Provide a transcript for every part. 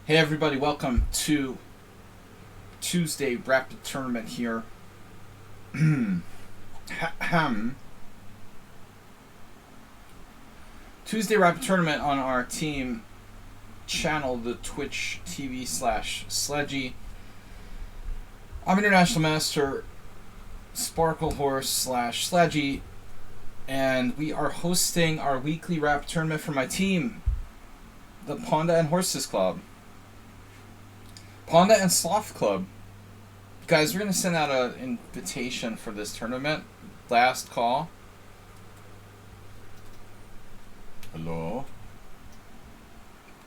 Hey everybody, welcome to Tuesday Rapid Tournament here. Tuesday Rapid Tournament on our team channel, the Twitch TV/Sledgy. I'm International Master Sparkle Horse /Sledgy, and we are hosting our weekly Rapid Tournament for my team, the Panda and Horses Club. Panda and Sloth Club. Guys, we're going to send out an invitation for this tournament. Last call. Hello.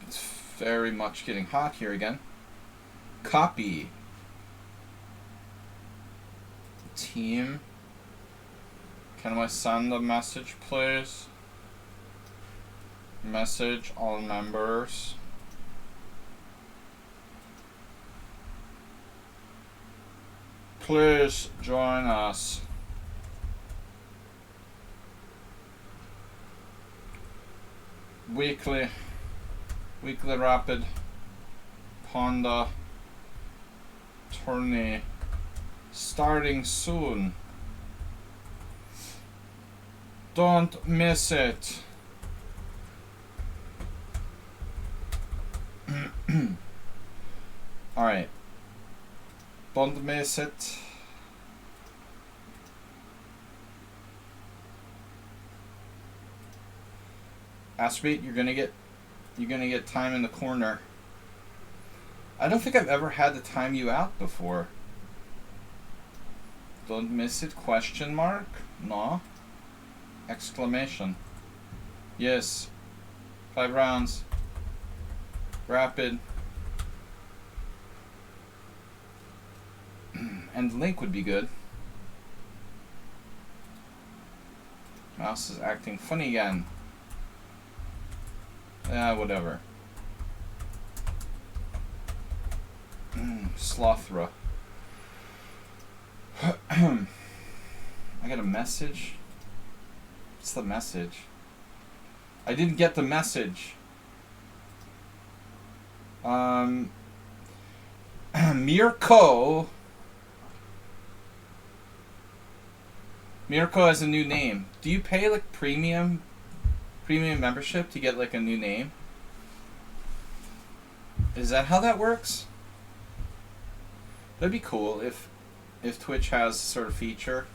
It's very much getting hot here again. Copy. Team. Can I send a message, please? Message all members. Please join us. Weekly Rapid Panda tourney starting soon. Don't miss it. Alright. Don't miss it. Aspirate, you're gonna get time in the corner. I don't think I've ever had to time you out before. Don't miss it? Question mark? No. Exclamation. Yes. 5 rounds. Rapid. And link would be good. Mouse is acting funny again. Whatever. Slothra. I got a message. What's the message? I didn't get the message. Mirko. Mirko has a new name. Do you pay like premium membership to get like a new name? Is that how that works? That'd be cool if Twitch has sort of feature.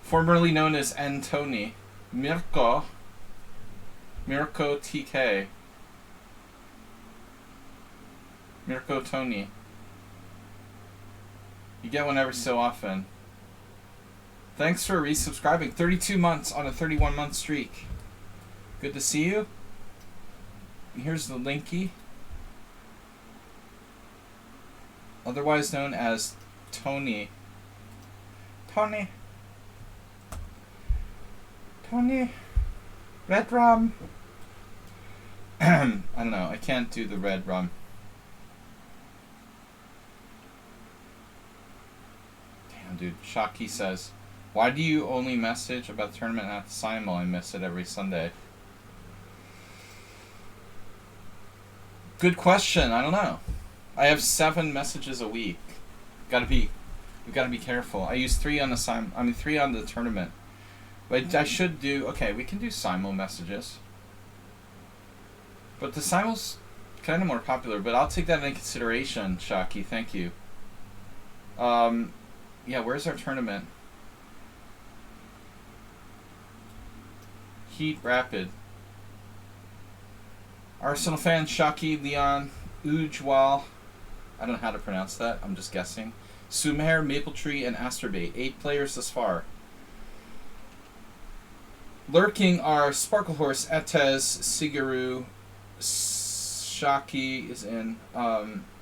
Formerly known as Antoni. Mirko TK. Mirko Tony. You get one every so often. Thanks for resubscribing. 32 months on a 31-month streak. Good to see you. Here's the linky. Otherwise known as Tony. Tony. Red rum. I don't know. I can't do the red rum. Damn, dude. Shocky says, why do you only message about the tournament at the Simul? I miss it every Sunday. Good question. I don't know. I have 7 messages a week. We gotta be careful. I use 3 on the 3 on the tournament. But I should do. Okay, we can do Simul messages. But the Simul's kind of more popular. But I'll take that into consideration, Shocky. Thank you. Yeah. Where's our tournament? Heat Rapid. Arsenal fan Shocky, Leon, Ujwal. I don't know how to pronounce that. I'm just guessing. Sumer, Mapletree, and Asterbait. 8 players thus far. Lurking are Sparkle Horse, Etez, Sigaru, Shocky is in,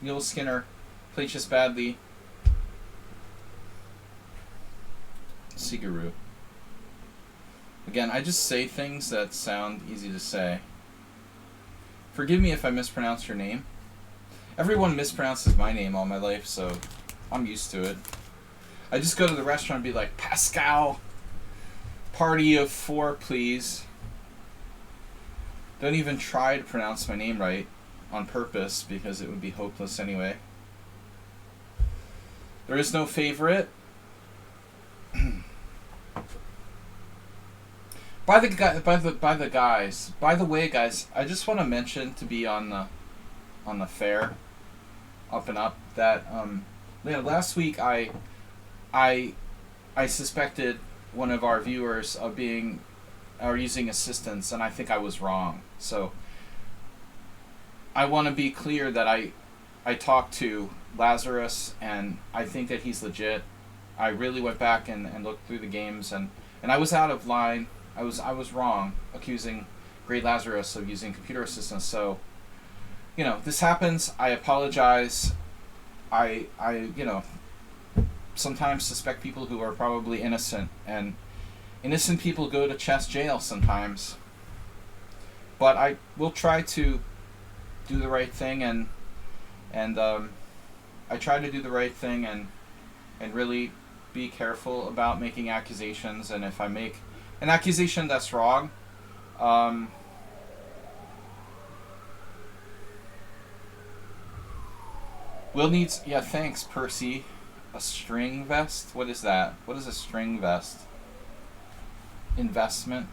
Mule Skinner, plays just badly. Sigaru. Again, I just say things that sound easy to say. Forgive me if I mispronounce your name. Everyone mispronounces my name all my life, so I'm used to it. I just go to the restaurant and be like, Pascal, party of 4, please. Don't even try to pronounce my name right. on purpose because it would be hopeless anyway. There is no favorite. By the way, guys, I just want to mention to be on the fair, up and up, that last week I suspected one of our viewers of using assistants, and I think I was wrong. So I want to be clear that I talked to Lazarus, and I think that he's legit. I really went back and looked through the games, and I was out of line. I was wrong accusing Great Lazarus of using computer assistants. So, this happens. I apologize. I sometimes suspect people who are probably innocent, and innocent people go to chess jail sometimes. But I will try to do the right thing, and I try to do the right thing and really be careful about making accusations. And if I make an accusation that's wrong, we'll need... Yeah, thanks, Percy. A string vest? What is that? What is a string vest? Investment?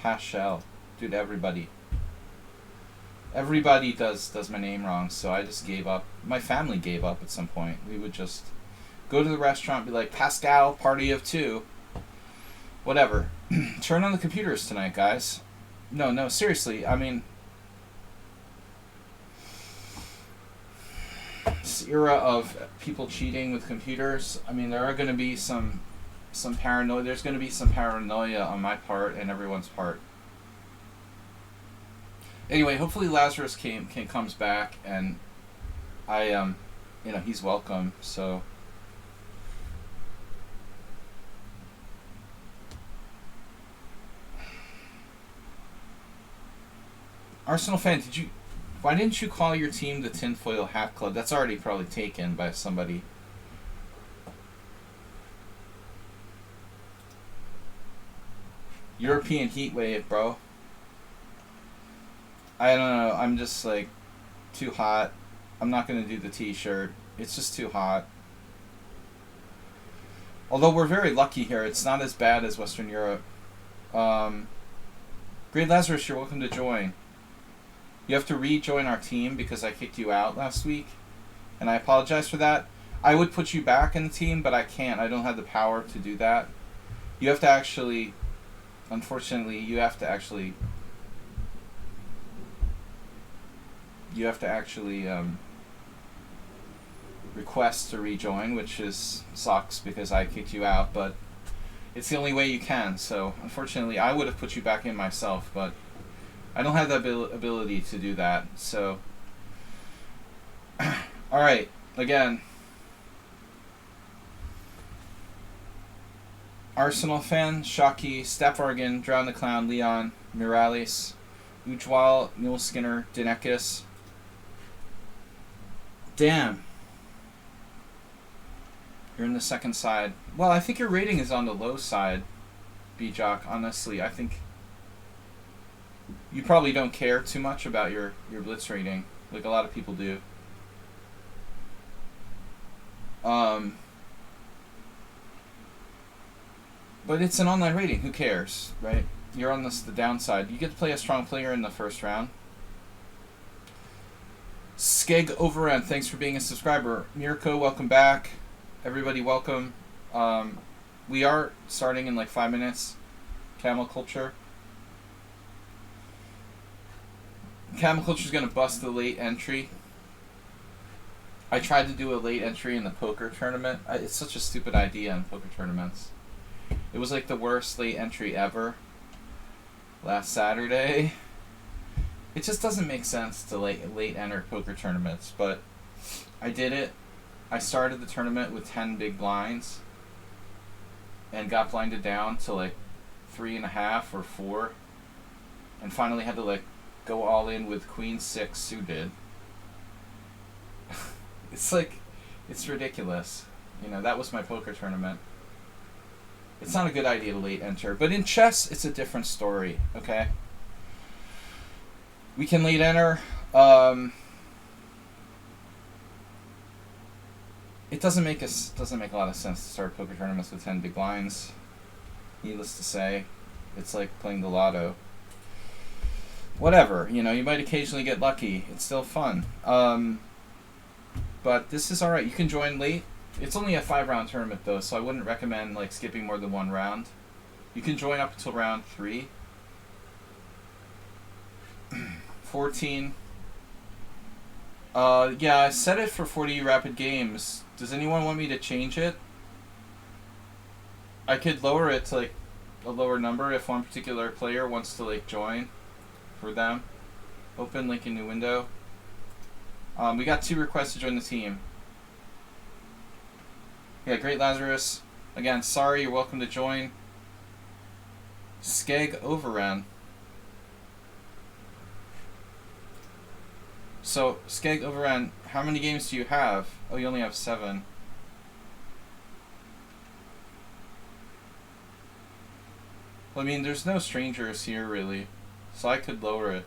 Hashell. Dude, everybody does my name wrong, so I just gave up. My family gave up at some point. We would just go to the restaurant, be like, Pascal, party of two. Whatever. Turn on the computers tonight, guys. No, seriously. I mean, this era of people cheating with computers, I mean, there are going to be some paranoia. There's going to be some paranoia on my part and everyone's part. Anyway, hopefully Lazarus comes back, and I he's welcome. So Arsenal fan, why didn't you call your team the Tinfoil Hat Club? That's already probably taken by somebody. European heat wave, bro. I don't know. I'm just like too hot. I'm not going to do the t-shirt. It's just too hot. Although we're very lucky here. It's not as bad as Western Europe. Great Lazarus, you're welcome to join. You have to rejoin our team because I kicked you out last week, and I apologize for that. I would put you back in the team, but I can't. I don't have the power to do that. You have to actually... Unfortunately, you have to actually request to rejoin, which sucks because I kicked you out, but it's the only way you can. So unfortunately, I would have put you back in myself, but I don't have the ability to do that. So all right, again, Arsenal fan, Shocky, Stepvargan, Drown the Clown, Leon, Miralis, Ujwal, Mule Skinner, Dinekis. Damn. You're in the second side. Well, I think your rating is on the low side, B-Jock. Honestly, I think you probably don't care too much about your Blitz rating, like a lot of people do. But it's an online rating. Who cares, right? You're on the downside. You get to play a strong player in the first round. Skeg Overend, thanks for being a subscriber. Mirko, welcome back. Everybody, welcome. We are starting in like 5 minutes. Camel Culture. Camel Culture is going to bust the late entry. I tried to do a late entry in the poker tournament. It's such a stupid idea in poker tournaments. It was like the worst late entry ever last Saturday. It just doesn't make sense to late enter poker tournaments, but I did it. I started the tournament with 10 big blinds and got blinded down to like 3.5 or 4, and finally had to like go all in with Queen 6 suited. It's ridiculous. That was my poker tournament. It's not a good idea to late enter, but in chess, it's a different story, okay? We can lead enter. It doesn't make a lot of sense to start poker tournaments with 10 big blinds. Needless to say, it's like playing the lotto. Whatever, you know, you might occasionally get lucky. It's still fun. But this is alright. You can join late. It's only a 5-round tournament though, so I wouldn't recommend like skipping more than 1 round. You can join up until round 3. 14. Yeah, I set it for 40 rapid games. Does anyone want me to change it? I could lower it to like a lower number if one particular player wants to like join for them. Open link in new window. We got 2 requests to join the team. Yeah, Great Lazarus. Again, sorry, you're welcome to join. Skeg Overran. So, Skeg Overran, how many games do you have? Oh, you only have 7. Well, I mean, there's no strangers here, really. So I could lower it.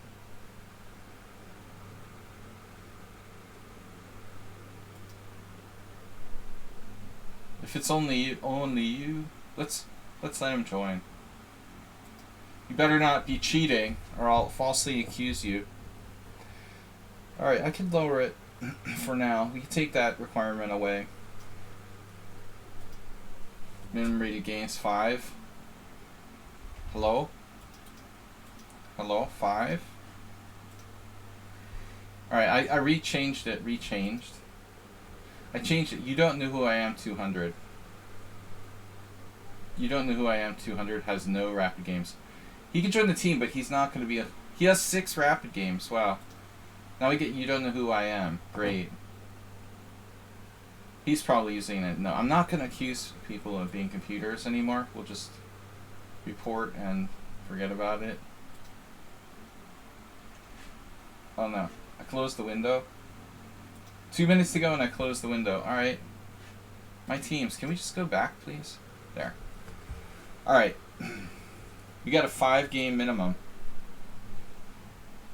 If it's only you, let's let him join. You better not be cheating, or I'll falsely accuse you. Alright, I can lower it for now. We can take that requirement away. Minimum rated games 5. Hello? Hello? 5? Alright, I rechanged it. I changed it. You don't know who I am 200. You don't know who I am 200 has no rapid games. He can join the team, but he's not going to be a... He has 6 rapid games. Wow. Now we get you don't know who I am. Great. He's probably using it. No, I'm not going to accuse people of being computers anymore. We'll just report and forget about it. Oh no. I closed the window. 2 minutes to go and I closed the window. Alright. My teams, can we just go back, please? There. Alright. We got a 5-game minimum.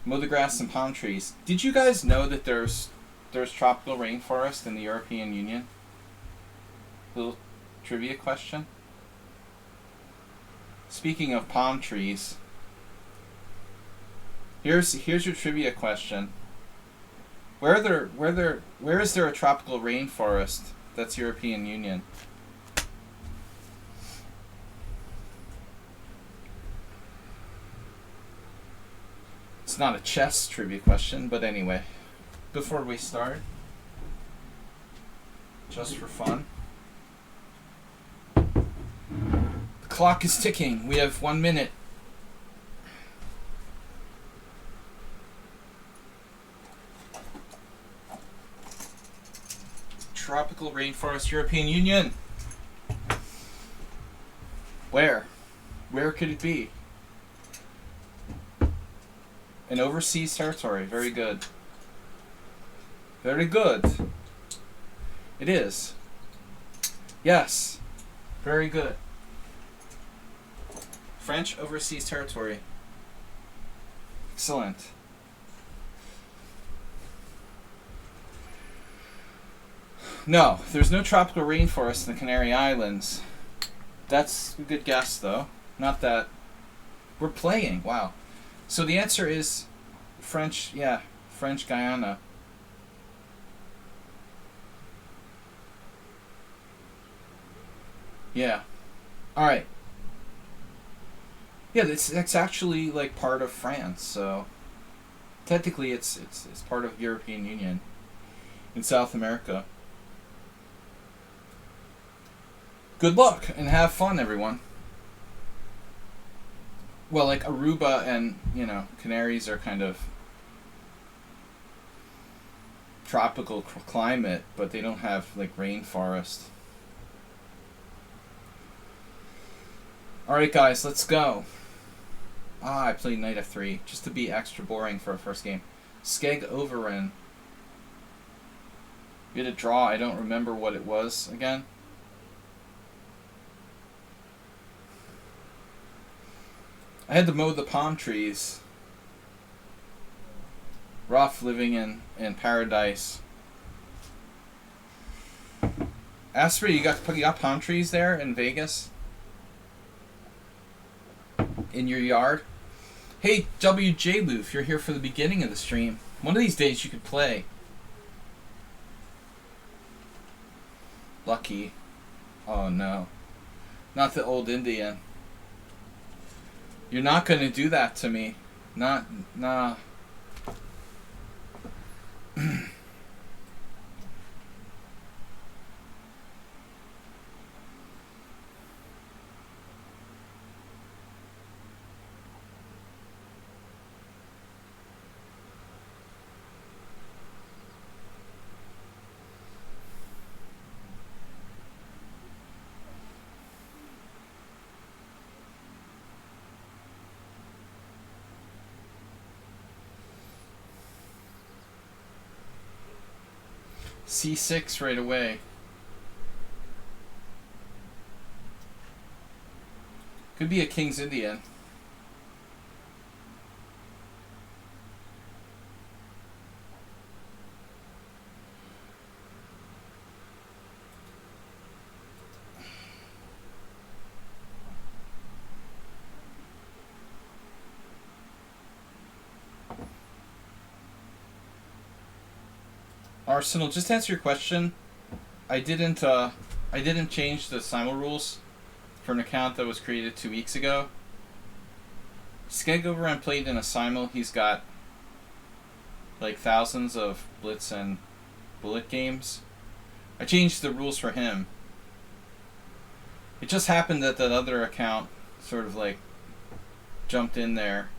Mow the grass and palm trees. Did you guys know that there's tropical rainforest in the European Union? Little trivia question. Speaking of palm trees, here's your trivia question. Where is there a tropical rainforest that's European Union? It's not a chess trivia question, but anyway. Before we start, just for fun. The clock is ticking. We have 1 minute. Tropical rainforest, European Union. Where? Where could it be? An overseas territory. Very good. Very good. It is. Yes. Very good. French overseas territory. Excellent. No, there's no tropical rainforest in the Canary Islands. That's a good guess, though. Not that. We're playing. Wow. So the answer is French, yeah, French Guyana. Yeah. Alright. Yeah, it's actually like part of France, so technically it's part of European Union in South America. Good luck and have fun, everyone. Well, like Aruba and, you know, Canaries are kind of tropical climate, but they don't have like rainforest. Alright guys, let's go. I played knight f3 just to be extra boring for a first game. Skeg Overran. We had a draw. I don't remember what it was again. I had to mow the palm trees. Rough living in paradise. Asprey, you got palm trees there in Vegas? In your yard? Hey, WJ Loof, you're here for the beginning of the stream. One of these days you could play. Lucky. Oh no. Not the old Indian. You're not gonna do that to me. Nah. C6 right away. Could be a King's Indian. Arsenal, just to answer your question, I didn't change the simul rules for an account that was created 2 weeks ago. Skegover played in a simul. He's got like thousands of blitz and bullet games. I changed the rules for him. It just happened that that other account sort of like jumped in there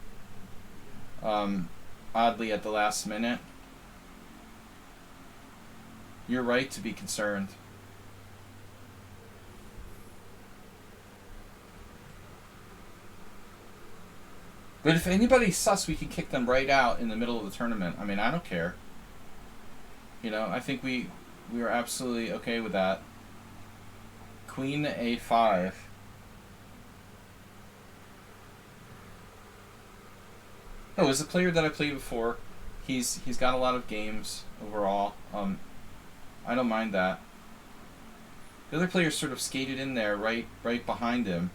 oddly at the last minute. You're right to be concerned. But if anybody's sus, we can kick them right out in the middle of the tournament. I mean, I don't care. You know, I think we are absolutely okay with that. Queen A5. No, as a player that I played before, he's got a lot of games overall. I don't mind that. The other player sort of skated in there right behind him.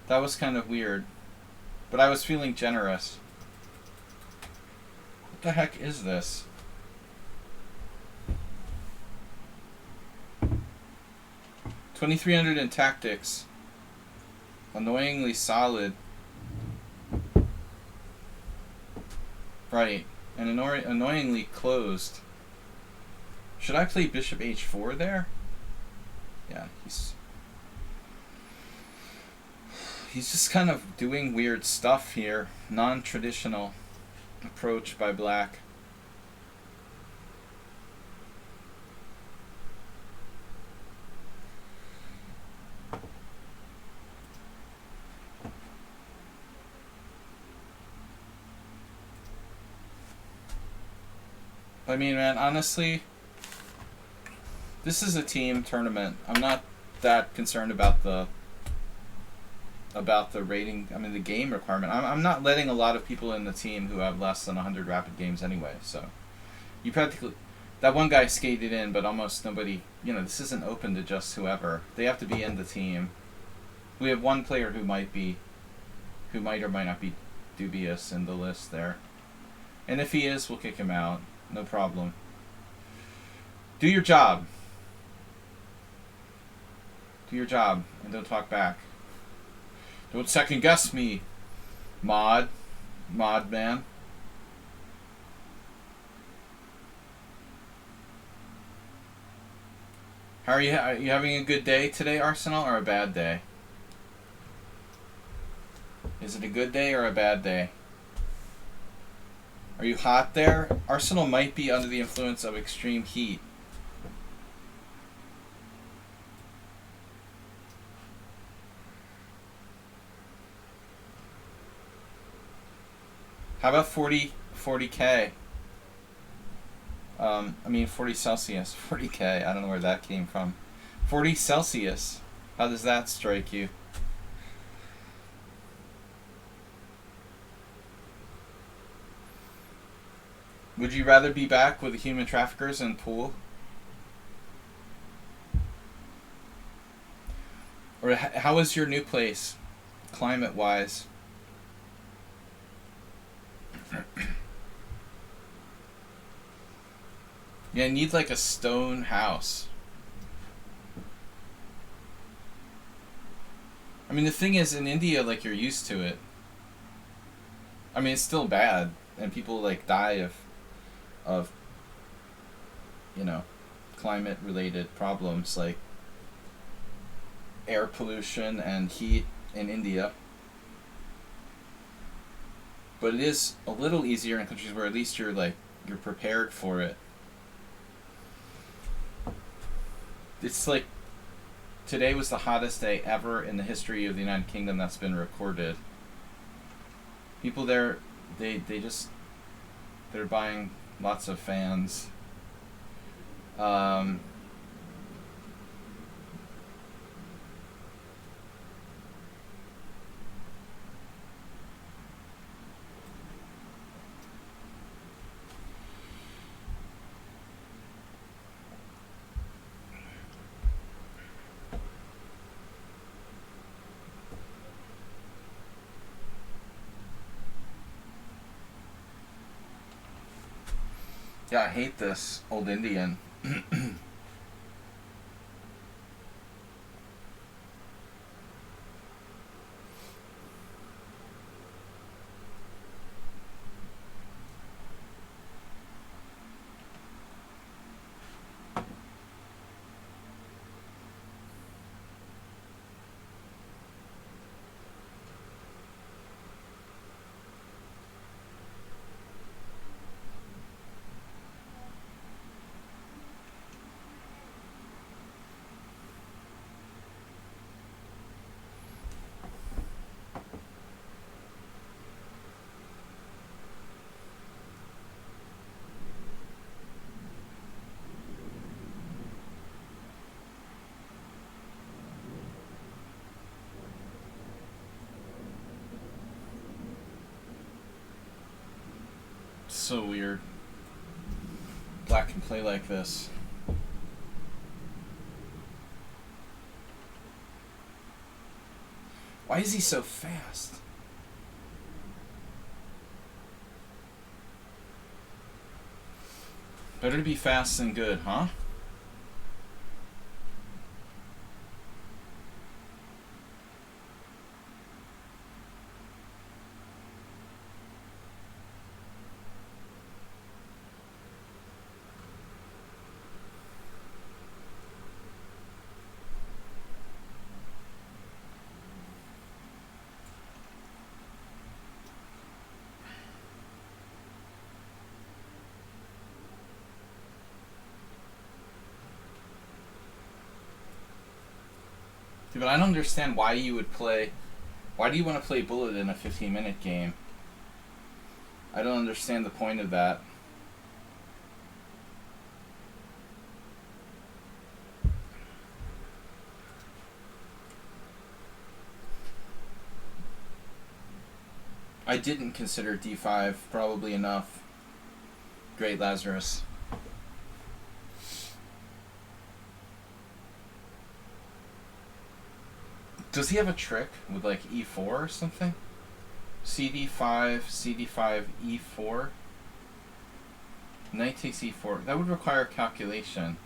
That was kind of weird. But I was feeling generous. What the heck is this? $2,300 in tactics. Annoyingly solid. Right. And annoyingly closed. Should I play bishop h4 there? Yeah, he's just kind of doing weird stuff here. Non-traditional approach by black. I mean, man, honestly, this is a team tournament. I'm not that concerned about the rating. I mean, the game requirement. I'm not letting a lot of people in the team who have less than 100 rapid games anyway. So, you practically, that one guy skated in, but almost nobody. You know, this isn't open to just whoever. They have to be in the team. We have one player who might or might not be dubious in the list there, and if he is, we'll kick him out. No problem. Do your job. Do your job and don't talk back. Don't second guess me, mod man. How are you having a good day today, Arsenal, or a bad day? Is it a good day or a bad day? Are you hot there? Arsenal might be under the influence of extreme heat. How about 40K? I mean 40 Celsius. 40K. I don't know where that came from. 40 Celsius. How does that strike you? Would you rather be back with the human traffickers in pool? Or how is your new place, climate-wise? Yeah, I need like a stone house. I mean, the thing is, in India, like, you're used to it. I mean, it's still bad, and people, like, die of you know, climate-related problems, like air pollution and heat in India. But it is a little easier in countries where at least you're prepared for it. It's like today was the hottest day ever in the history of the United Kingdom that's been recorded. People there, they're buying lots of fans. Yeah, I hate this old Indian. So weird. Black can play like this. Why is he so fast? Better to be fast than good, huh? But I don't understand why you would play. Why do you want to play Bullet in a 15-minute game? I don't understand the point of that. I didn't consider d5 probably enough. Great Lazarus. Does he have a trick with like e4 or something? cd5, cd5, e4. Knight takes e4. That would require calculation.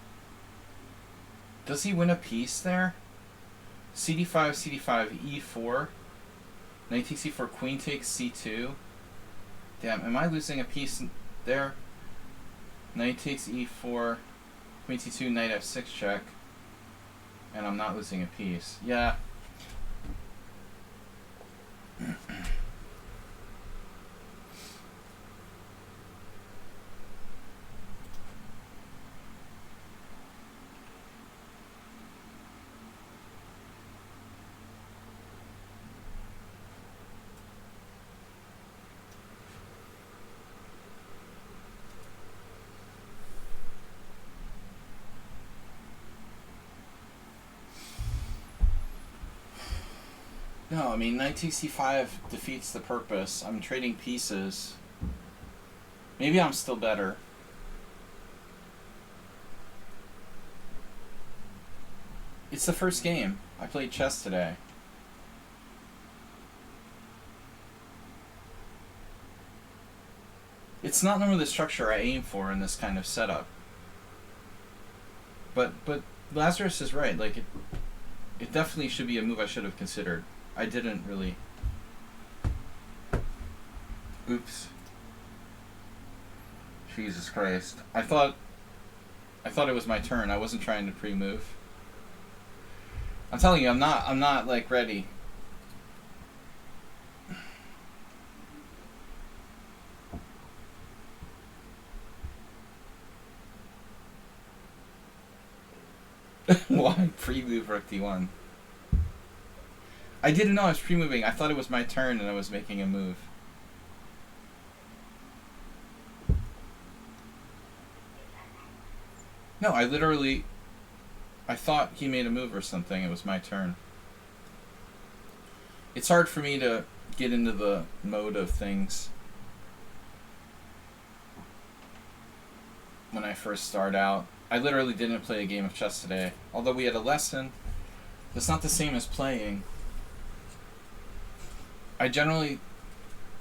Does he win a piece there? cd5, cd5, e4. Knight takes e4, queen takes c2. Damn, am I losing a piece there? Knight takes e4, queen c2, knight f6 check. And I'm not losing a piece. Yeah. No, I mean, knight takes c5 defeats the purpose. I'm trading pieces. Maybe I'm still better. It's the first game. I played chess today. It's not normally the structure I aim for in this kind of setup. But Lazarus is right. Like it definitely should be a move I should have considered. I didn't really. Oops. Jesus Christ. I thought it was my turn. I wasn't trying to pre-move. I'm telling you, I'm not like ready. Why pre-move rook d1? I didn't know I was pre-moving. I thought it was my turn and I was making a move. No, I thought he made a move or something. It was my turn. It's hard for me to get into the mode of things when I first start out. I literally didn't play a game of chess today. Although we had a lesson, it's not the same as playing. I generally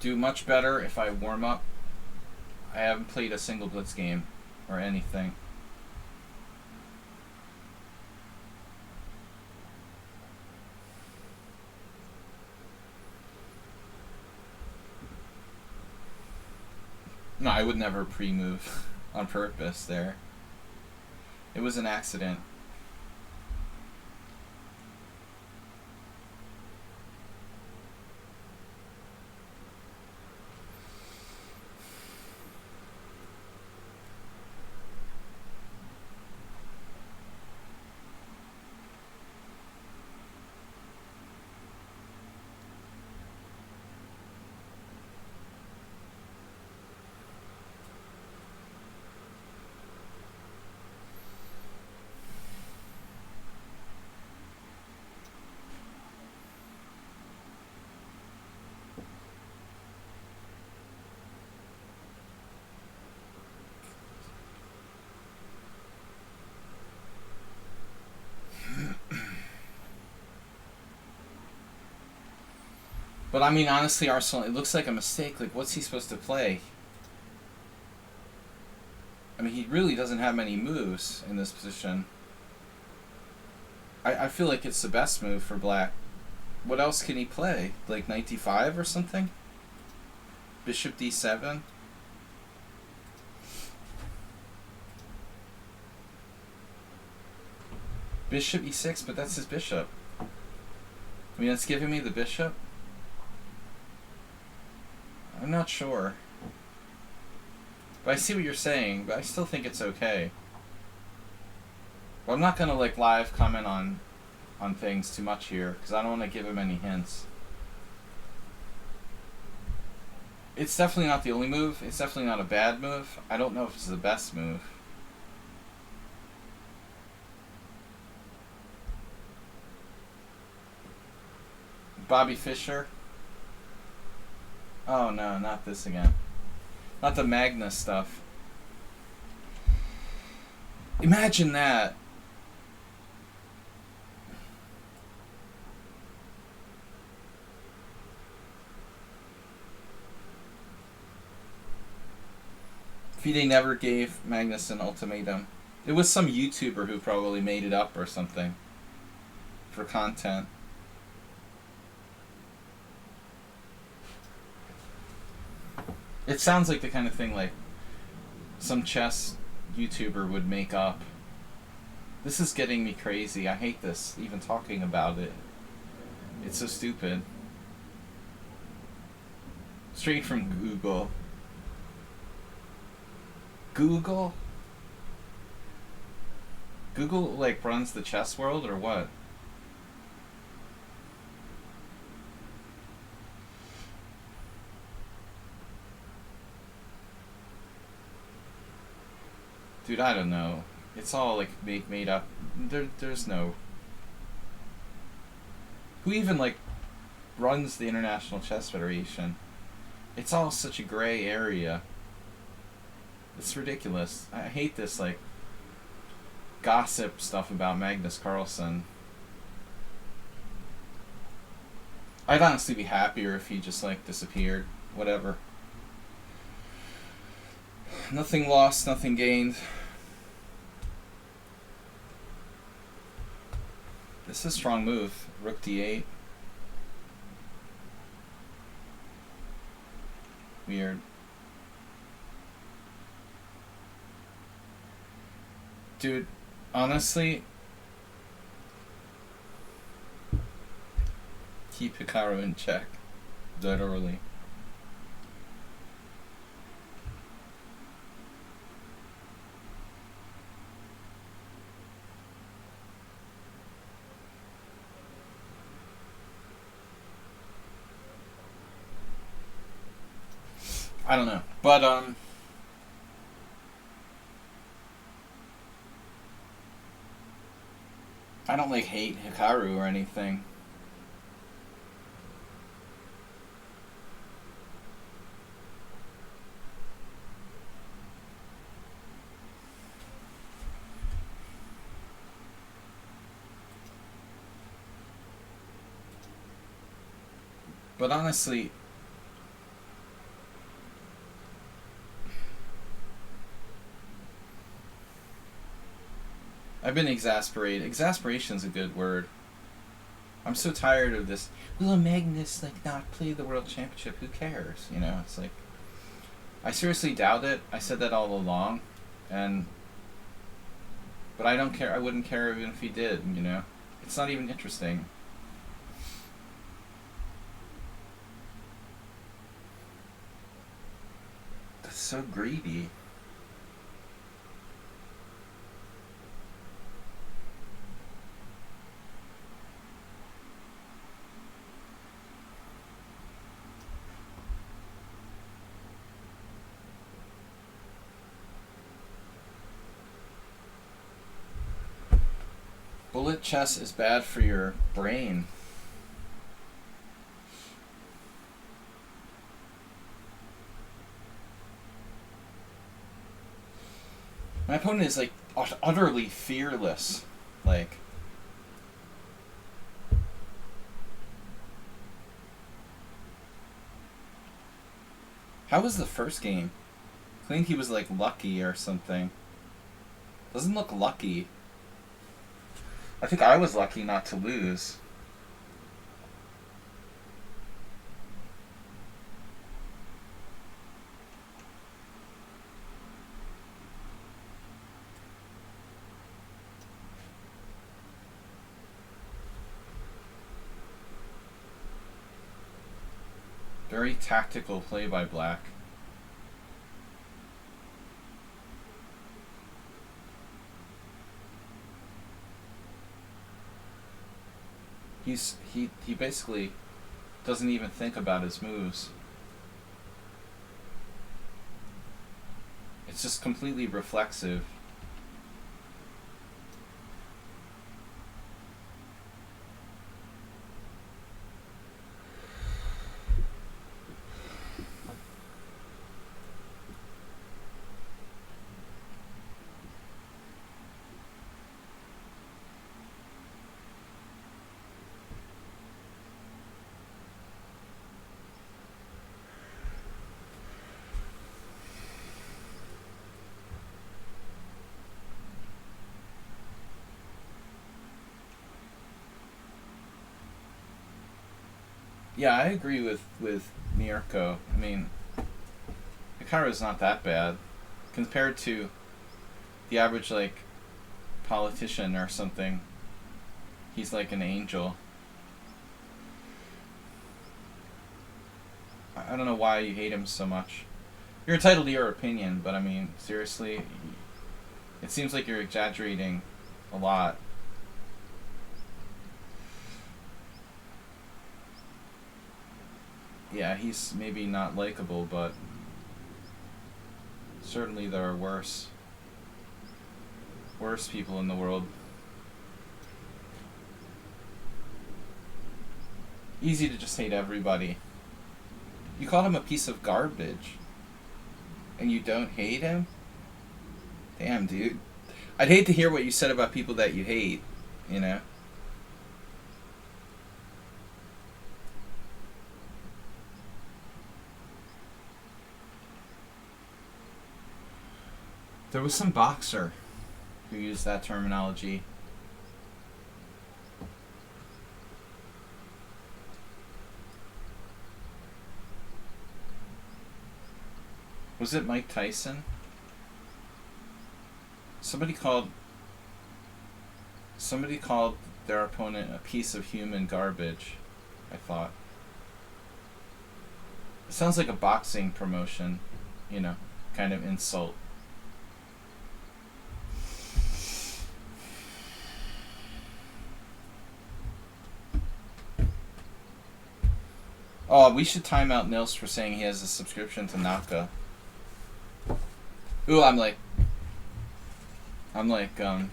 do much better if I warm up. I haven't played a single blitz game or anything. No, I would never pre-move on purpose there. It was an accident. But I mean, honestly, Arsenal, it looks like a mistake. Like, what's he supposed to play? I mean, he really doesn't have many moves in this position. I feel like it's the best move for black. What else can he play? Like knight d5 or something? Bishop d7? Bishop e6, but that's his bishop. I mean, it's giving me the bishop. I'm not sure. But I see what you're saying, but I still think it's okay. But I'm not going to like live comment on things too much here, because I don't want to give him any hints. It's definitely not the only move. It's definitely not a bad move. I don't know if it's the best move. Bobby Fischer. Oh no, not this again. Not the Magnus stuff. Imagine that. FIDE never gave Magnus an ultimatum. It was some YouTuber who probably made it up or something for content. It sounds like the kind of thing like some chess YouTuber would make up. This is getting me crazy. I hate this, even talking about it. It's so stupid. Straight from Google. Google? Google, like, runs the chess world, or what? Dude, I don't know. It's all, like, made up. There's no... Who even, like, runs the International Chess Federation? It's all such a gray area. It's ridiculous. I hate this, like, gossip stuff about Magnus Carlsen. I'd honestly be happier if he just, like, disappeared. Whatever. Nothing lost, nothing gained. This is a strong move. Rook d8. Weird. Dude, honestly, keep Hikaru in check. Literally. I don't know, but I don't like hate Hikaru or anything. But honestly, I've been exasperated. Exasperation's a good word. I'm so tired of this. Will Magnus like not play the World Championship? Who cares? You know, it's like, I seriously doubt it. I said that all along, but I don't care. I wouldn't care even if he did. You know, it's not even interesting. That's so greedy. Bullet chess is bad for your brain. My opponent is like utterly fearless. Like, how was the first game? I think he was like lucky or something. Doesn't look lucky. I think I was lucky not to lose. Very tactical play by Black. He basically doesn't even think about his moves. It's just completely reflexive. Yeah, I agree with Mirko. I mean, Hikaru's not that bad compared to the average, like, politician or something. He's like an angel. I don't know why you hate him so much. You're entitled to your opinion, but I mean, seriously, it seems like you're exaggerating a lot. Yeah, he's maybe not likable, but certainly there are worse people in the world. Easy to just hate everybody. You called him a piece of garbage, and you don't hate him? Damn, dude. I'd hate to hear what you said about people that you hate, you know? There was some boxer who used that terminology. Was it Mike Tyson? Somebody called their opponent a piece of human garbage, I thought. It sounds like a boxing promotion, you know, kind of insult. Oh, we should time out Nils for saying he has a subscription to Naka. Ooh, I'm like, kind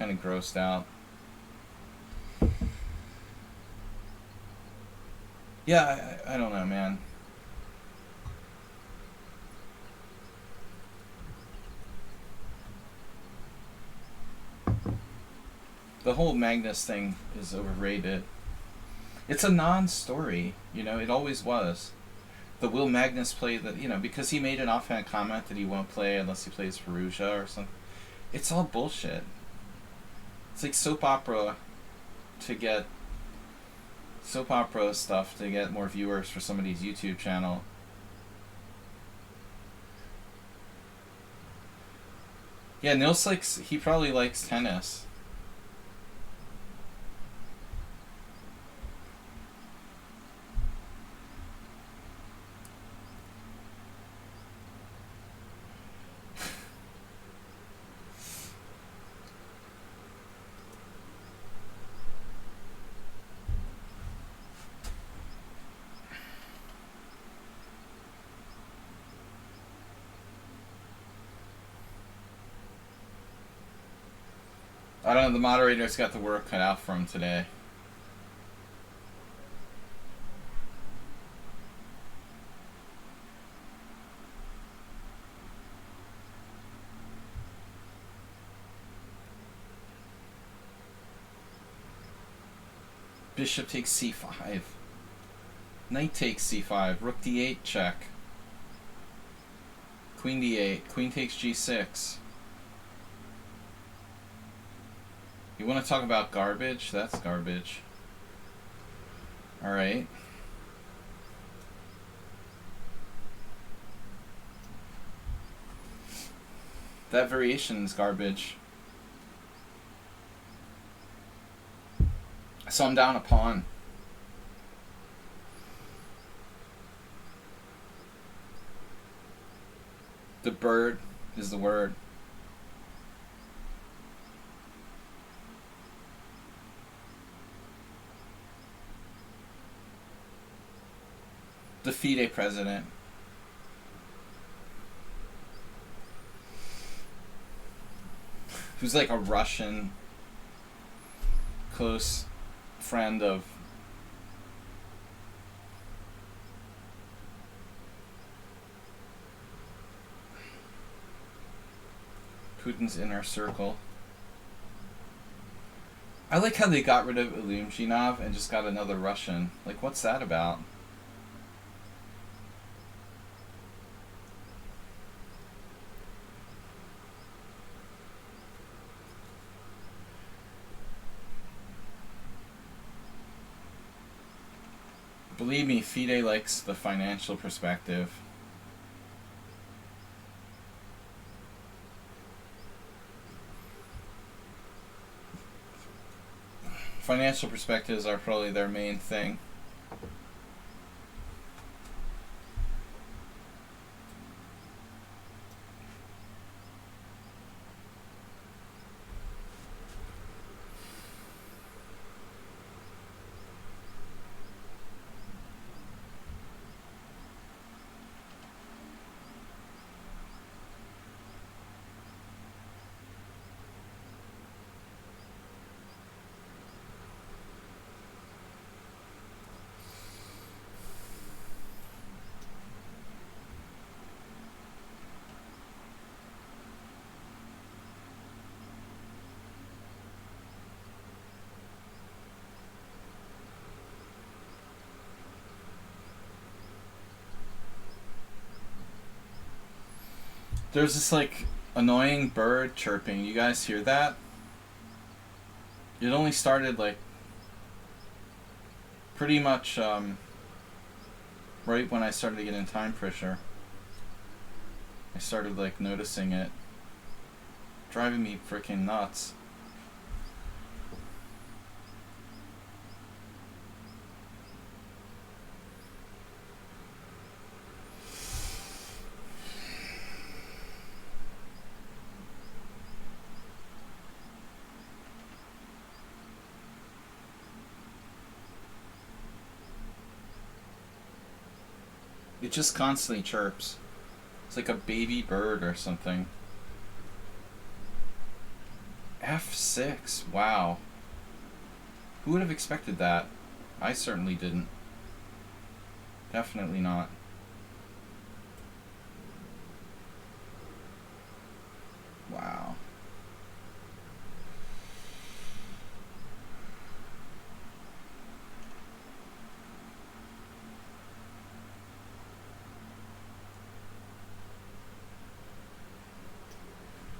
of grossed out. Yeah, I don't know, man. The whole Magnus thing is overrated. It's a non-story, you know, it always was. The will Magnus play the, you know, because he made an offhand comment that he won't play unless he plays Perugia or something. It's all bullshit. It's like soap opera stuff to get more viewers for somebody's YouTube channel. Yeah, Nils he probably likes tennis. I don't know, the moderator's got the work cut out for him today. Bishop takes c5. Knight takes c5. Rook d8 check. Queen d8. Queen takes g6. You want to talk about garbage? That's garbage. Alright. That variation is garbage. So I'm down a pawn. The bird is the word. The FIDE president. Who's like a Russian close friend of Putin's inner circle. I like how they got rid of Ilumshinov and just got another Russian. Like, what's that about? Believe me, FIDE likes the financial perspective. Financial perspectives are probably their main thing. There's this like annoying bird chirping. You guys hear that? It only started like pretty much right when I started to get in time pressure. I started like noticing it. Driving me freaking nuts. It just constantly chirps. It's like a baby bird or something. F6. Wow. Who would have expected that? I certainly didn't. Definitely not. Wow.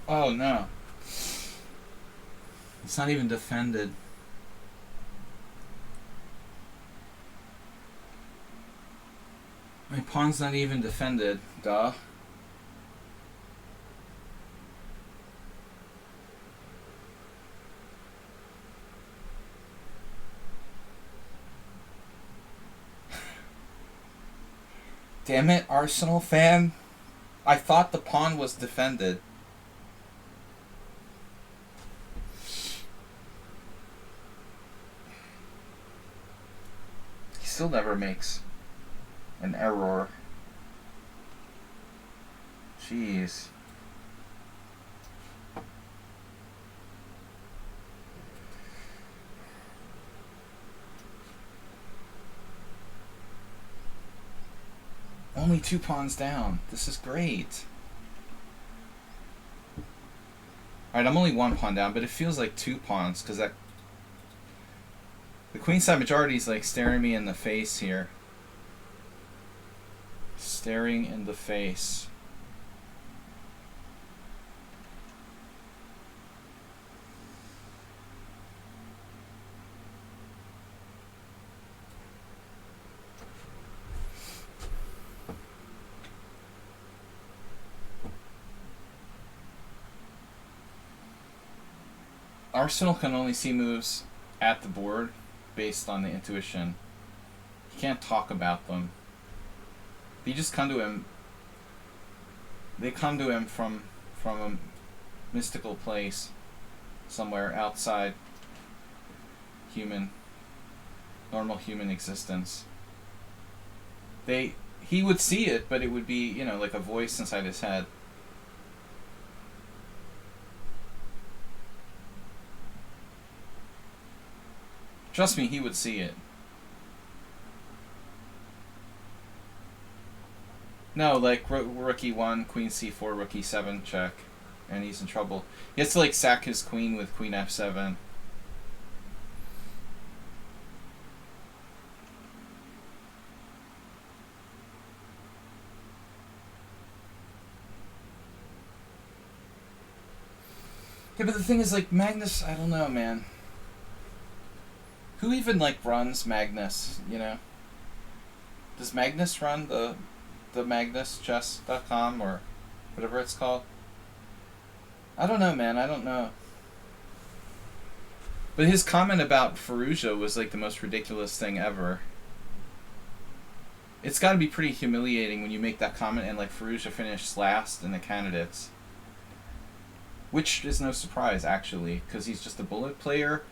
Oh no. It's not even defended. My pawn's not even defended. Duh. Damn it, Arsenal fan. I thought the pawn was defended. He still never makes an error. Jeez. Only 2 pawns down. This is great. Alright, I'm only 1 pawn down, but it feels like 2 pawns, because that... The queenside majority is like staring me in the face here. Staring in the face. Arsenal can only see moves at the board based on the intuition. He can't talk about them. They just come to him. They come to him from a mystical place somewhere outside normal human existence. He would see it, but it would be, you know, like a voice inside his head. Trust me, he would see it. No, like rookie 1, queen c4, rookie 7 check, and he's in trouble. He has to like sack his queen with queen f7. Yeah, but the thing is, like, Magnus, I don't know, man. Who even, like, runs Magnus, you know? Does Magnus run the MagnusChess.com or whatever it's called? I don't know, man. I don't know. But his comment about Firouzja was, like, the most ridiculous thing ever. It's got to be pretty humiliating when you make that comment and, like, Firouzja finished last in the candidates. Which is no surprise, actually, because he's just a bullet player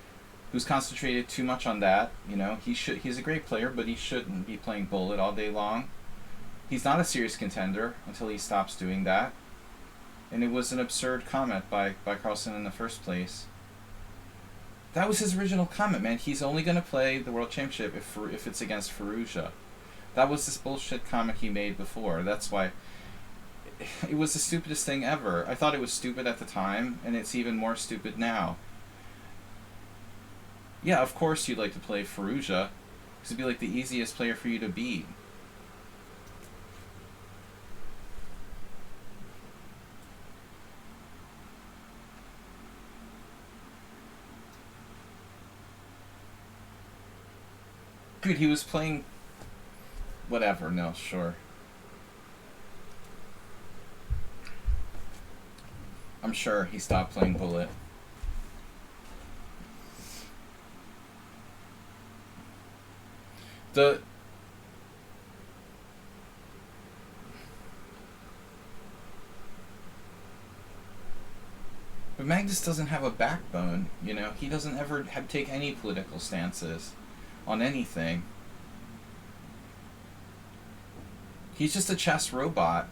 who's concentrated too much on that. You know, he's a great player, but he shouldn't be playing bullet all day long. He's not a serious contender until he stops doing that. And it was an absurd comment by Carlsen in the first place. That was his original comment, man. He's only going to play the World Championship if it's against Firouzja. That was this bullshit comment he made before. That's why... It was the stupidest thing ever. I thought it was stupid at the time, and it's even more stupid now. Yeah, of course you'd like to play Firouzja, because it'd be like the easiest player for you to beat. Dude, he was playing... Whatever, no, sure. I'm sure he stopped playing Bullet. But Magnus doesn't have a backbone, you know? He doesn't ever take any political stances on anything. He's just a chess robot.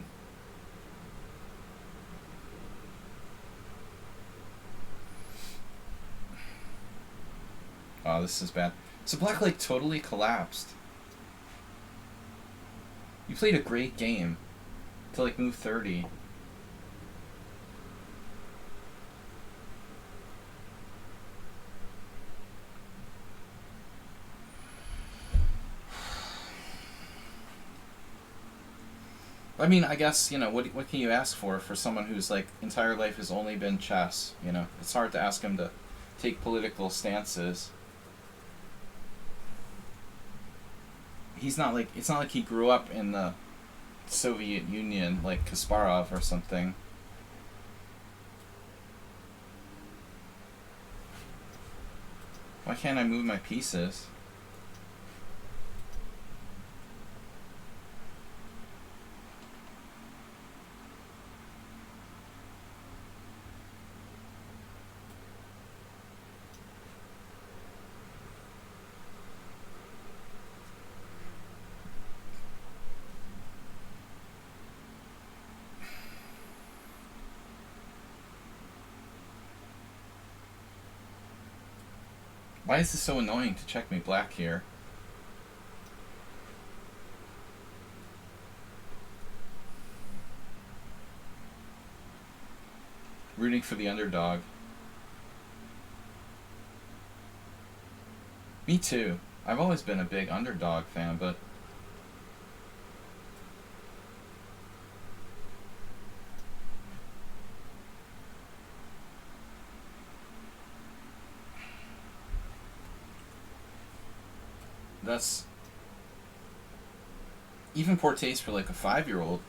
Oh, this is bad. So Black like totally collapsed. You played a great game to like move 30. I mean, I guess, you know, what can you ask for someone whose like entire life has only been chess, you know? It's hard to ask him to take political stances. He's not like, it's not like he grew up in the Soviet Union like Kasparov or something. Why can't I move my pieces? Why is this so annoying to checkmate black here? Rooting for the underdog. Me too. I've always been a big underdog fan, but... That's... Even poor taste for like a 5-year-old.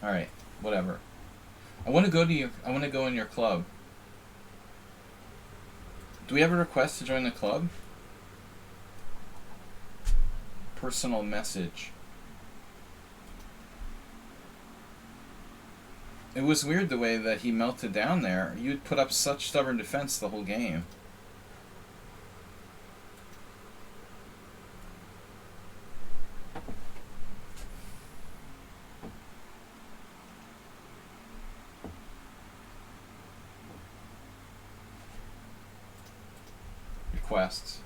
Alright, whatever. I want to go in your club. Do we have a request to join the club? Personal message. It was weird the way that he melted down there. You'd put up such stubborn defense the whole game. Requests.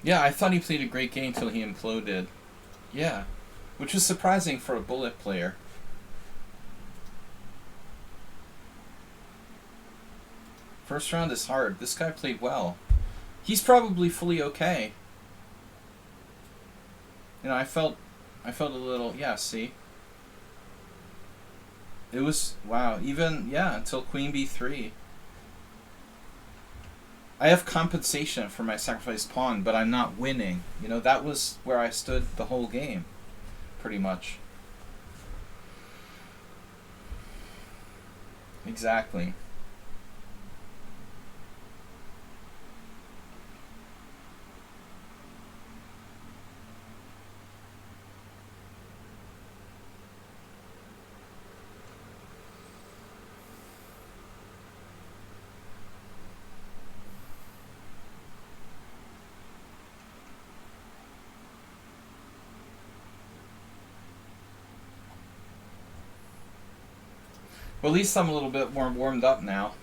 Yeah, I thought he played a great game till he imploded. Yeah, which was surprising for a Bullet player. First round is hard. This guy played well. He's probably fully okay. You know, I felt a little, yeah, see? It was, wow, even, yeah, until Queen B3. I have compensation for my sacrificed pawn, but I'm not winning. You know, that was where I stood the whole game, pretty much. Exactly. Well, at least I'm a little bit more warmed up now.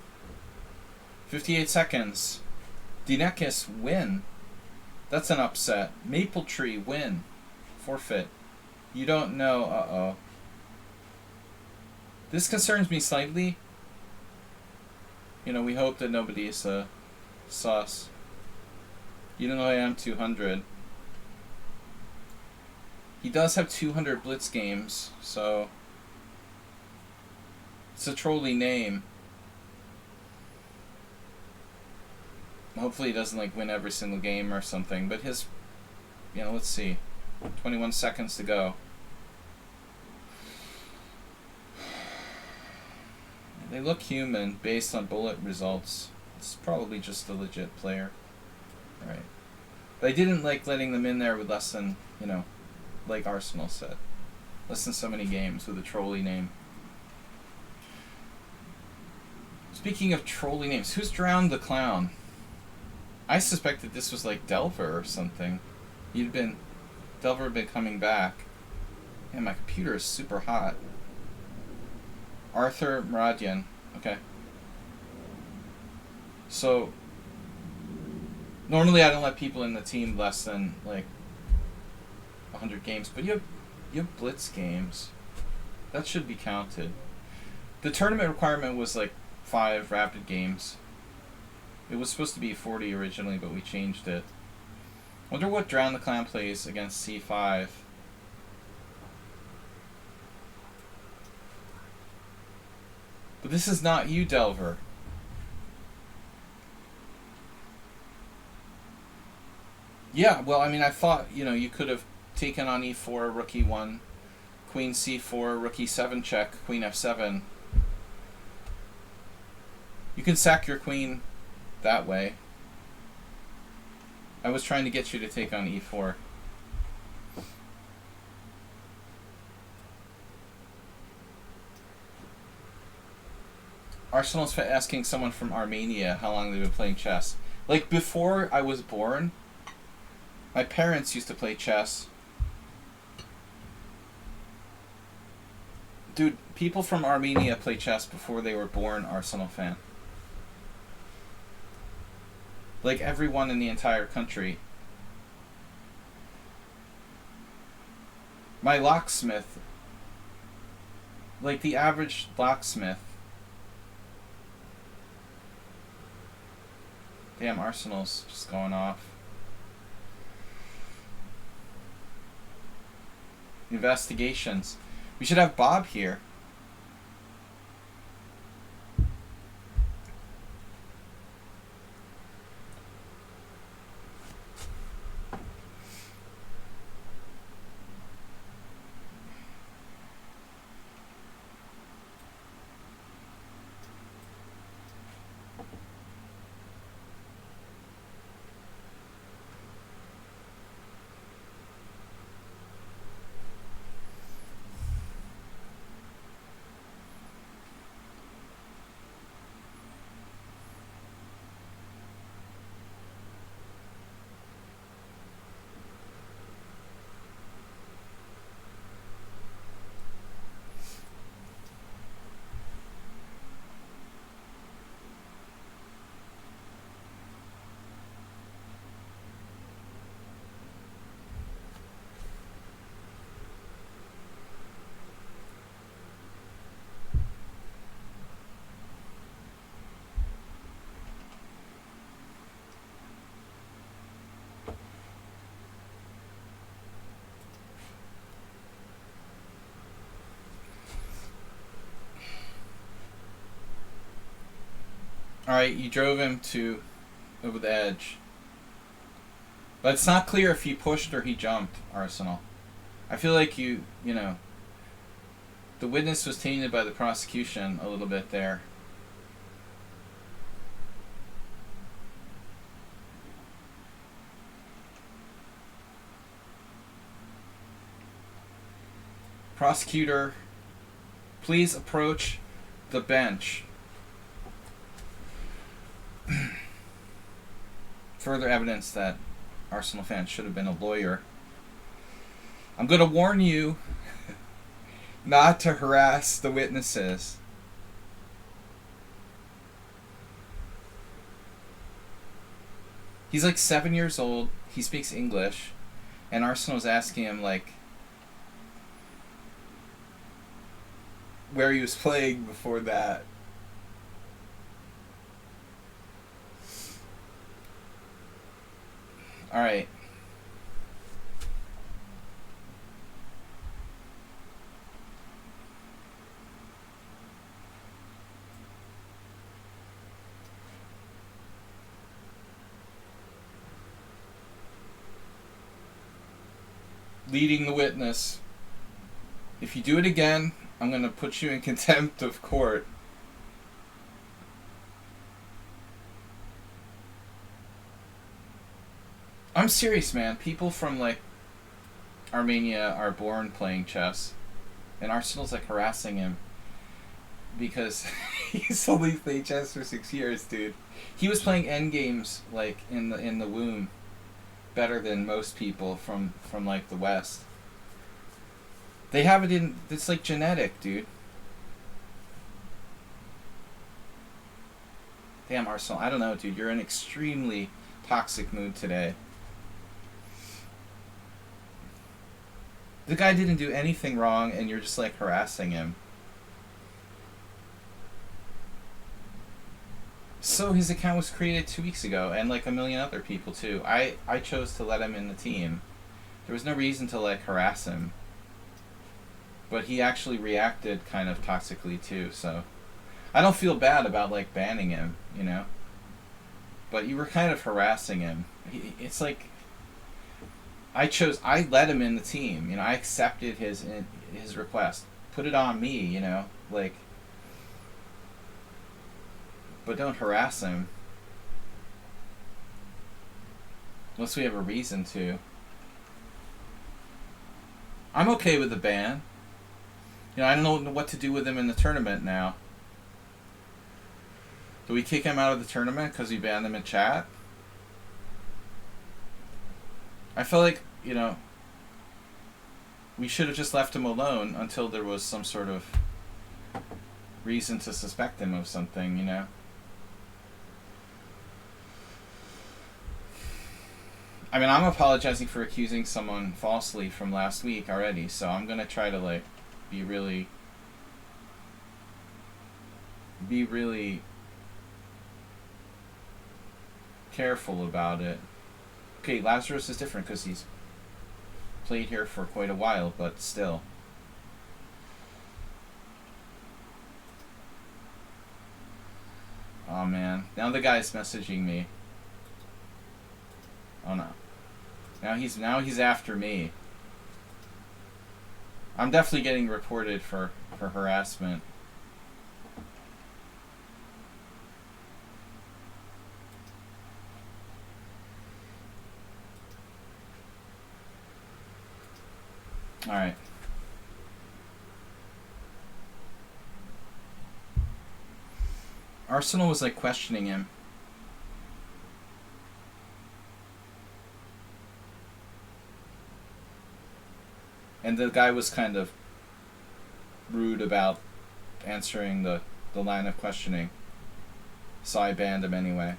58 seconds. Dinekis win. That's an upset. Maple Tree win. Forfeit. You don't know. Uh-oh. This concerns me slightly. You know, we hope that nobody is sus. Even though I am 200. He does have 200 blitz games, so it's a trolly name. Hopefully he doesn't like win every single game or something, but his, you know, let's see. 21 seconds to go. They look human based on bullet results. It's probably just a legit player. Right. But I didn't like letting them in there with less than, you know, like Arsenal said. Less than so many games with a trolly name. Speaking of trolly names, who's drowned the clown? I suspected this was like Delver or something. Delver had been coming back. Man, my computer is super hot. Arthur Muradian. Okay. So, normally I don't let people in the team less than, like, 100 games, but you have blitz games. That should be counted. The tournament requirement was, like, 5 rapid games. It was supposed to be 40 originally, but we changed it. Wonder what Drown the Clown plays against C5. But this is not you, Delver. Yeah, well, I mean, I thought, you know, you could have taken on E4, rook E1, queen C4, rook E7 check, queen F7. You can sack your queen that way. I was trying to get you to take on E4. Arsenal's asking someone from Armenia how long they've been playing chess. Like, before I was born, my parents used to play chess. Dude, people from Armenia play chess before they were born Arsenal fan. Like, everyone in the entire country. My locksmith, like the average locksmith, damn, Arsenal's just going off. Investigations. We should have Bob here. Alright, you drove him to over the edge. But it's not clear if he pushed or he jumped, Arsenal. I feel like you know, the witness was tainted by the prosecution a little bit there. Prosecutor, please approach the bench. Further evidence that Arsenal fans should have been a lawyer. I'm going to warn you not to harass the witnesses. He's like 7 years old. He speaks English. And Arsenal's asking him, like, where he was playing before that. All right. Leading the witness. If you do it again, I'm going to put you in contempt of court. I'm serious, man. People from, like, Armenia are born playing chess. And Arsenal's, like, harassing him. Because he's only played chess for 6 years, dude. He was playing endgames, like, in the womb. Better than most people from like the West. They have it in, it's like genetic, dude. Damn, Arsenal, I don't know, dude. You're in extremely toxic mood today. The guy didn't do anything wrong, and you're just like harassing him. So his account was created 2 weeks ago, and like a million other people too. I chose to let him in the team. There was no reason to like harass him. But he actually reacted kind of toxically too, so I don't feel bad about like banning him, you know? But you were kind of harassing him. It's like I let him in the team, you know, I accepted his request. Put it on me, you know, like, but don't harass him. Unless we have a reason to. I'm okay with the ban. You know, I don't know what to do with him in the tournament now. Do we kick him out of the tournament because we banned him in chat? I feel like, you know, we should have just left him alone until there was some sort of reason to suspect him of something, you know? I mean, I'm apologizing for accusing someone falsely from last week already, so I'm gonna try to, like, be really careful about it. Okay, Lazarus is different because he's played here for quite a while, but still. Oh man, now the guy's messaging me. Oh no. Now he's after me. I'm definitely getting reported for harassment. Alright. Arsenal was like questioning him. And the guy was kind of rude about answering the line of questioning. So I banned him anyway.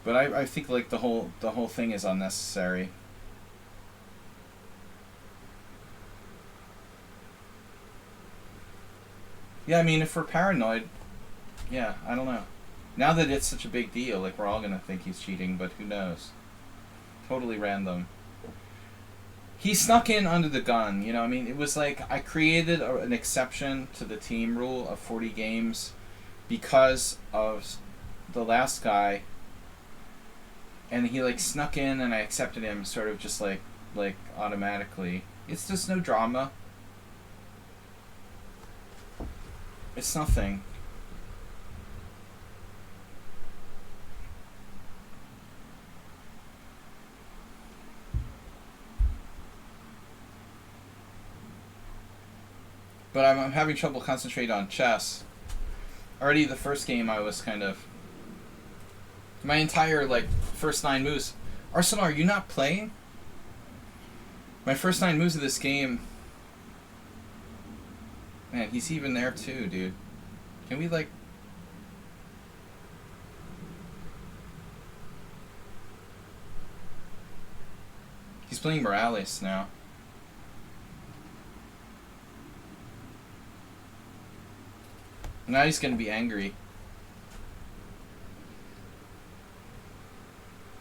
But I think like the whole thing is unnecessary. Yeah, I mean, if we're paranoid, yeah, I don't know. Now that it's such a big deal, like, we're all gonna think he's cheating, but who knows? Totally random. He snuck in under the gun, you know, I mean, it was like, I created an exception to the team rule of 40 games because of the last guy, and he, like, snuck in, and I accepted him sort of just, like, automatically. It's just no drama. It's nothing. But I'm having trouble concentrating on chess. Already the first game I was kind of... My entire, like, first 9 moves... Arsenal, are you not playing? My first 9 moves of this game... Man, he's even there too, dude. Can we, like... He's playing Morales now. Now he's gonna be angry.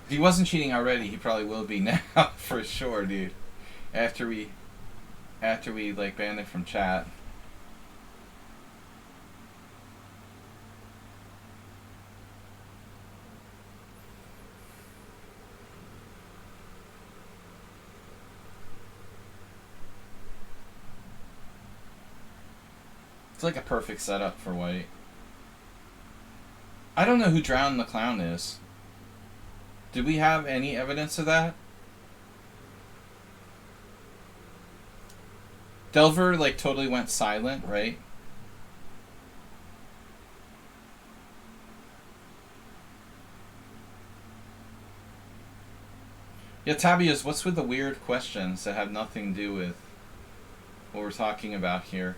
If he wasn't cheating already, he probably will be now for sure, dude. After we like ban it from chat. It's like a perfect setup for white. I don't know who Drowned the Clown is. Did we have any evidence of that? Delver, like, totally went silent, right? Yeah, Tabias, what's with the weird questions that have nothing to do with what we're talking about here?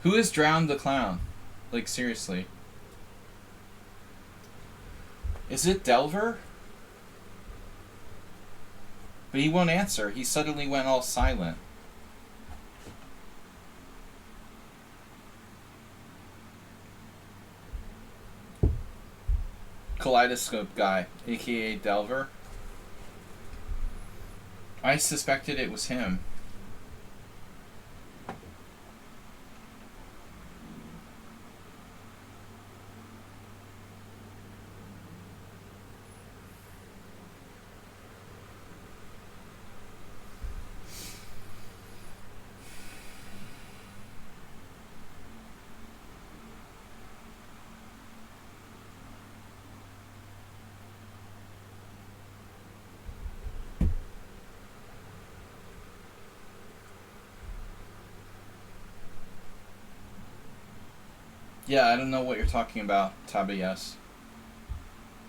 Who is Drowned the Clown? Like, seriously. Is it Delver? But he won't answer. He suddenly went all silent. Kaleidoscope guy, aka Delver. I suspected it was him. Yeah, I don't know what you're talking about, Tabias.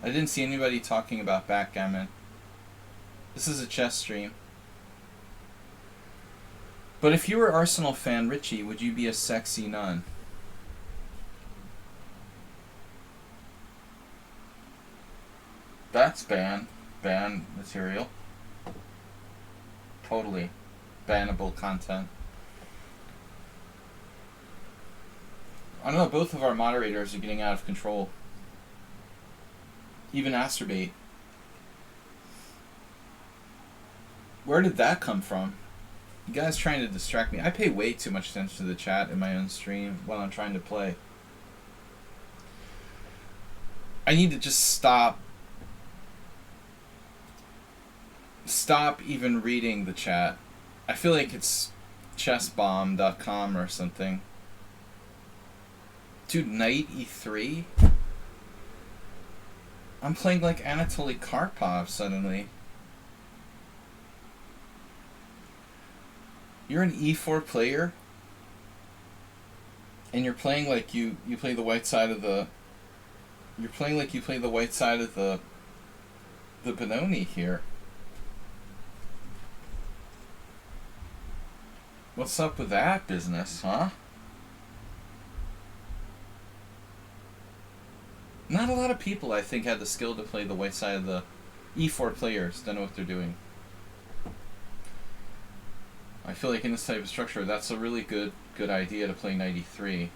I didn't see anybody talking about backgammon. This is a chess stream. But if you were Arsenal fan, Richie, would you be a sexy nun? That's ban material. Totally bannable content. I don't know, both of our moderators are getting out of control. Even Asterbate. Where did that come from? You guys trying to distract me. I pay way too much attention to the chat in my own stream while I'm trying to play. I need to just stop even reading the chat. I feel like it's chessbomb.com or something. Dude, knight e3? I'm playing like Anatoly Karpov suddenly. You're an e4 player? And you're playing like you play the white side of the... You're playing like you play the white side of the Benoni here. What's up with that business, huh? Not a lot of people, I think, had the skill to play the white side of the e4 players. Don't know what they're doing. I feel like in this type of structure, that's a really good idea to play knight e3.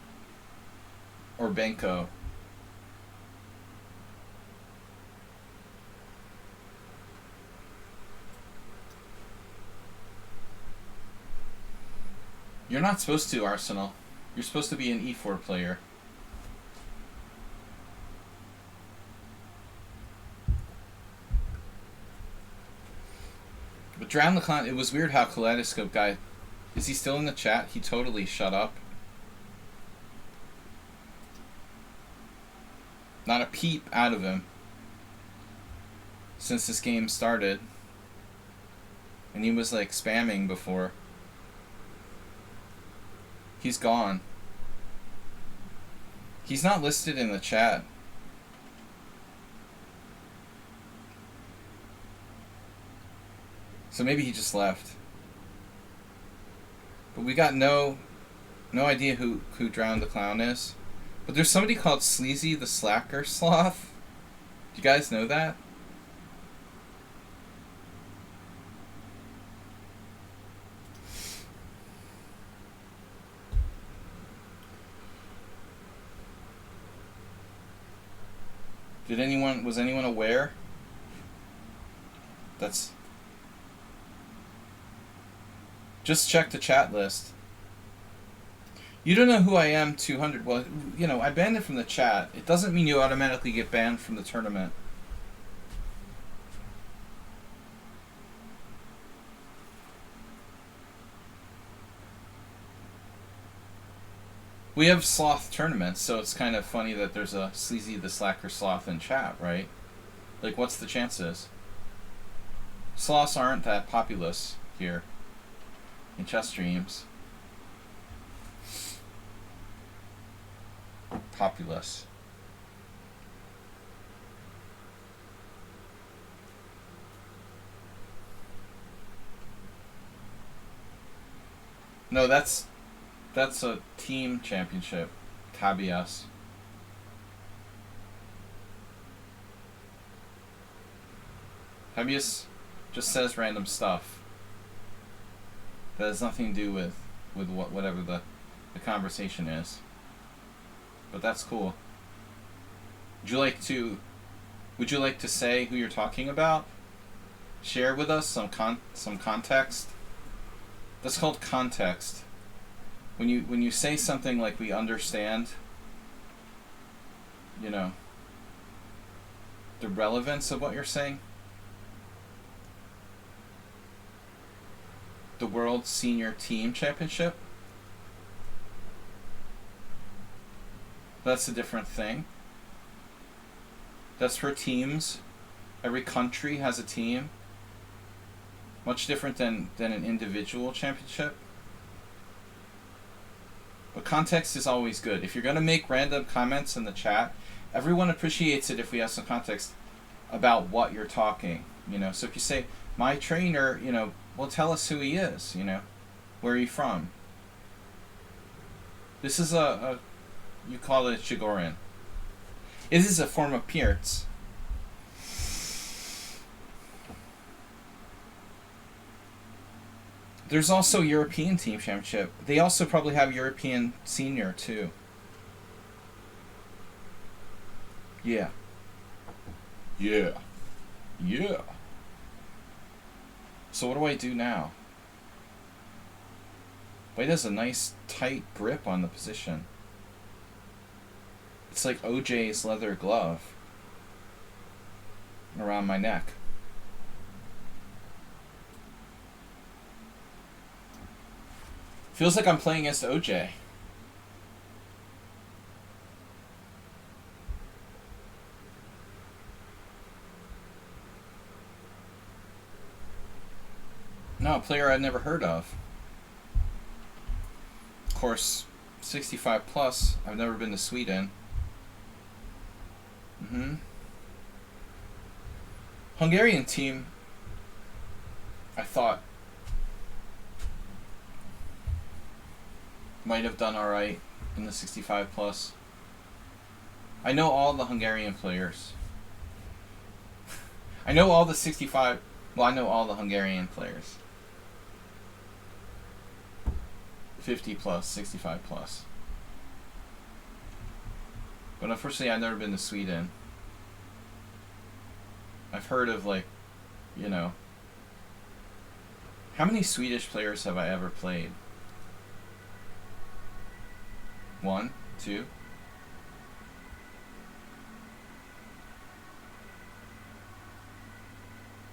Or Benko. You're not supposed to, Arsenal. You're supposed to be an e4 player. But Drown the Clown, it was weird how Kaleidoscope guy... Is he still in the chat? He totally shut up. Not a peep out of him. Since this game started. And he was like spamming before. He's gone. He's not listed in the chat. So maybe he just left. But we got no idea who Drowned the Clown is. But there's somebody called Sleazy the Slacker Sloth. Do you guys know that? Was anyone aware? That's... Just check the chat list. You don't know who I am, 200. Well, you know, I banned it from the chat. It doesn't mean you automatically get banned from the tournament. We have Sloth tournaments, so it's kind of funny that there's a Sleazy the Slacker Sloth in chat, right? Like, what's the chances? Sloths aren't that populous here in chess streams. Populous. No, that's a team championship. Tabias. Tabias just says random stuff. That has nothing to do with whatever the conversation is. But that's cool. Would you like to say who you're talking about? Share with us some context. That's called context. When you say something like we understand, you know, the relevance of what you're saying. The World Senior Team Championship. That's a different thing. That's for teams. Every country has a team. Much different than an individual championship. But context is always good. If you're going to make random comments in the chat, everyone appreciates it if we have some context about what you're talking. You know, so if you say, my trainer, you know, well, tell us who he is, you know. Where are you from? This is you call it Chigorin. It is a form of Pierce. There's also European Team Championship. They also probably have European Senior, too. Yeah. Yeah. Yeah. So what do I do now? White has a nice tight grip on the position. It's like OJ's leather glove around my neck. Feels like I'm playing against OJ. No, a player I'd never heard of. Of course, 65 plus. I've never been to Sweden. Hungarian team, I thought, might have done alright in the 65 plus. I know all the Hungarian players. I know all the 65, well, I know all the Hungarian players. 50 plus, 65 plus. But unfortunately, I've never been to Sweden. I've heard of, like, you know, how many Swedish players have I ever played? 1, 2.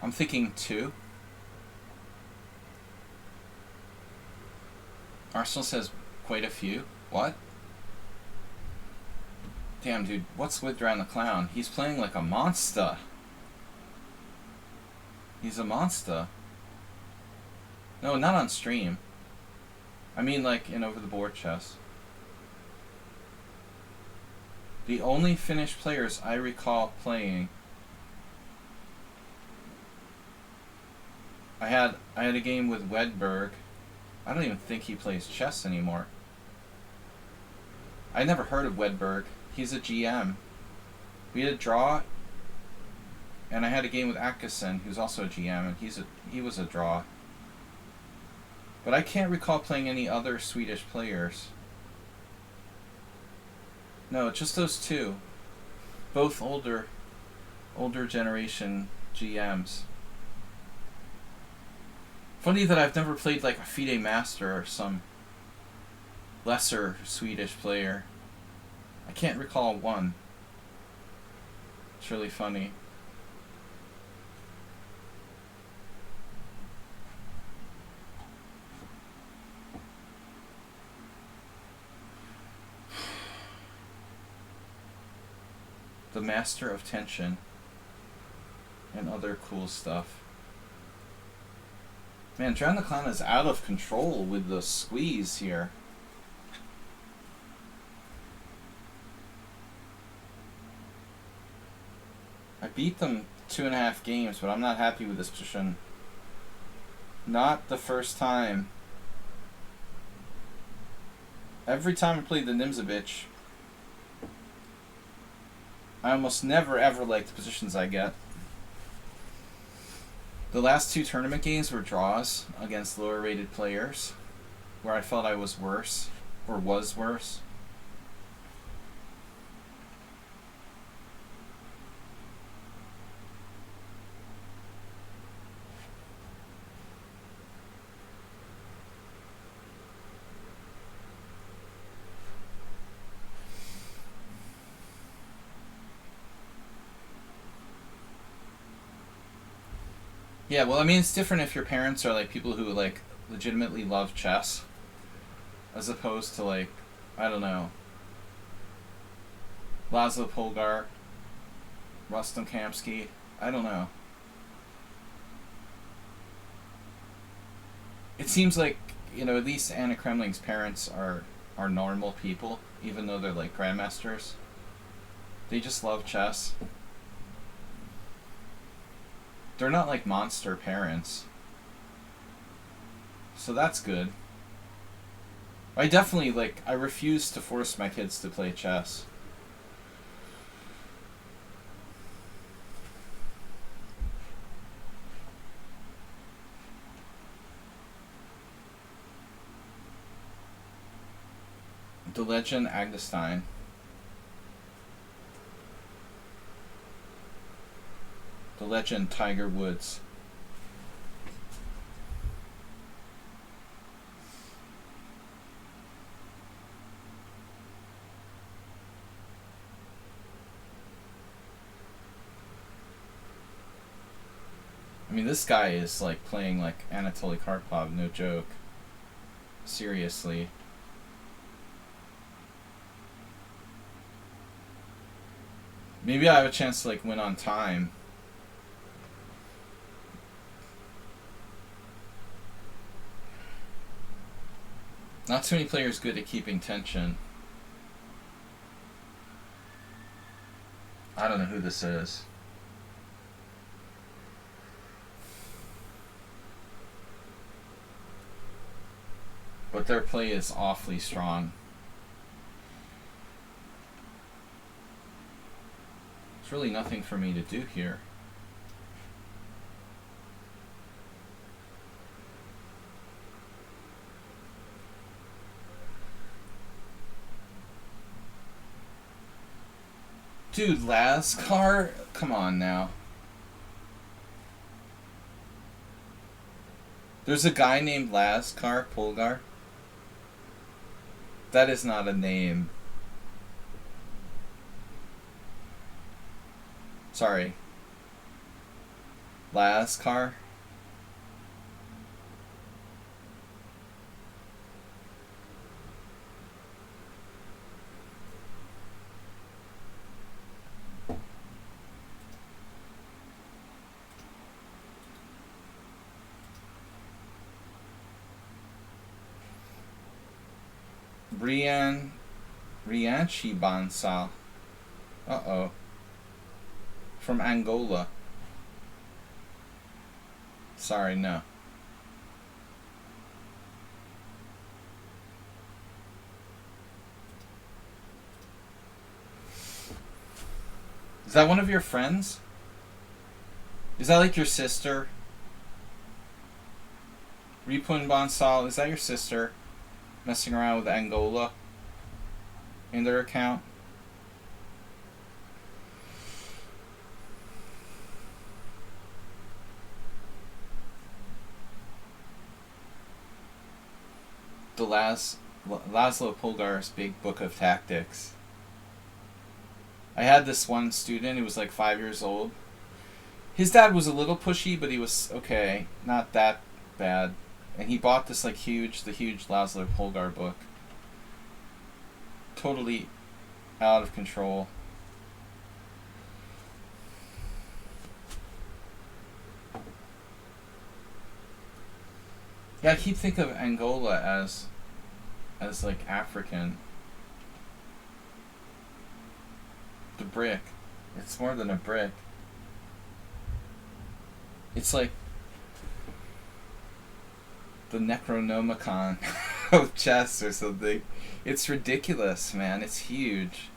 I'm thinking 2. Arsenal says quite a few. What? Damn, dude, what's with Drown the Clown? He's playing like a monster. He's a monster. No, not on stream. I mean, like, in over-the-board chess. The only Finnish players I recall playing... I had a game with Wedberg. I don't even think he plays chess anymore. I never heard of Wedberg. He's a GM. We had a draw, and I had a game with Atkinson, who's also a GM, and he was a draw. But I can't recall playing any other Swedish players. No, just those two. Both older older generation GMs. Funny that I've never played like a FIDE Master or some lesser Swedish player. I can't recall one. It's really funny. The Master of Tension and other cool stuff. Man, Drown the Clown is out of control with the squeeze here. I beat them 2.5 games, but I'm not happy with this position. Not the first time. Every time I played the Nimzovich, I almost never ever like the positions I get. The last 2 tournament games were draws against lower rated players, where I felt I was worse, or was worse. Yeah, well, I mean, it's different if your parents are, like, people who, like, legitimately love chess, as opposed to, like, I don't know, Laszlo Polgar, Rustam Kamsky, I don't know. It seems like, you know, at least Anna Kremling's parents are normal people, even though they're, like, grandmasters. They just love chess. They're not like monster parents. So that's good. I definitely, like, I refuse to force my kids to play chess. The Legend Agdestein. The Legend Tiger Woods. I mean, this guy is like playing like Anatoly Karpov, no joke. Seriously. Maybe I have a chance to like win on time. Not too many players good at keeping tension. I don't know who this is. But their play is awfully strong. There's really nothing for me to do here. Dude, Lascar? Come on now. There's a guy named Lascar Polgar. That is not a name. Sorry. Lascar? Rianchi Bansa. Uh-oh. From Angola. Sorry, no. Is that one of your friends? Is that like your sister? Ripun Bansal, is that your sister? Messing around with Angola in their account? the Laszlo Polgar's Big Book of Tactics. I had this one student who was like 5 years old. His dad was a little pushy, but he was okay, not that bad. And he bought this the huge Laszlo Polgar book. Totally out of control. Yeah, I keep thinking of Angola as like African. The brick. It's more than a brick. It's like the Necronomicon of chess or something. It's ridiculous, man. It's huge.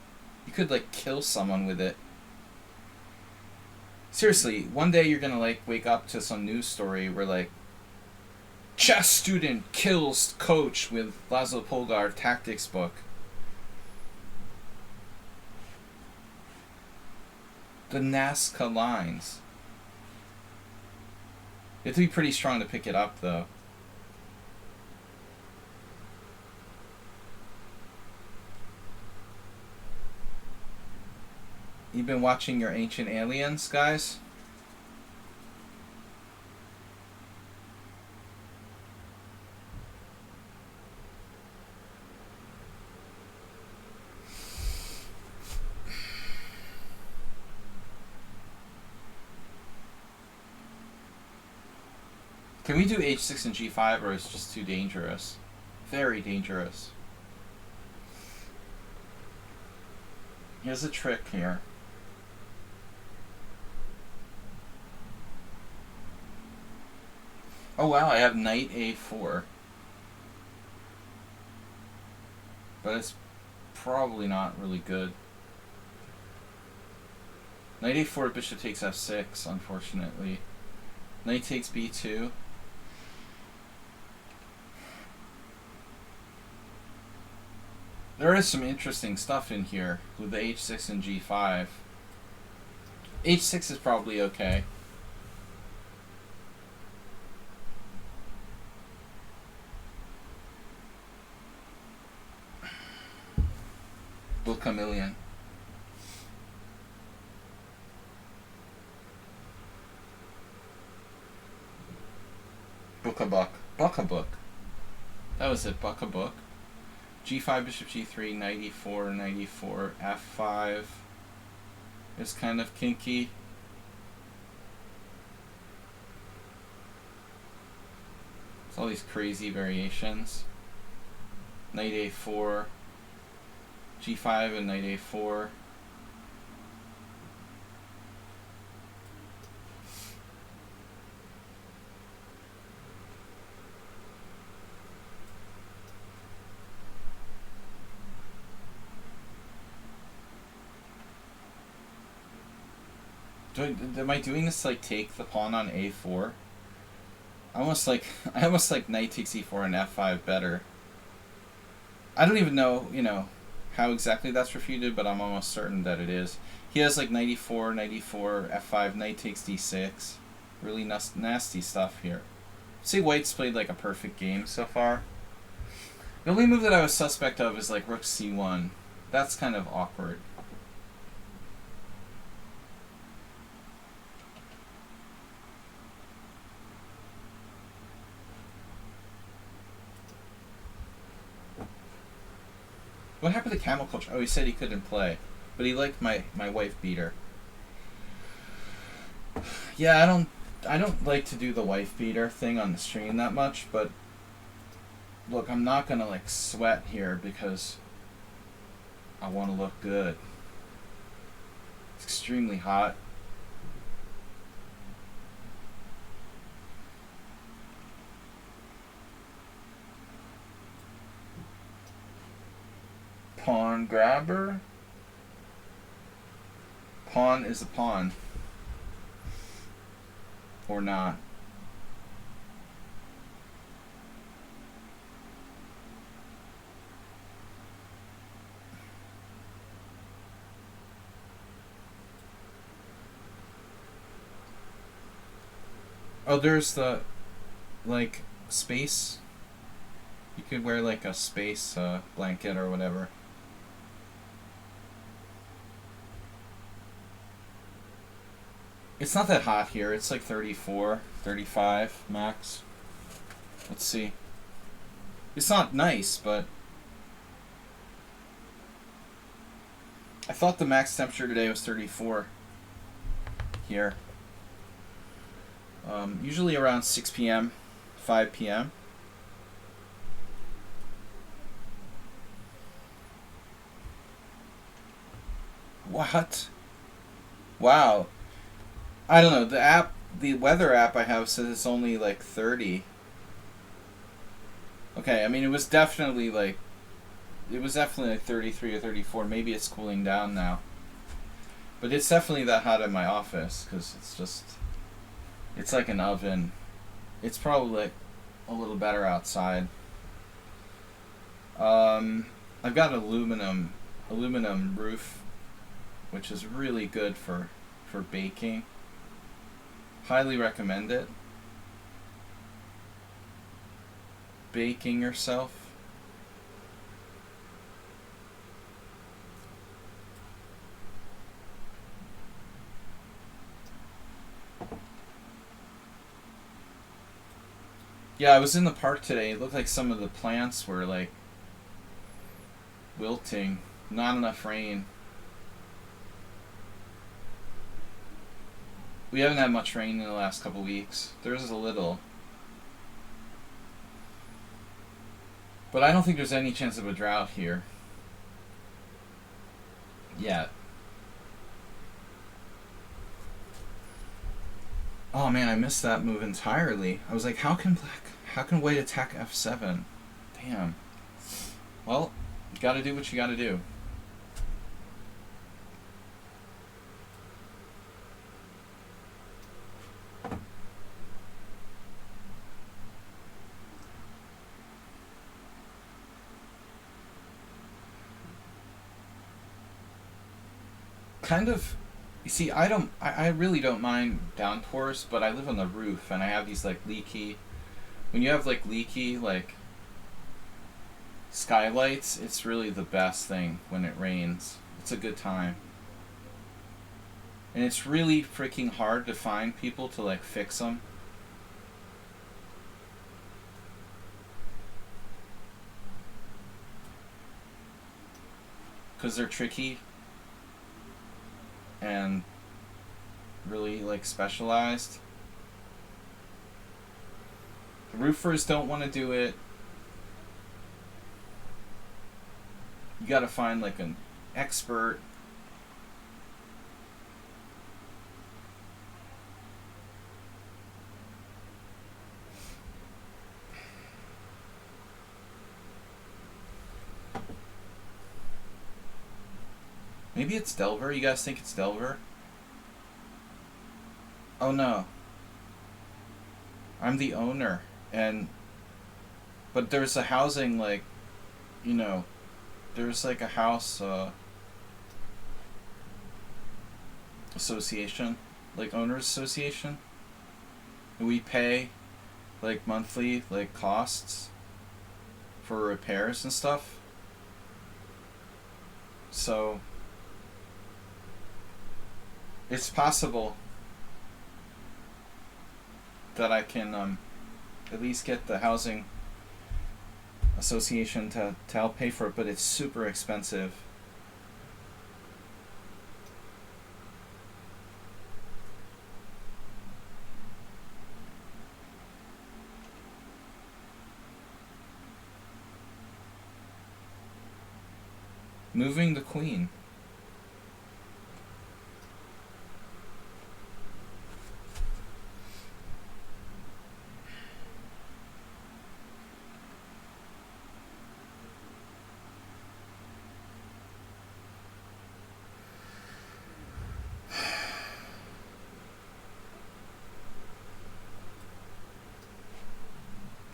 You could kill someone with it. Seriously, one day you're gonna wake up to some news story where chess student kills coach with Laszlo Polgar tactics book. The Nazca lines. You have to be pretty strong to pick it up, though. You've been watching your Ancient Aliens, guys? Can we do h6 and g5, or is it just too dangerous? Very dangerous. Here's a trick here. Oh wow, I have knight a4. But it's probably not really good. Knight a4, bishop takes f6, unfortunately. Knight takes b2. There is some interesting stuff in here with the h6 and g5. h6 is probably okay. Book a million. Book a buck. Buck a book. That was it, buck a book. G5, bishop g3, knight e4, knight e4, f5 is kind of kinky. It's all these crazy variations. Knight a4, g5 and knight a4. Am I doing this to take the pawn on a4? I almost like knight takes e4 and f5 better. I don't even know, how exactly that's refuted, but I'm almost certain that it is. He has knight e4, f5, knight takes d6. Really nasty stuff here. See, white's played a perfect game so far. The only move that I was suspect of is rook c1. That's kind of awkward. What happened to Camel Culture? Oh, he said he couldn't play, but he liked my wife beater. Yeah, I don't like to do the wife beater thing on the stream that much, but look, I'm not gonna sweat here because I want to look good. It's extremely hot. Pawn grabber? Pawn is a pawn. Or not. Oh, there's the, space You could wear like a space blanket or whatever. It's not that hot here. It's like 34, 35 max. Let's see. It's not nice, but I thought the max temperature today was 34 here. Usually around 6 p.m., 5 p.m. What? Wow. I don't know. The weather app I have says it's only like 30. Okay, I mean it was definitely like 33 or 34. Maybe it's cooling down now. But it's definitely that hot in my office because it's like an oven. It's probably like a little better outside. I've got aluminum roof, which is really good for baking. Highly recommend it. Baking yourself. Yeah, I was in the park today. It looked like some of the plants were like wilting. Not enough rain. We haven't had much rain in the last couple weeks. There's a little. But I don't think there's any chance of a drought here. Yet. Oh man, I missed that move entirely. I was like, how can white attack f7? Damn. Well, you gotta do what you gotta do. Kind of, you see, I really don't mind downpours, but I live on the roof and I have these like leaky, when you have like leaky like skylights, it's really the best thing when it rains. It's a good time. And it's really freaking hard to find people to like fix them. Because they're tricky and really like specialized. The roofers don't want to do it. You gotta find like an expert. Maybe it's Delver. You guys think it's Delver? Oh no. I'm the owner, but there's a housing like, you know, there's like a house association, like owners association, and we pay like monthly like costs for repairs and stuff. So it's possible that I can at least get the housing association to help pay for it, but it's super expensive. Moving the queen.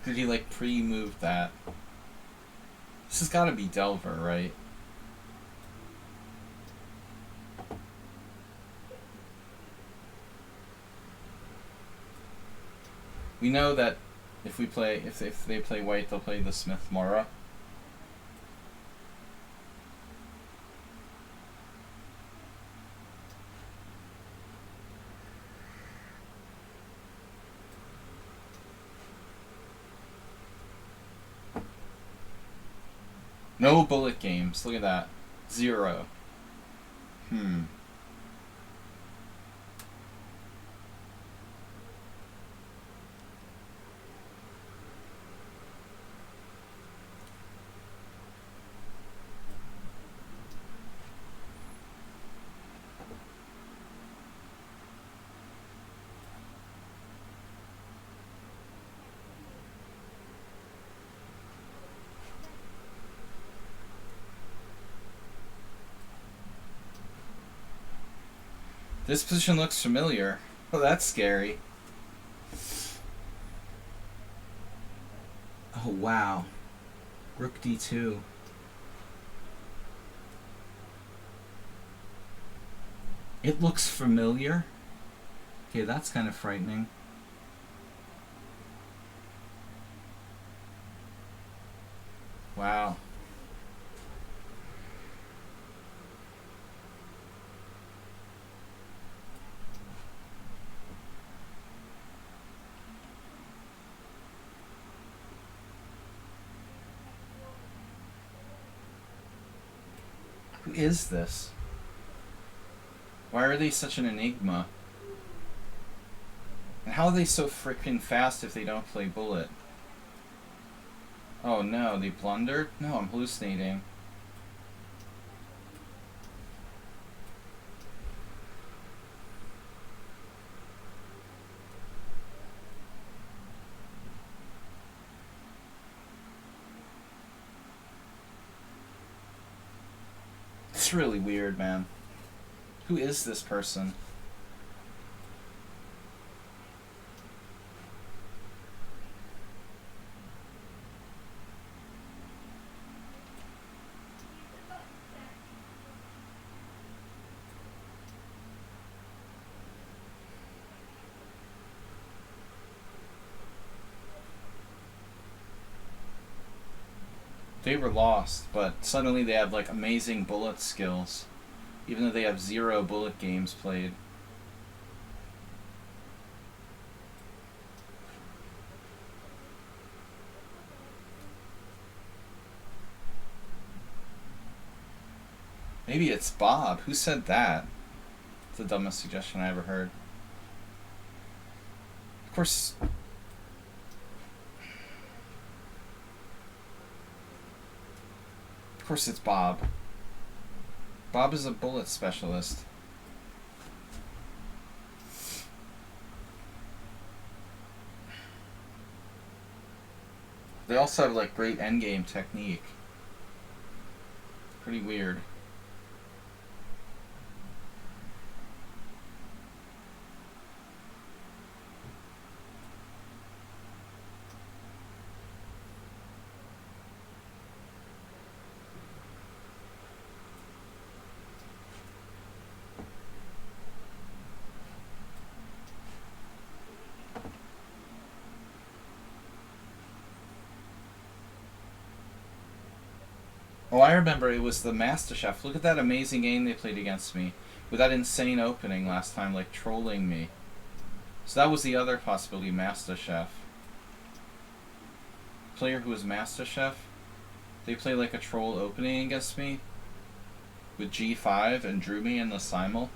Did he like pre-move that? This has got to be Delver, right? We know that If they play white, they'll play the Smith Mora. No bullet games. Look at that. 0. This position looks familiar. Oh, that's scary. Oh, wow. Rook d2. It looks familiar. Okay, that's kind of frightening. Wow. Who is this? Why are they such an enigma? And how are they so freaking fast if they don't play bullet? Oh no, they blundered? No, I'm hallucinating. It's really weird, man. Who is this person? They were lost, but suddenly they have like amazing bullet skills, even though they have 0 bullet games played. Maybe it's Bob. Who said that? It's the dumbest suggestion I ever heard. Of course. Of course it's Bob. Bob is a bullet specialist. They also have like great endgame technique. Pretty weird. Oh, I remember it was the MasterChef. Look at that amazing game they played against me. With that insane opening last time, like trolling me. So that was the other possibility, MasterChef. Player who was MasterChef. They played like a troll opening against me. With G5 and drew me in the simul.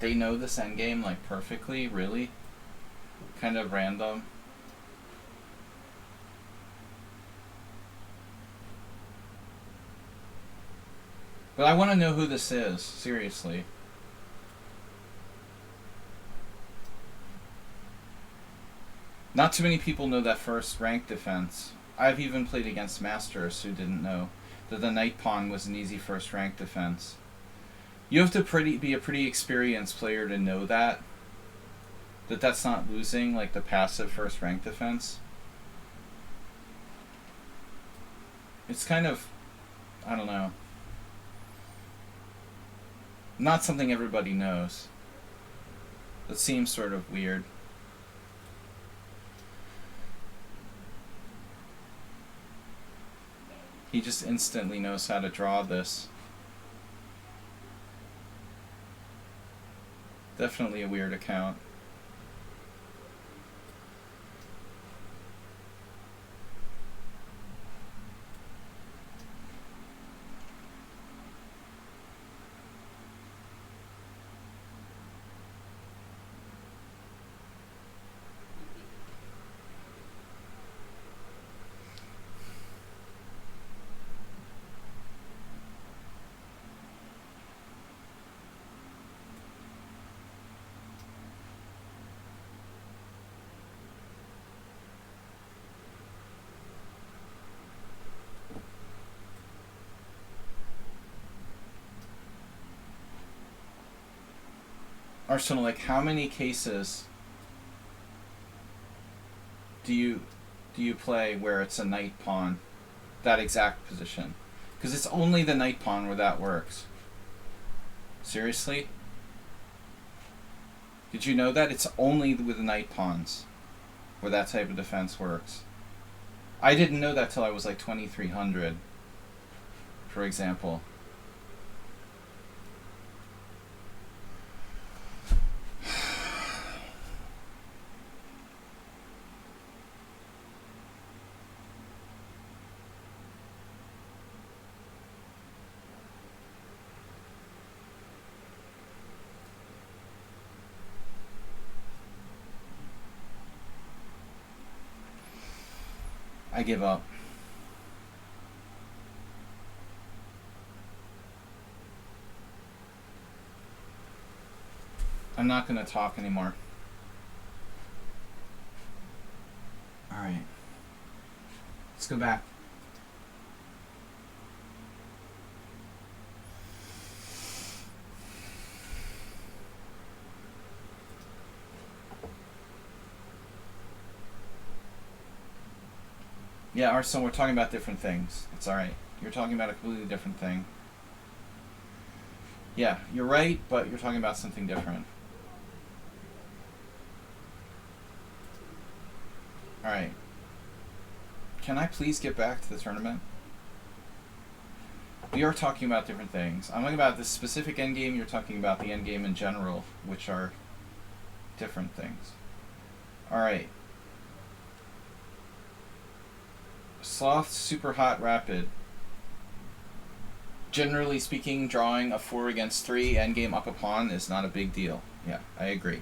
they know this endgame like perfectly, really? Kind of random. But I want to know who this is, seriously. Not too many people know that first rank defense. I've even played against masters who didn't know that the knight pawn was an easy first rank defense. You have to be a pretty experienced player to know that. That's not losing, like the passive first rank defense. It's kind of, I don't know, not something everybody knows. That seems sort of weird. He just instantly knows how to draw this. Definitely a weird account. Arsenal, like, how many cases do you play where it's a knight pawn, that exact position? Because it's only the knight pawn where that works. Seriously? Did you know that? It's only with the knight pawns where that type of defense works. I didn't know that till I was like 2300, for example. I give up. I'm not going to talk anymore. Alright. Let's go back. Yeah, Arsenal, we're talking about different things. It's alright. You're talking about a completely different thing. Yeah, you're right, but you're talking about something different. Alright. Can I please get back to the tournament? We are talking about different things. I'm talking about this specific endgame, you're talking about the endgame in general, which are different things. Alright. Sloth, super hot, rapid. Generally speaking, drawing a 4 against 3 endgame up a pawn is not a big deal. Yeah, I agree.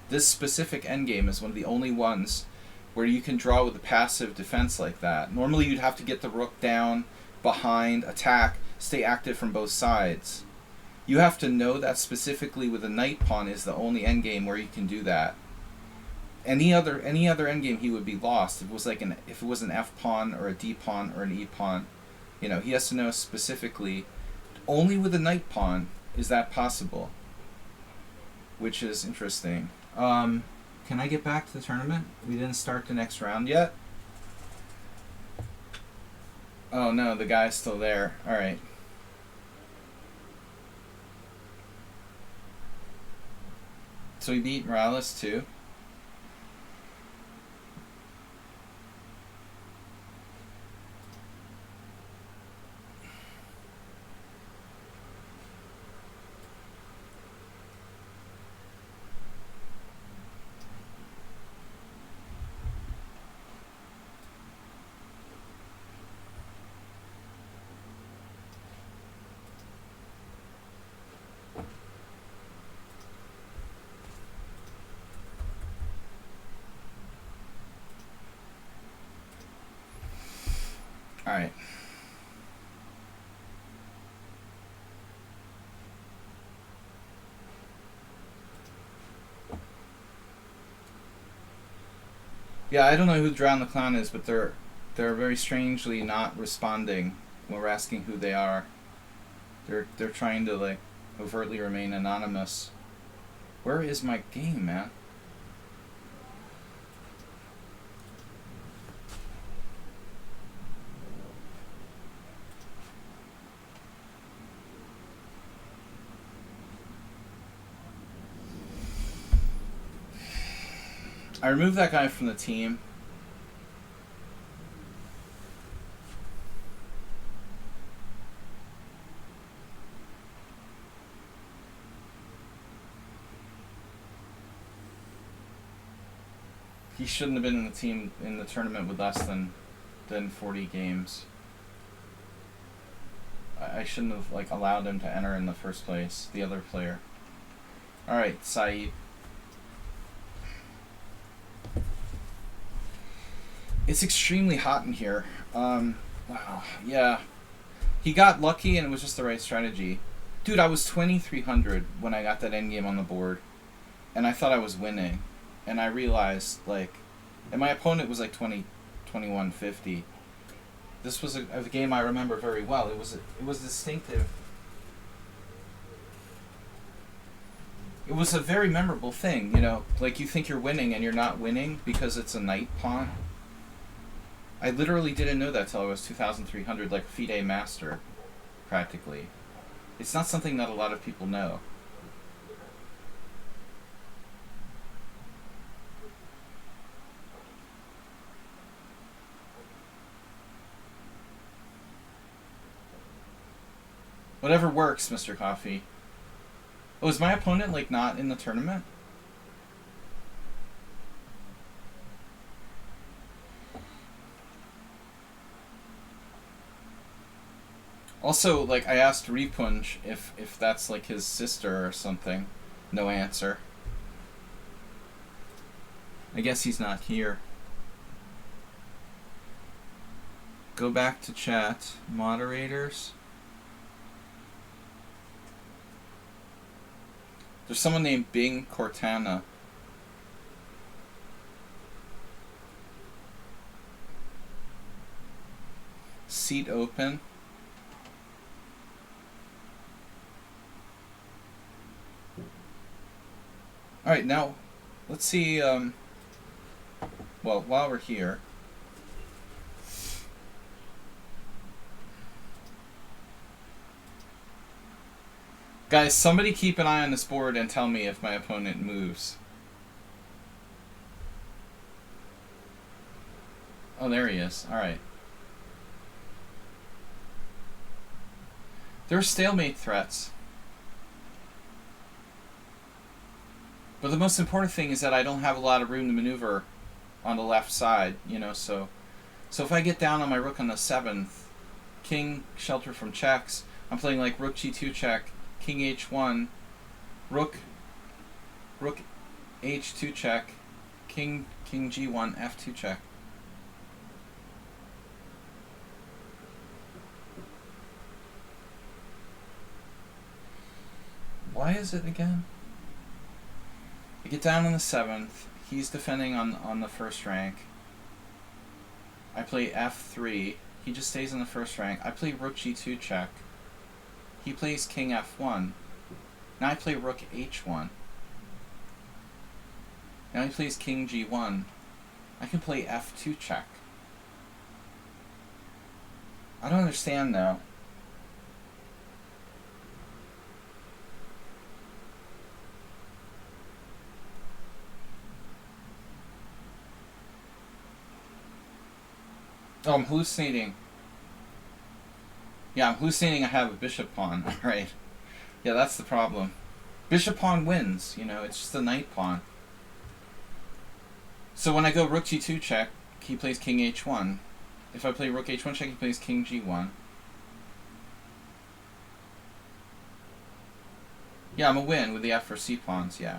This specific endgame is one of the only ones where you can draw with a passive defense like that. Normally you'd have to get the rook down, behind, attack, stay active from both sides. You have to know that specifically with a knight pawn is the only endgame where you can do that. Any other endgame he would be lost. If it was an F pawn or a D pawn or an E pawn, you know, he has to know specifically. Only with a knight pawn is that possible, which is interesting. Can I get back to the tournament? We didn't start the next round yet. Oh no, the guy's still there. All right. So he beat Morales too. Alright. Yeah, I don't know who Drown the Clown is, but they're very strangely not responding when we're asking who they are. They're trying to like overtly remain anonymous. Where is my game, man? I removed that guy from the team. He shouldn't have been in the team in the tournament with less than 40 games. I shouldn't have like allowed him to enter in the first place, the other player. Alright, Saeed. It's extremely hot in here. Wow, yeah. He got lucky and it was just the right strategy. Dude, I was 2,300 when I got that endgame on the board. And I thought I was winning. And I realized, like... And my opponent was like 2150. This was a game I remember very well. It was distinctive. It was a very memorable thing, you know? Like, you think you're winning and you're not winning because it's a knight pawn. I literally didn't know that till I was 2,300, like FIDE master, practically. It's not something that a lot of people know. Whatever works, Mr. Coffee. Oh, is my opponent, like, not in the tournament? Also, like, I asked Repunj if that's, like, his sister or something. No answer. I guess he's not here. Go back to chat. Moderators. There's someone named Bing Cortana. Seat open. Alright, now, let's see, well, while we're here, guys, somebody keep an eye on this board and tell me if my opponent moves. Oh, there he is. Alright. There are stalemate threats. But the most important thing is that I don't have a lot of room to maneuver on the left side, you know, so if I get down on my rook on the 7th, king shelter from checks, I'm playing like rook g2 check, king h1, rook h2 check, king g1, f2 check. Why is it again? I get down on the 7th. He's defending on the first rank. I play f3. He just stays in the first rank. I play rook g2 check. He plays king f1. Now I play rook h1. Now he plays king g1. I can play f2 check. I don't understand now. Oh, I'm hallucinating. Yeah, I'm hallucinating I have a bishop pawn. Alright. Yeah, that's the problem. Bishop pawn wins, you know, it's just a knight pawn. So when I go rook g2 check, he plays king h1. If I play rook h1 check, he plays king g1. Yeah, I'm a win with the f for c pawns, yeah.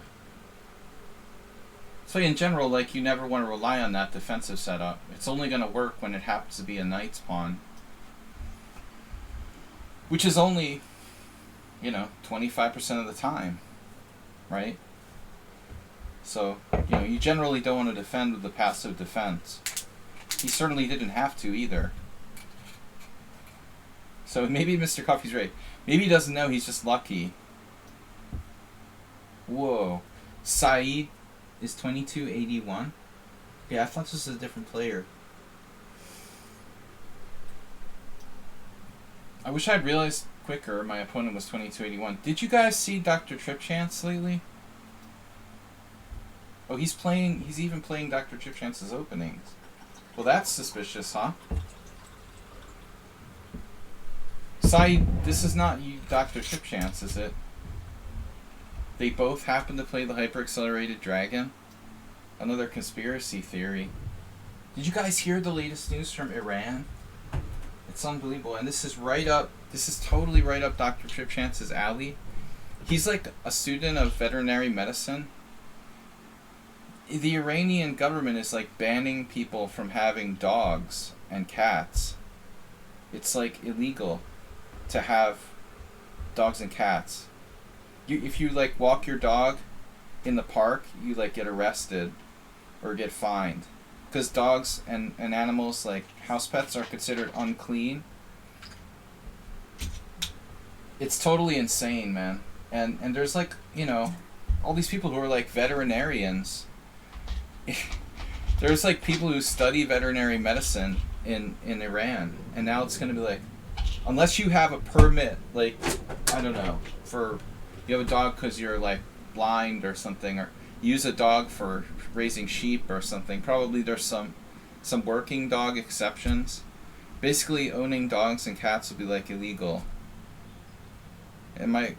So in general, like, you never want to rely on that defensive setup. It's only going to work when it happens to be a knight's pawn. which is only, 25% of the time, right? So, you generally don't want to defend with the passive defense. He certainly didn't have to either. So maybe Mr. Coffee's right. Maybe he doesn't know, he's just lucky. Whoa. Saeed is 2281? Yeah, I thought this was a different player. I wish I'd realized quicker my opponent was 2281. Did you guys see Dr. Tripchance lately? Oh, he's even playing Dr. Tripchance's openings. Well, that's suspicious, huh? Saeed, this is not you, Dr. Tripchance, is it? They both happen to play the hyper-accelerated dragon? Another conspiracy theory. Did you guys hear the latest news from Iran? It's unbelievable, and this is totally right up Dr. Tripchance's alley. He's like a student of veterinary medicine. The Iranian government is like banning people from having dogs and cats. It's like illegal to have dogs and cats. If you like walk your dog in the park, you like get arrested or get fined. Because dogs and animals like house pets are considered unclean. It's totally insane, man. And there's like, all these people who are like veterinarians. There's like people who study veterinary medicine in Iran, and now it's going to be like, unless you have a permit, like, I don't know, for, you have a dog because you're like blind or something, or use a dog for raising sheep or something. Probably there's some working dog exceptions. Basically, owning dogs and cats will be like illegal. And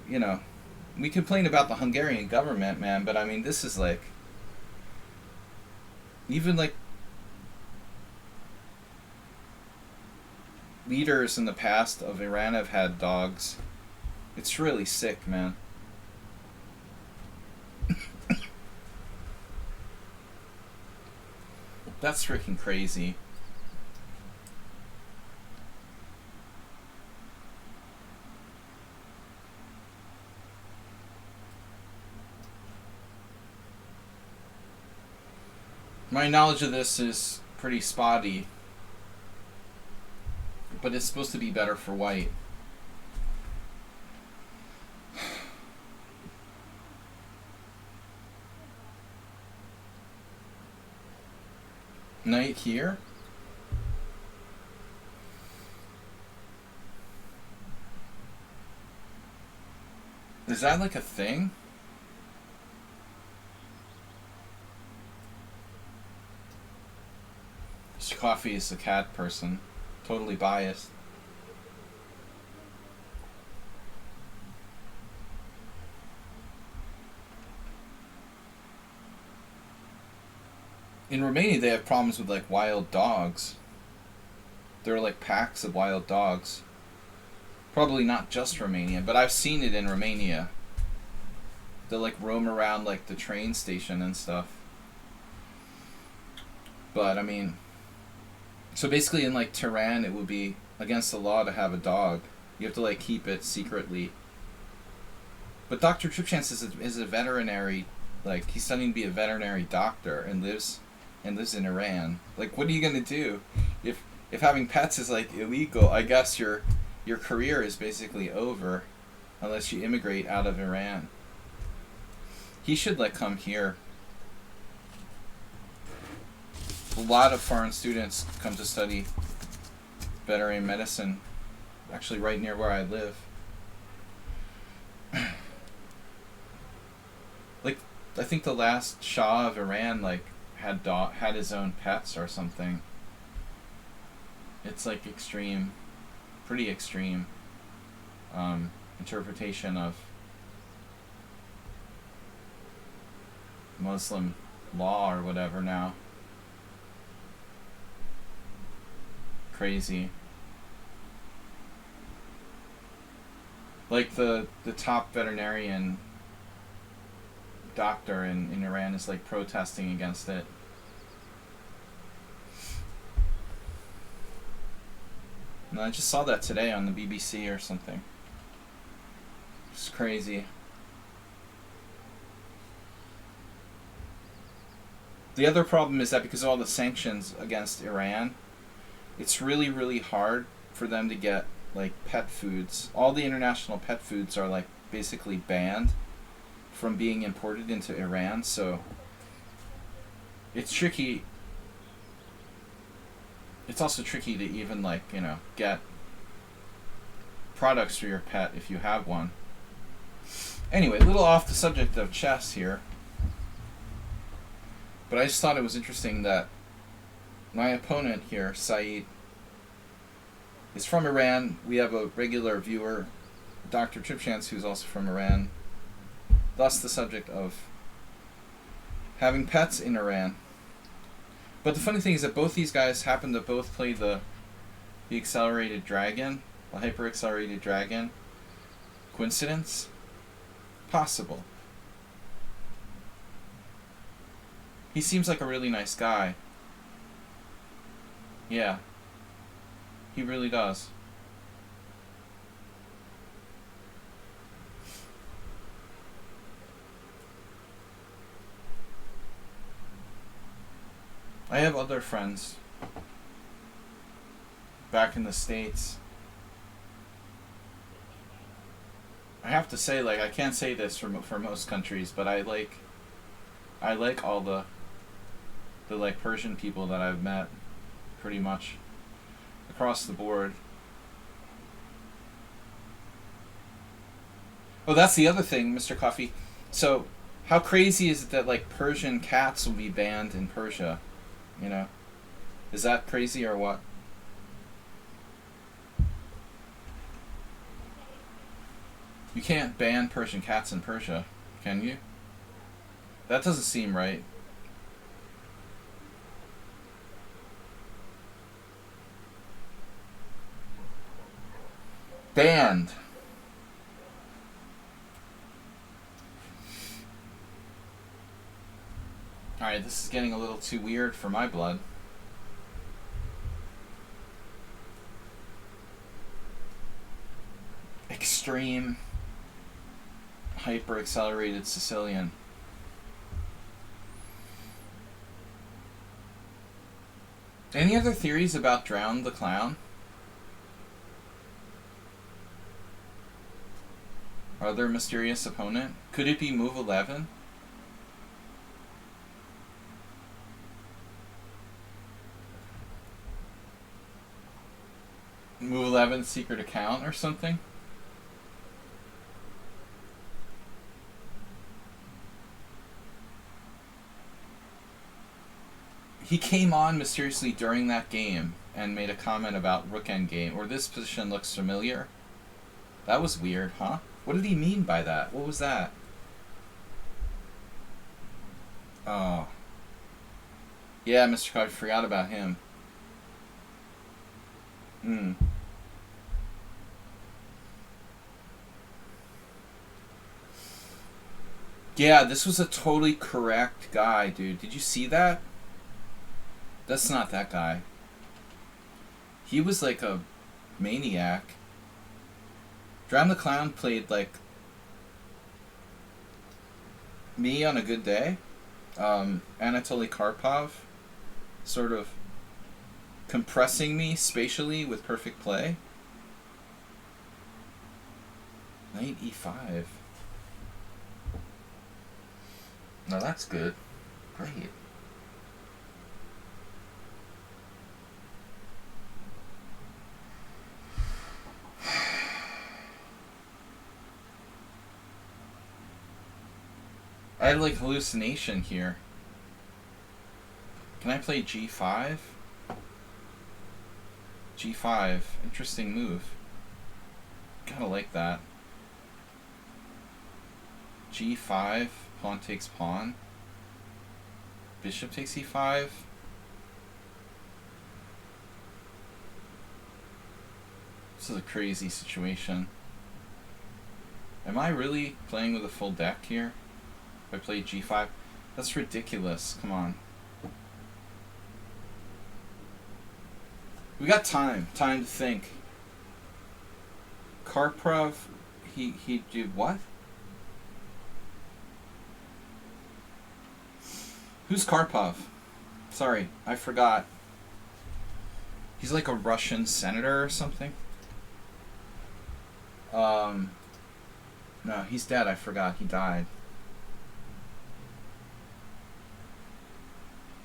we complain about the Hungarian government, man, but I mean, this is like, even like leaders in the past of Iran have had dogs. It's really sick, man. That's freaking crazy. My knowledge of this is pretty spotty, but it's supposed to be better for white. Knight here? Is that like a thing? Mr. Coffee is a cat person. Totally biased. In Romania, they have problems with like wild dogs. There are like packs of wild dogs. Probably not just Romania, but I've seen it in Romania. They like roam around like the train station and stuff. But I mean, so basically in like Tehran, it would be against the law to have a dog. You have to like keep it secretly. But Dr. Tripchance is a veterinary, like he's studying to be a veterinary doctor and lives in Iran. Like, what are you gonna do if having pets is like illegal? I guess your career is basically over unless you immigrate out of Iran. He should like come here. A lot of foreign students come to study veterinary medicine, actually right near where I live. Like, I think the last Shah of Iran like had his own pets or something. It's like extreme, pretty extreme interpretation of Muslim law or whatever now. Crazy. Like the top veterinarian doctor in Iran is like protesting against it. And I just saw that today on the BBC or something. It's crazy. The other problem is that because of all the sanctions against Iran, it's really, really hard for them to get like pet foods. All the international pet foods are like basically banned from being imported into Iran, so it's tricky. It's also tricky to even like, you know, get products for your pet if you have one. Anyway, a little off the subject of chess here. But I just thought it was interesting that my opponent here, Saeed, is from Iran. We have a regular viewer, Dr. Tripchance, who's also from Iran. Thus the subject of having pets in Iran. But the funny thing is that both these guys happen to both play the accelerated dragon, the hyper-accelerated dragon. Coincidence? Possible. He seems like a really nice guy. Yeah. He really does. I have other friends back in the States. I have to say, like, I can't say this for most countries, but I like all the like Persian people that I've met, pretty much across the board. Oh, that's the other thing, Mr. Coffee. So, how crazy is it that like Persian cats will be banned in Persia? You know, is that crazy or what? You can't ban Persian cats in Persia, can you? That doesn't seem right. Banned. Alright, this is getting a little too weird for my blood. Extreme hyper-accelerated Sicilian. Any other theories about Drown the Clown? Other mysterious opponent? Could it be move 11? Move 11 secret account or something? He came on mysteriously during that game and made a comment about rook endgame, or this position looks familiar. That was weird, huh? What did he mean by that? What was that? Oh. Yeah, Mr. Cod, forgot about him. Yeah, this was a totally correct guy, dude. Did you see that? That's not that guy. He was like a maniac. Drown the Clown played like me on a good day. Anatoly Karpov, sort of compressing me spatially with perfect play. Knight e5. Now that's good. Great. I had like hallucination here. Can I play g5? g5. Interesting move. Kinda like that. g5. Pawn takes pawn. Bishop takes e5. This is a crazy situation. Am I really playing with a full deck here? If I play g5? That's ridiculous. Come on. We got time. Time to think. Karprov, he did what? Who's Karpov? Sorry, I forgot. He's like a Russian senator or something. No, he's dead. I forgot. He died.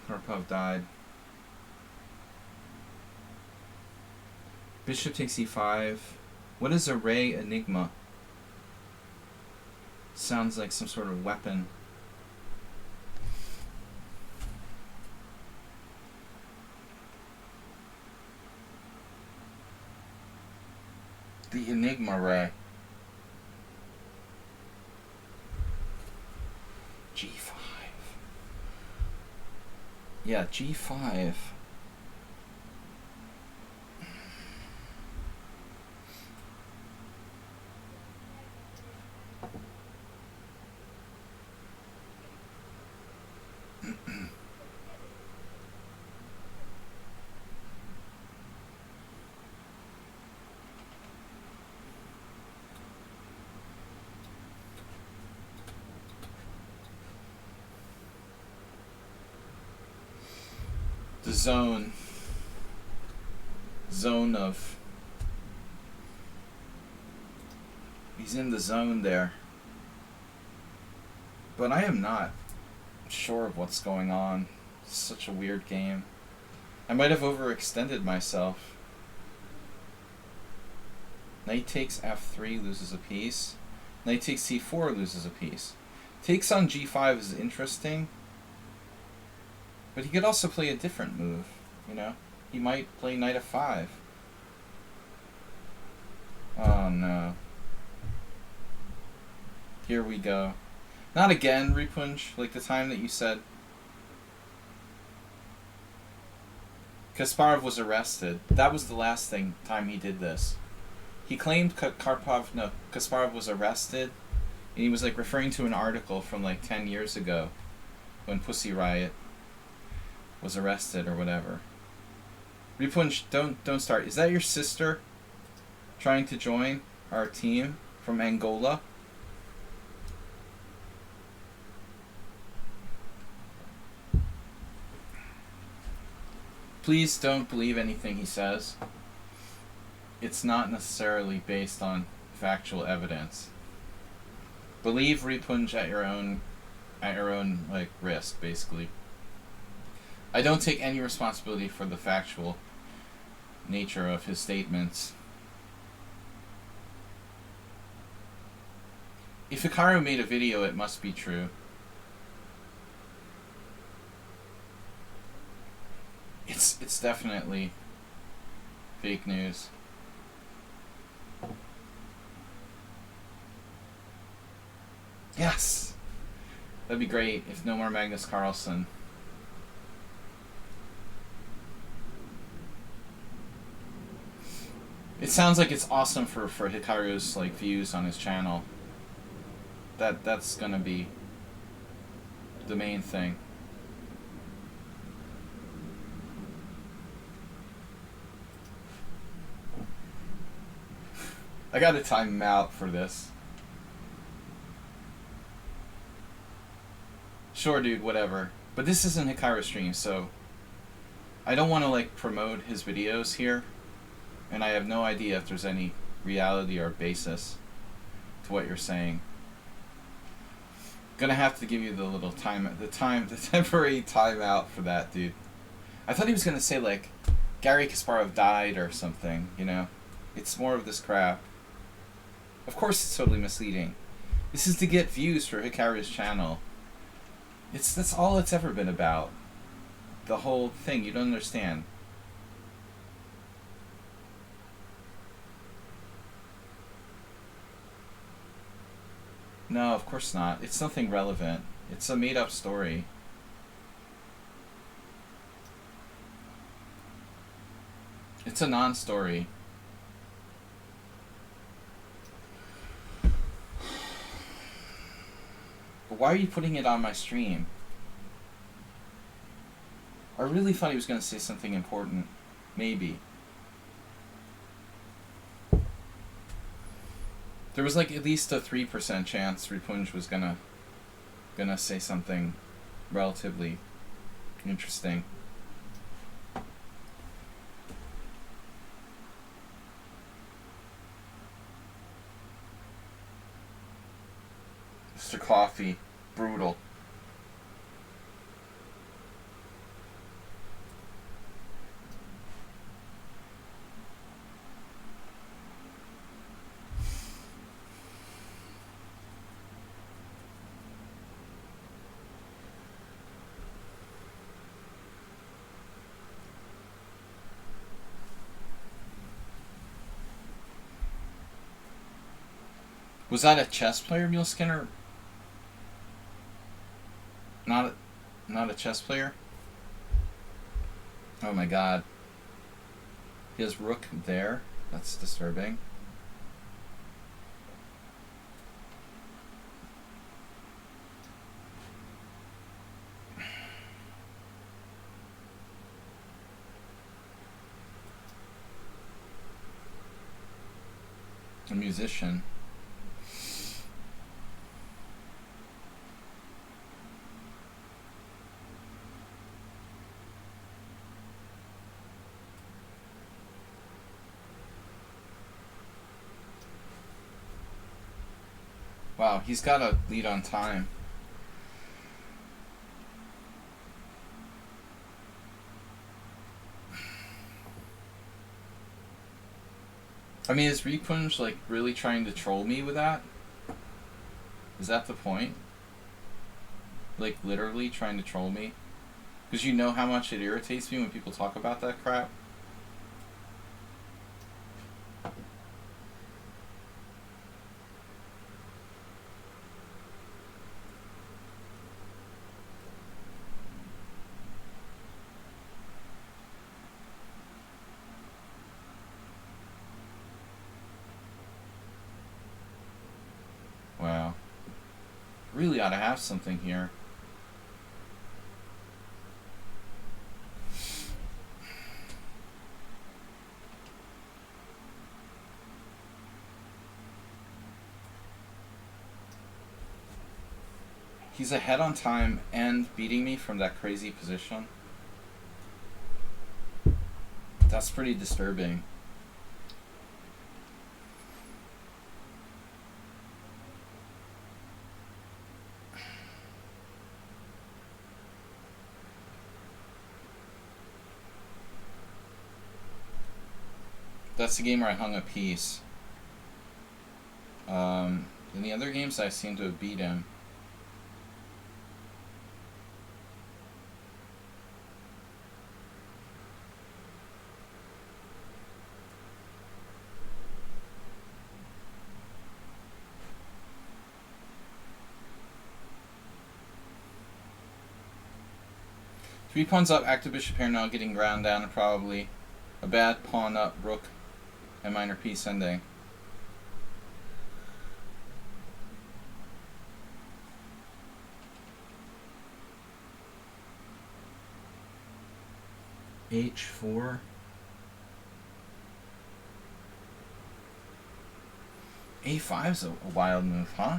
Karpov died. Bishop takes e5. What is array enigma? Sounds like some sort of weapon. The enigma ray. G5. Yeah, G5. The zone of, he's in the zone there, but I am not sure of what's going on. It's such a weird game. I might have overextended myself. Knight takes f3, loses a piece. Knight takes c4, loses a piece. Takes on g5 is interesting. But he could also play a different move, you know? He might play knight f5. Oh no. Here we go. Not again, Ripunj, like the time that you said. Kasparov was arrested. That was the last time he did this. He claimed Kasparov was arrested, and he was like referring to an article from like 10 years ago when Pussy Riot was arrested or whatever. Ripunj, don't start. Is that your sister trying to join our team from Angola? Please don't believe anything he says. It's not necessarily based on factual evidence. Believe Ripunj at your own like risk, basically. I don't take any responsibility for the factual nature of his statements. If Hikaru made a video, it must be true. It's definitely fake news. Yes! That'd be great if no more Magnus Carlsen. It sounds like it's awesome for Hikaru's like views on his channel. That's gonna be the main thing. I gotta time him out for this. Sure, dude, whatever. But this isn't Hikaru's stream, so I don't want to like promote his videos here, and I have no idea if there's any reality or basis to what you're saying. Gonna have to give you the little the temporary timeout for that, dude. I thought he was gonna say like Garry Kasparov died or something, you know. It's more of this crap. Of course it's totally misleading. This is to get views for Hikaru's channel. That's all it's ever been about. The whole thing, you don't understand. No, of course not. It's nothing relevant. It's a made-up story. It's a non-story. But why are you putting it on my stream? I really thought he was going to say something important. Maybe. There was like at least a 3% chance Ripunj was gonna say something relatively interesting. Mr. Coffee, brutal. Was that a chess player, Mule Skinner? Not a chess player? Oh my god. He has rook there? That's disturbing. A musician. Wow, he's got a lead on time. I mean, is Ripunj like really trying to troll me with that? Is that the point? Like literally trying to troll me? Because you know how much it irritates me when people talk about that crap? Wow. Really ought to have something here. He's ahead on time and beating me from that crazy position. That's pretty disturbing. That's the game where I hung a piece. In the other games, I seem to have beat him. Three pawns up, active bishop pair now getting ground down, probably. A bad pawn up, rook, and minor piece ending. H4. A5's a wild move, huh?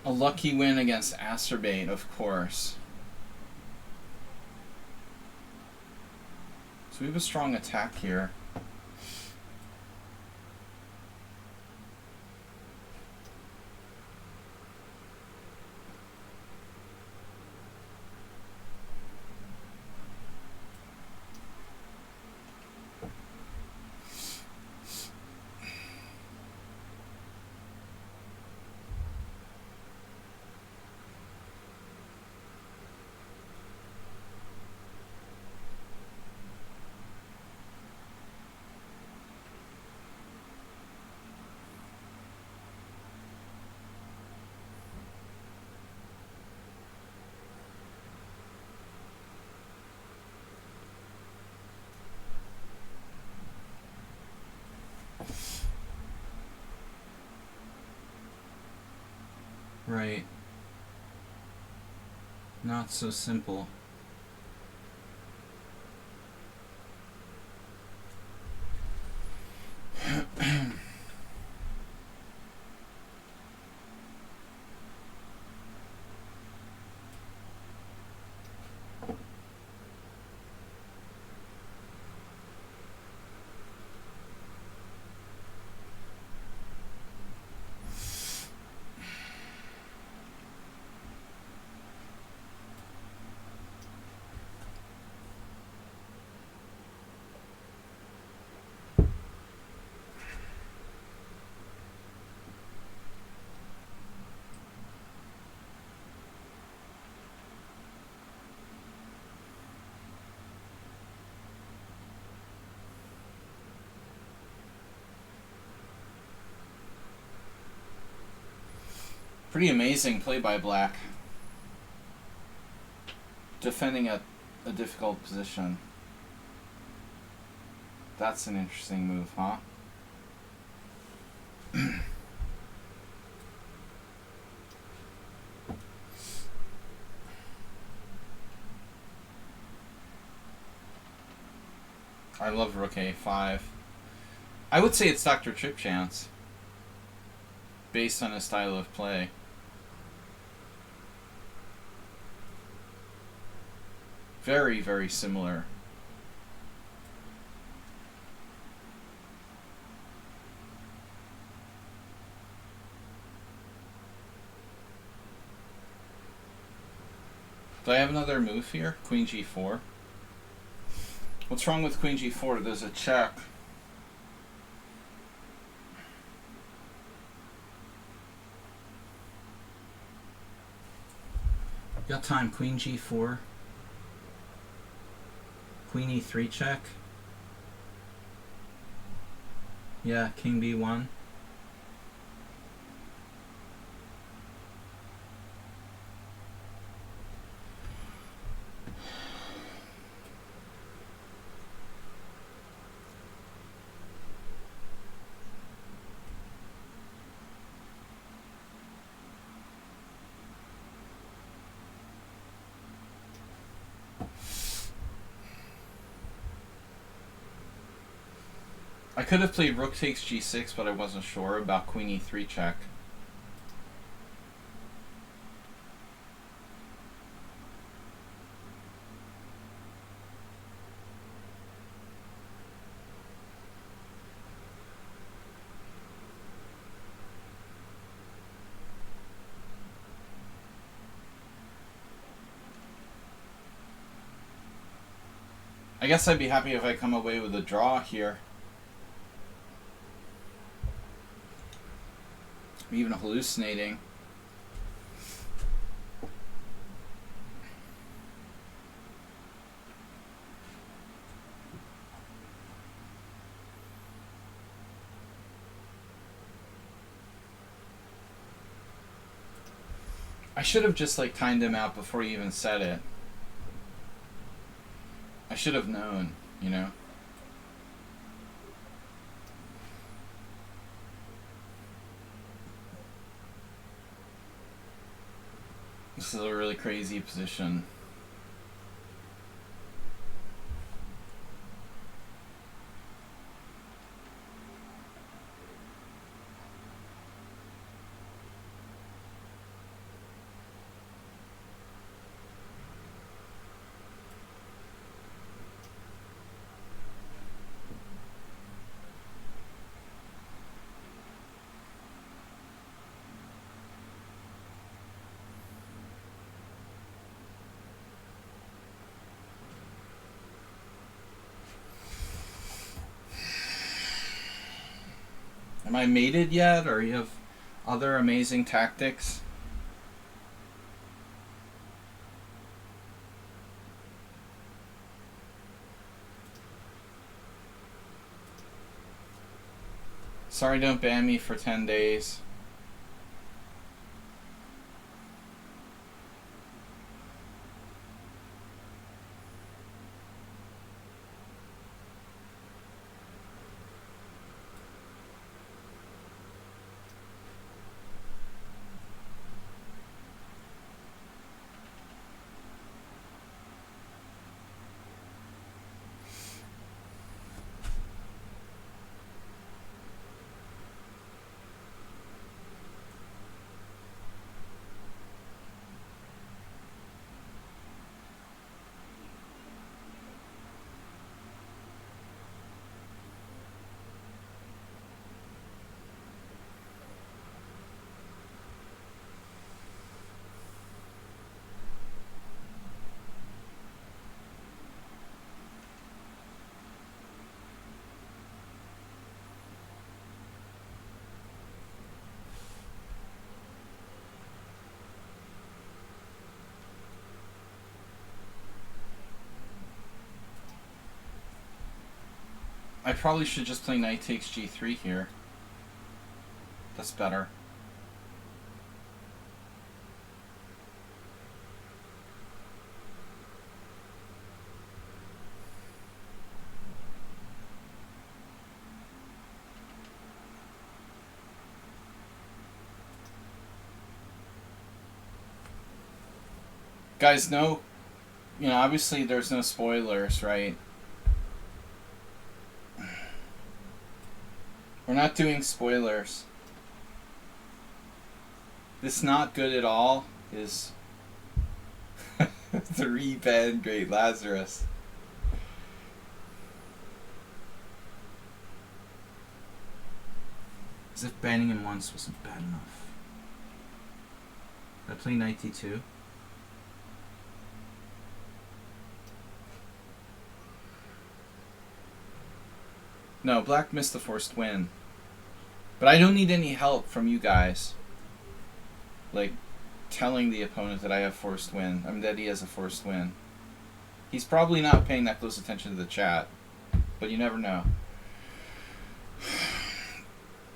A lucky win against Acerbate, of course. So we have a strong attack here. Right. Not so simple. Pretty amazing play by Black. Defending a difficult position. That's an interesting move, huh? I love Rook A5. I would say it's Dr. Chip Chance, based on his style of play. Very, very similar. Do I have another move here? Queen G4. What's wrong with Queen G4? There's a check. Got time. Queen G4. Queen E3 check. Yeah, King B1. I could have played Rook takes G6, but I wasn't sure about Queen E3 check. I guess I'd be happy if I come away with a draw here. I'm even hallucinating. I should have just like timed him out before he even said it. I should have known, you know? This is a really crazy position. Am I mated yet, or you have other amazing tactics? Sorry, don't ban me for 10 days. I probably should just play knight takes g3 here. That's better. Guys, no, obviously there's no spoilers, right? We're not doing spoilers. This not good at all is 3 ban Great Lazarus. As if banning him once wasn't bad enough. Did I play knight d2? No, black missed the forced win. But I don't need any help from you guys. Like, telling the opponent that I have forced win. I mean, that he has a forced win. He's probably not paying that close attention to the chat. But you never know.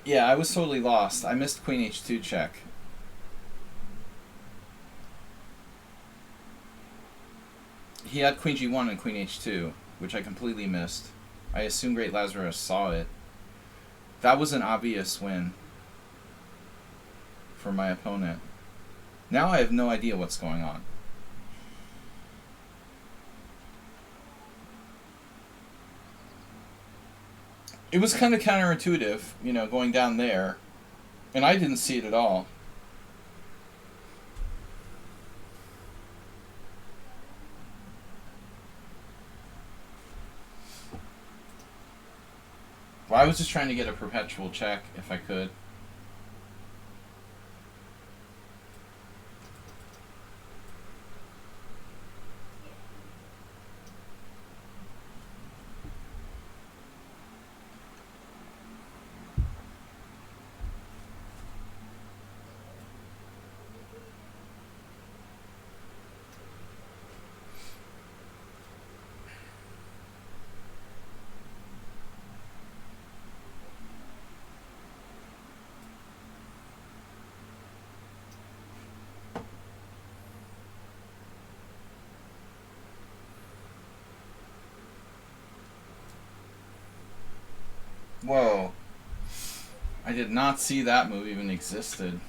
Yeah, I was totally lost. I missed queen h2 check. He had queen g1 and queen h2, which I completely missed. I assume Great Lazarus saw it. That was an obvious win for my opponent. Now I have no idea what's going on. It was kind of counterintuitive, going down there. And I didn't see it at all. Well, I was just trying to get a perpetual check if I could. Whoa. I did not see that move even existed.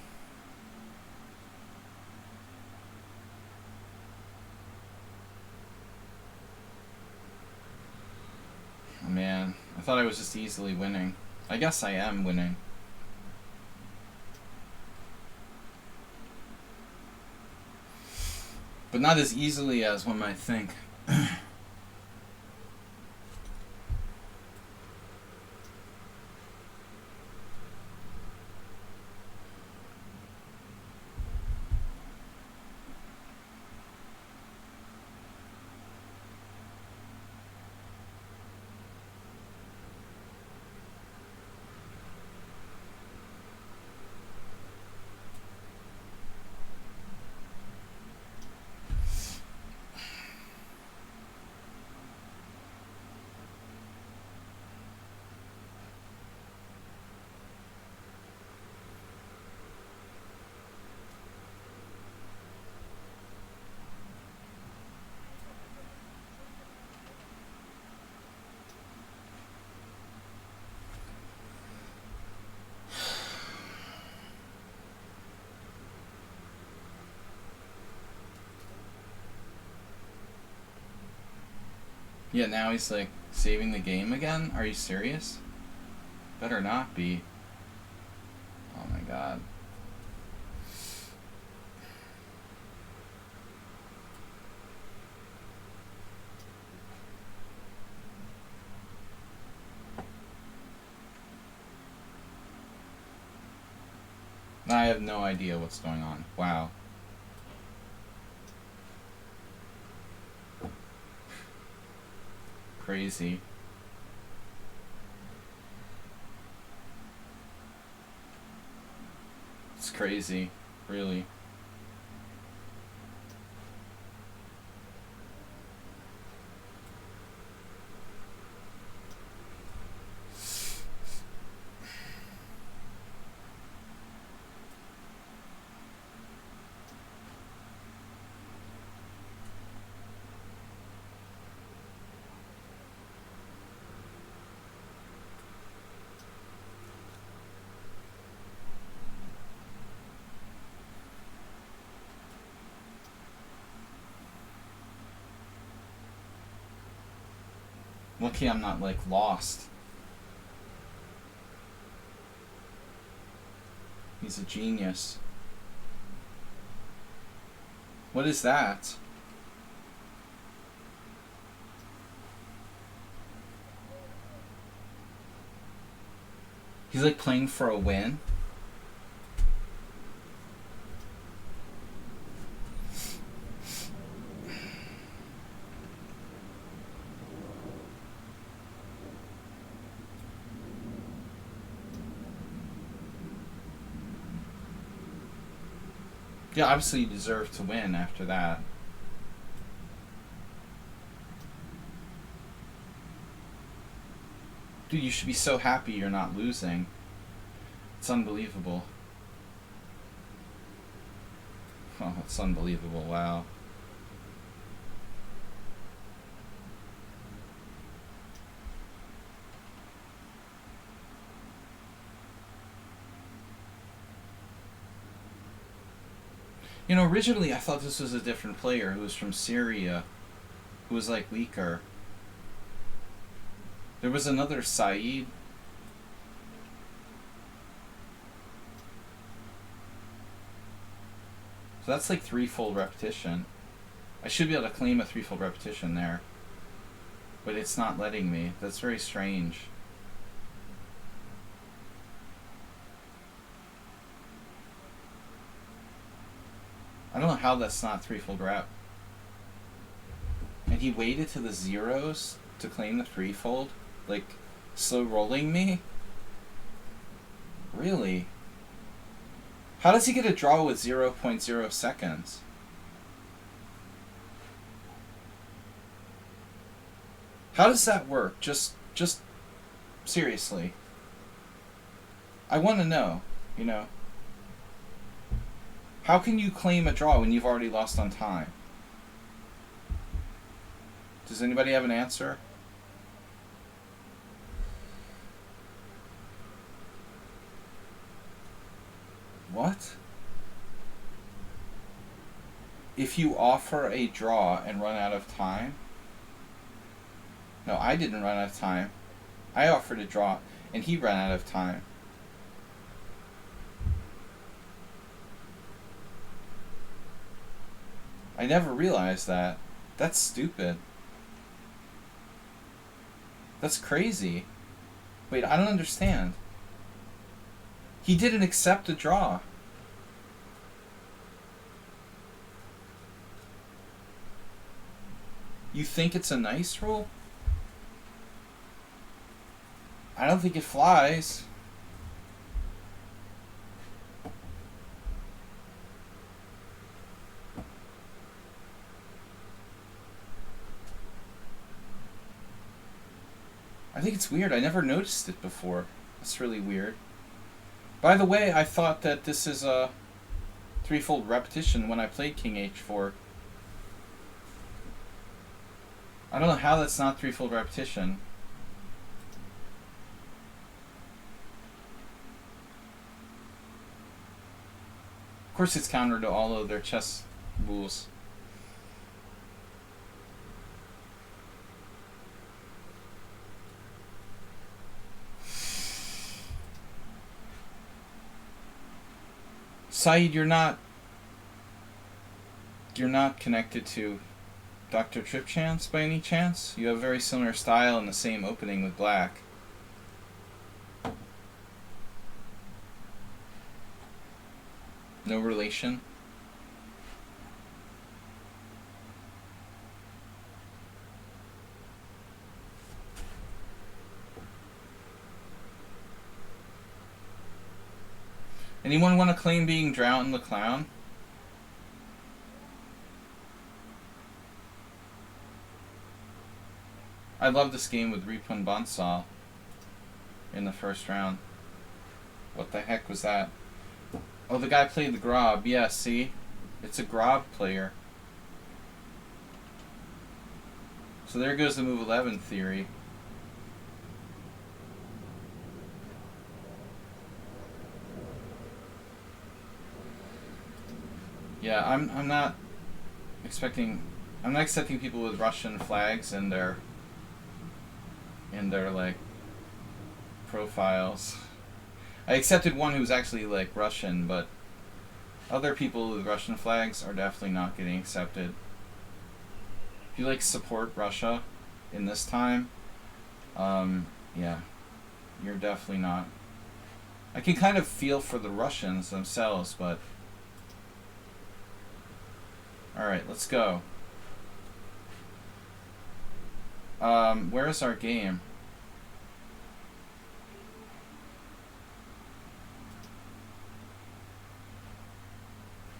Oh, man, I thought I was just easily winning. I guess I am winning. But not as easily as one might think. Yeah, now he's like saving the game again? Are you serious? Better not be. Oh my god. I have no idea what's going on. Wow. Crazy. It's crazy, really. Lucky I'm not, like, lost. He's a genius. What is that? He's, like, playing for a win? Yeah, obviously you deserve to win after that. Dude, you should be so happy you're not losing. It's unbelievable. Oh, it's unbelievable, wow. You know, originally I thought this was a different player who was from Syria, who was, like, weaker. There was another Saeed. So that's like threefold repetition. I should be able to claim a threefold repetition there. But it's not letting me. That's very strange. I don't know how that's not threefold rep. And he waited to the zeros to claim the threefold? Like, slow rolling me? Really? How does he get a draw with 0.0 seconds? How does that work? Just seriously. I want to know, you know. How can you claim a draw when you've already lost on time? Does anybody have an answer? What? If you offer a draw and run out of time? No, I didn't run out of time. I offered a draw and he ran out of time. I never realized that. That's stupid. That's crazy. Wait, I don't understand. He didn't accept a draw. You think it's a nice rule? I don't think it flies. I think it's weird. I never noticed it before. That's really weird. By the way, I thought that this is a threefold repetition when I played King H4. I don't know how that's not threefold repetition. Of course it's counter to all of their chess rules. Saeed, you're not connected to Dr. Tripchance by any chance? You have a very similar style and the same opening with black. No relation? Anyone want to claim being Drowned the Clown? I love this game with Ripun Bansal in the first round. What the heck was that? Oh, the guy played the Grob. Yeah, see? It's a Grob player. So there goes the move 11 theory. Yeah, I'm not accepting people with Russian flags in their like profiles. I accepted one who was actually like Russian, but other people with Russian flags are definitely not getting accepted. If you like support Russia in this time, yeah, you're definitely not. I can kind of feel for the Russians themselves, but alright, let's go. Where is our game?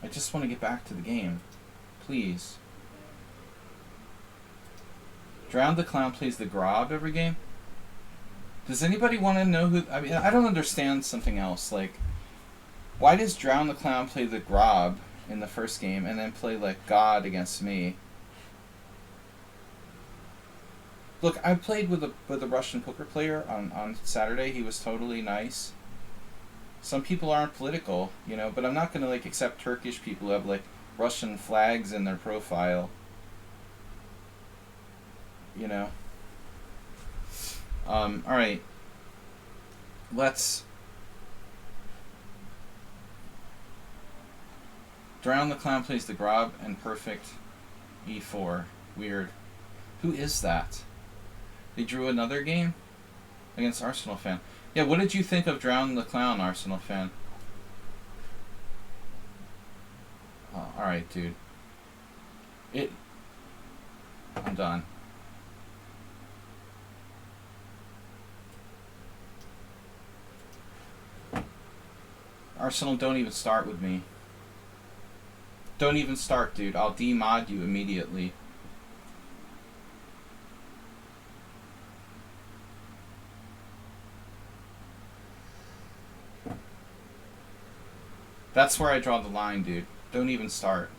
I just want to get back to the game. Please. Drowned the Clown plays the Grob every game? Does anybody want to know who... I mean, I don't understand something else. Like, why does Drowned the Clown play the Grob in the first game and then play, like, God against me? Look, I played with a Russian poker player on Saturday. He was totally nice. Some people aren't political, you know, but I'm not going to, like, accept Turkish people who have, like, Russian flags in their profile. You know? Alright. Let's... Drown the Clown plays the Grob and perfect e4. Weird. Who is that? They drew another game? Against Arsenal fan. Yeah, what did you think of Drown the Clown, Arsenal fan? Oh, alright, dude. I'm done. Arsenal, don't even start with me. Don't even start, dude. I'll demod you immediately. That's where I draw the line, dude. Don't even start.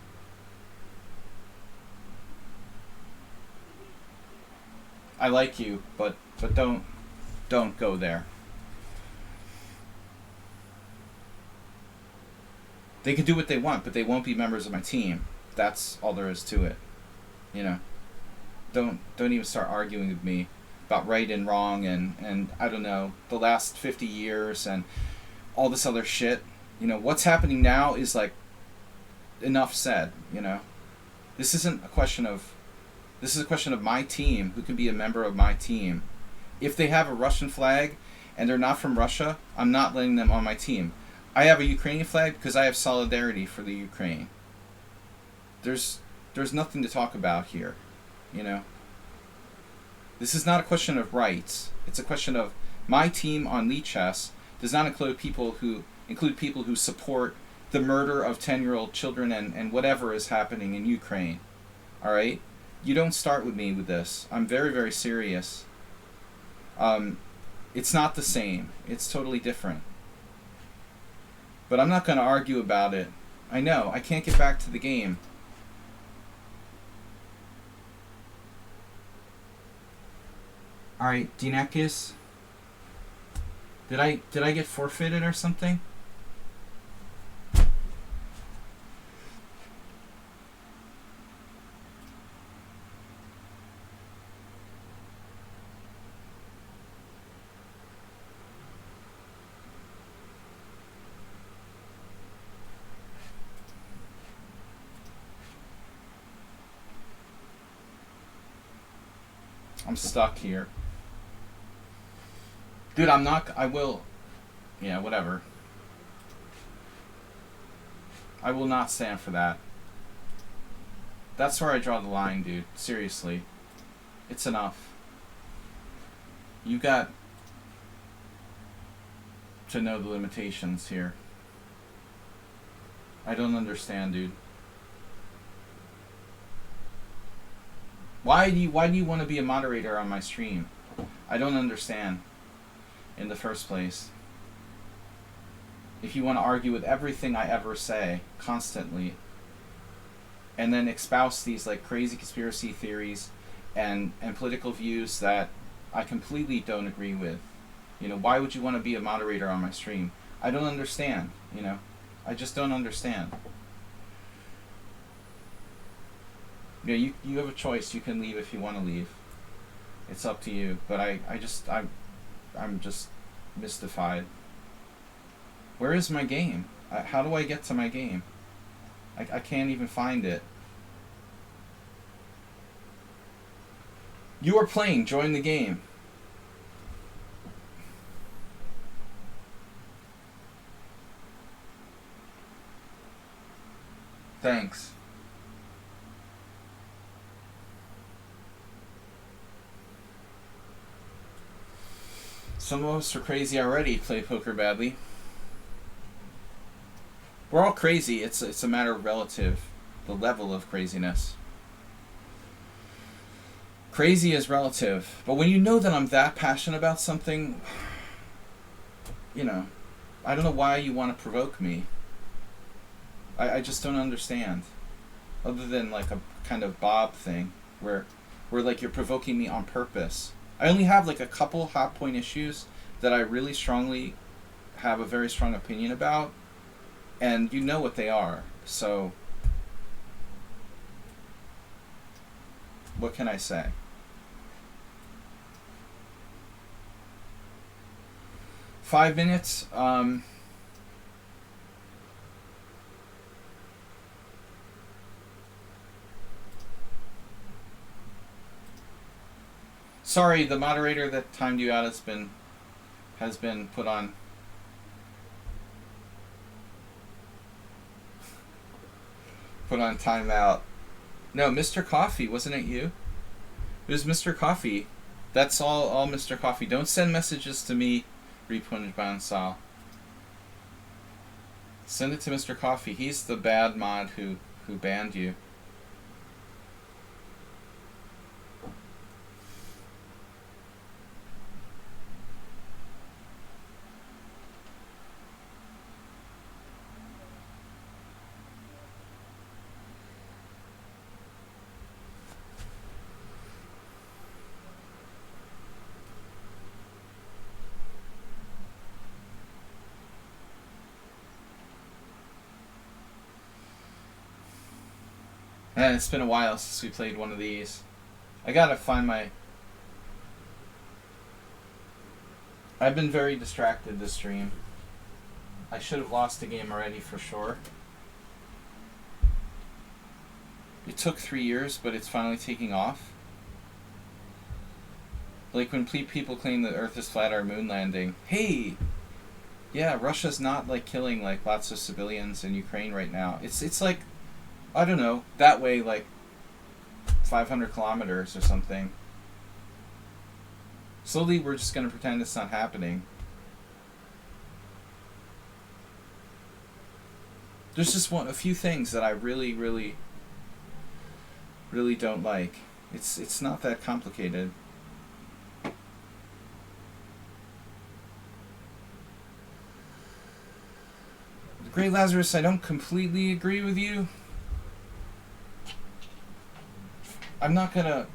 I like you, but don't go there. They can do what they want, but they won't be members of my team. That's all there is to it. You know. Don't even start arguing with me about right and wrong and I don't know, the last 50 years and all this other shit. You know, what's happening now is like enough said, you know. This is a question of my team, who can be a member of my team. If they have a Russian flag and they're not from Russia, I'm not letting them on my team. I have a Ukrainian flag because I have solidarity for the Ukraine. There's nothing to talk about here, you know. This is not a question of rights. It's a question of my team on lichess does not include people who support the murder of 10-year-old children and whatever is happening in Ukraine. All right? You don't start with me with this. I'm very, very serious. It's not the same. It's totally different. But I'm not going to argue about it. I know. I can't get back to the game. Alright, Dinekis. Did I get forfeited or something? I'm stuck here. Dude, I'm not... I will... Yeah, whatever. I will not stand for that. That's where I draw the line, dude. Seriously. It's enough. You got to know the limitations here. I don't understand, dude. Why do you want to be a moderator on my stream? I don't understand in the first place. If you want to argue with everything I ever say constantly and then espouse these like crazy conspiracy theories and political views that I completely don't agree with, you know, why would you want to be a moderator on my stream? I don't understand, you know. I just don't understand. Yeah, you have a choice. You can leave if you want to leave. It's up to you. But I'm just mystified. Where is my game? How do I get to my game? I can't even find it. You are playing. Join the game. Thanks. Some of us are crazy already, play poker badly. We're all crazy. It's a matter of relative, the level of craziness. Crazy is relative. But when you know that I'm that passionate about something, you know, I don't know why you want to provoke me. I just don't understand. Other than like a kind of Bob thing where like you're provoking me on purpose. I only have like a couple hot point issues that I really strongly have a very strong opinion about, and you know what they are. So what can I say? Five minutes. Sorry, the moderator that timed you out has been put on timeout. No, Mr. Coffee, wasn't it you? It was Mr. Coffee. That's all Mr. Coffee. Don't send messages to me, Repunj Bansal. Send it to Mr. Coffee. He's the bad mod who banned you. And it's been a while since we played one of these. I gotta find my... I've been very distracted this stream. I should have lost the game already for sure. It took 3 years, but it's finally taking off. Like when people claim that Earth is flat or moon landing. Hey! Yeah, Russia's not like killing like lots of civilians in Ukraine right now. It's like, I don't know, that way like 500 kilometers or something. Slowly we're just going to pretend it's not happening. There's just a few things that I really don't like. It's not that complicated. Great Lazarus, I don't completely agree with you. I'm not gonna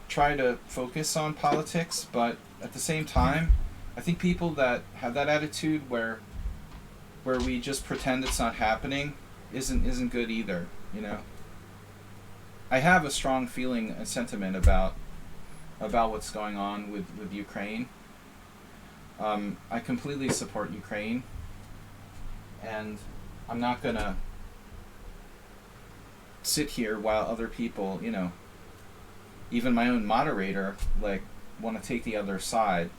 try to focus on politics, but at the same time, I think people that have that attitude where we just pretend it's not happening isn't good either, you know. I have a strong feeling and sentiment about what's going on with Ukraine. I completely support Ukraine, and I'm not gonna sit here while other people, you know, even my own moderator, like, want to take the other side.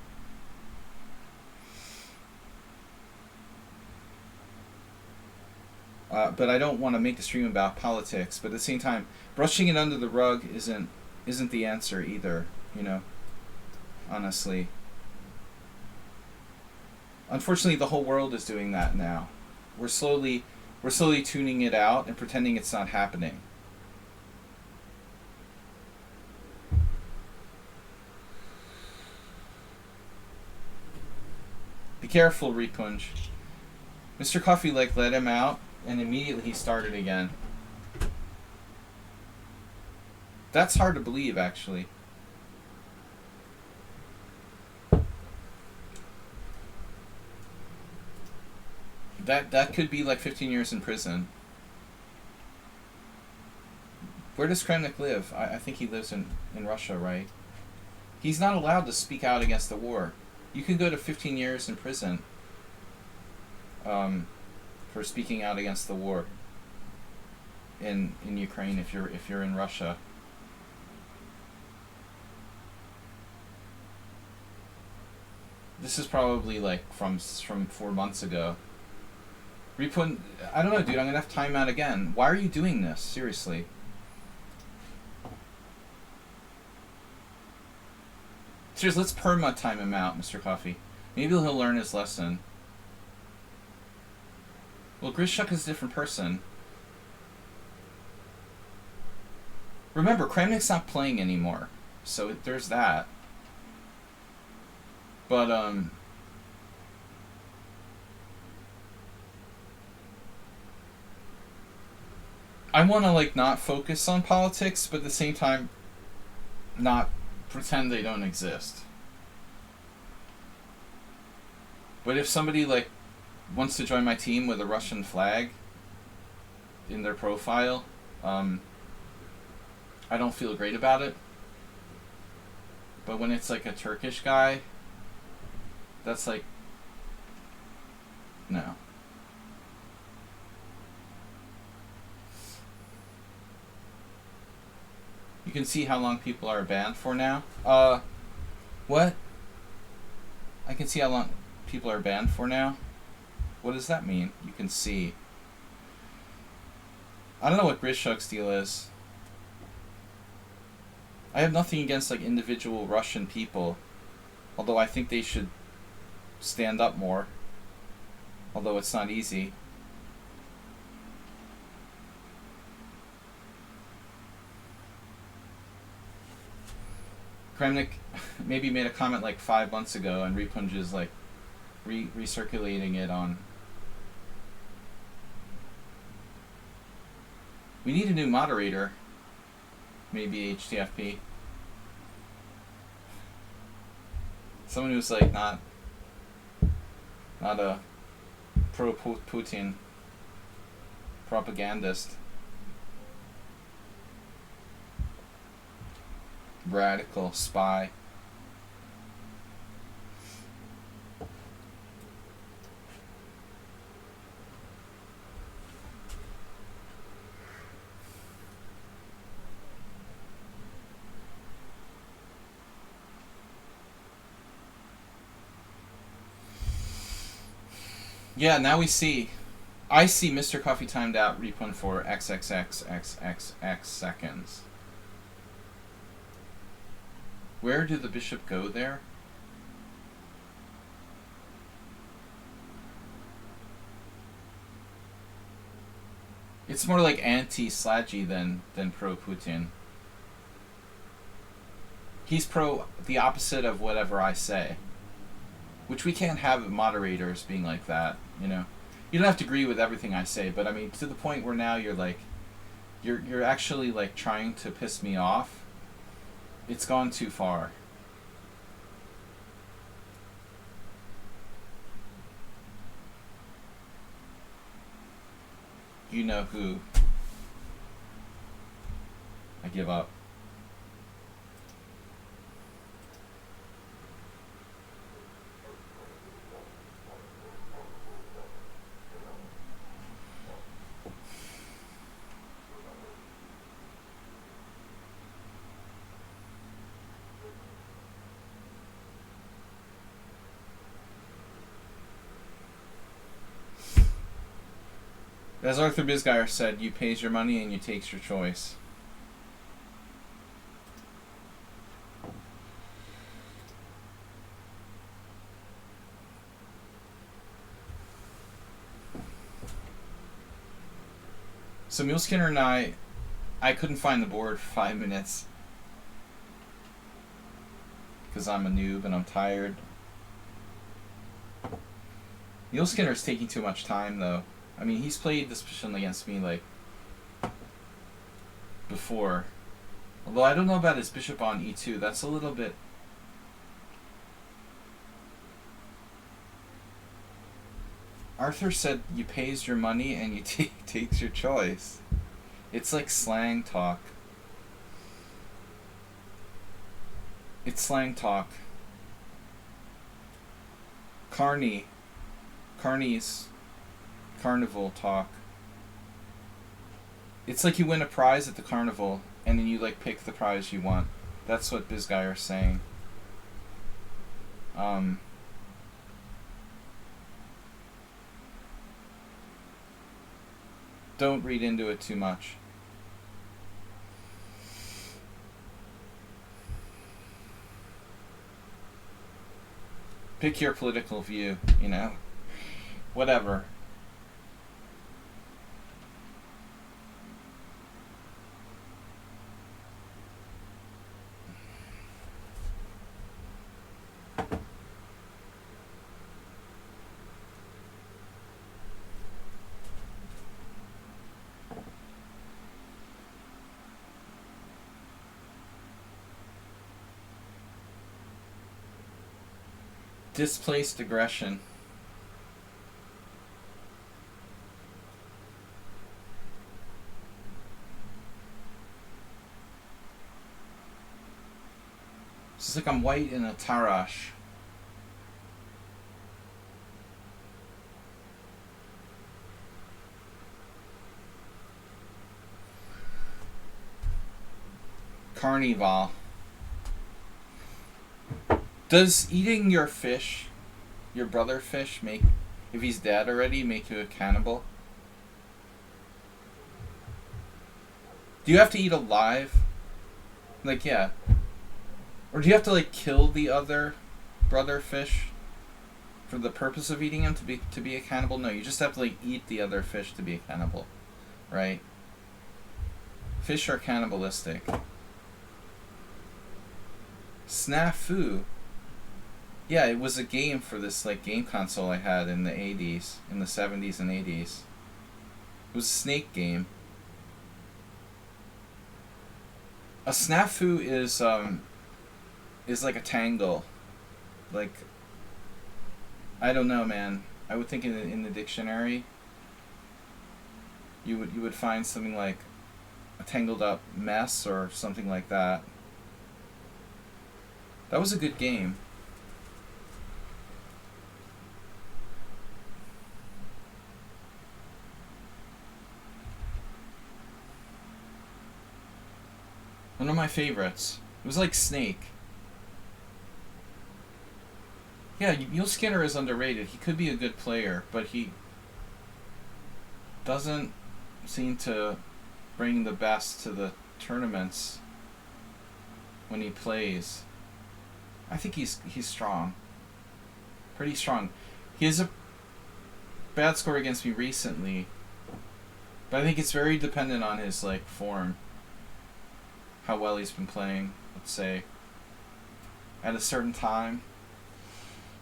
But I don't want to make the stream about politics. But at the same time, brushing it under the rug isn't the answer either. You know, honestly. Unfortunately, the whole world is doing that now. We're slowly tuning it out and pretending it's not happening. Be careful, Repunj. Mr. Coffee like let him out, and immediately he started again. That's hard to believe, actually. That could be like 15 years in prison. Where does Kremnik live? I think he lives in Russia, right? He's not allowed to speak out against the war. You can go to 15 years in prison for speaking out against the war in Ukraine if you're in Russia. This is probably like from 4 months ago. Repun, I don't know, dude. I'm gonna have to time out again. Why are you doing this? Seriously. Seriously, let's perma time him out, Mr. Coffee. Maybe he'll learn his lesson. Well, Grishuk is a different person. Remember, Kramnik's not playing anymore, so there's that. But I want to like not focus on politics, but at the same time, not pretend they don't exist. But if somebody like wants to join my team with a Russian flag in their profile, I don't feel great about it. But when it's like a Turkish guy, that's like, no. You can see how long people are banned for now. What? I can see how long people are banned for now? What does that mean? You can see. I don't know what Grishuk's deal is. I have nothing against like individual Russian people, although I think they should stand up more, although it's not easy. Kremnik maybe made a comment like 5 months ago, and Repunj is like recirculating it on. We need a new moderator. Maybe HTFP. Someone who's like not a pro-Putin propagandist. Radical spy. Yeah, now we see. I see Mr. Coffee timed out Repun for XXXXXX seconds. Where did the bishop go there? It's more like anti-Slaggy than pro-Putin. He's pro the opposite of whatever I say. Which we can't have moderators being like that, you know. You don't have to agree with everything I say, but I mean to the point where now you're like you're actually like trying to piss me off. It's gone too far. You know who. I give up. As Arthur Bisgeyer said, you pays your money and you takes your choice. So Mule Skinner and I couldn't find the board for 5 minutes. Because I'm a noob and I'm tired. Mule Skinner's taking too much time though. I mean, he's played this position against me like before. Although I don't know about his bishop on e2. That's a little bit... Arthur said you pays your money and you takes your choice. It's like slang talk. It's slang talk. Carney's carnival talk. It's like you win a prize at the carnival and then you like pick the prize you want. That's what Bisgeyer's saying. Don't read into it too much. Pick your political view, you know. Whatever. Displaced aggression. It's like I'm white in a Tarash. Carnival. Does eating your fish, your brother fish, if he's dead already, make you a cannibal? Do you have to eat alive? Like, yeah. Or do you have to, like, kill the other brother fish for the purpose of eating him to be a cannibal? No, you just have to, like, eat the other fish to be a cannibal. Right? Fish are cannibalistic. Snafu. Yeah, it was a game for this like game console I had in the 80s, in the 70s and 80s. It was a snake game. A snafu is like a tangle. Like, I don't know, man. I would think in the dictionary you would find something like a tangled up mess or something like that. That was a good game. One of my favorites. It was like Snake. Yeah, Mule Skinner is underrated. He could be a good player, but he doesn't seem to bring the best to the tournaments when he plays. I think he's strong. Pretty strong. He has a bad score against me recently, but I think it's very dependent on his like form. How well he's been playing, let's say, at a certain time.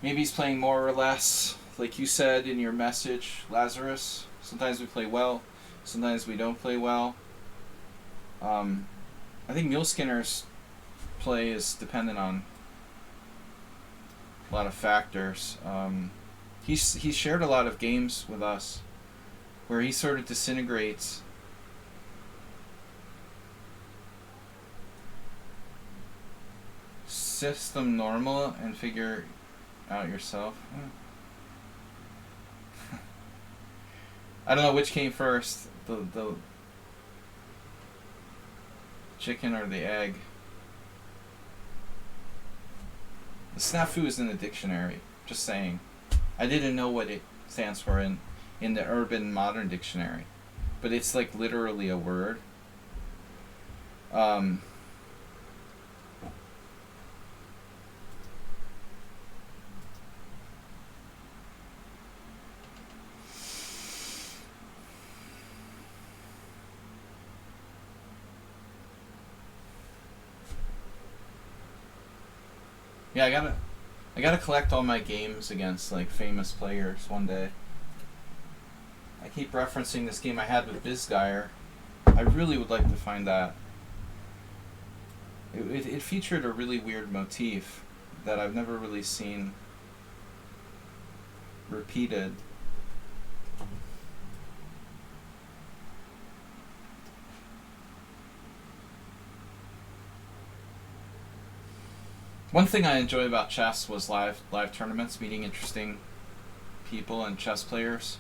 Maybe he's playing more or less, like you said in your message, Lazarus. Sometimes we play well, sometimes we don't play well. I think Mule Skinner's play is dependent on a lot of factors. He's shared a lot of games with us where he sort of disintegrates. System normal and figure out yourself. I don't know which came first, the chicken or the egg. The snafu is in the dictionary. Just saying. I didn't know what it stands for, and in the Urban Modern Dictionary, but it's like literally a word. Yeah, I gotta collect all my games against like famous players one day. I keep referencing this game I had with Bizgeyer. I really would like to find that. It featured a really weird motif that I've never really seen repeated. One thing I enjoy about chess was live tournaments, meeting interesting people and chess players,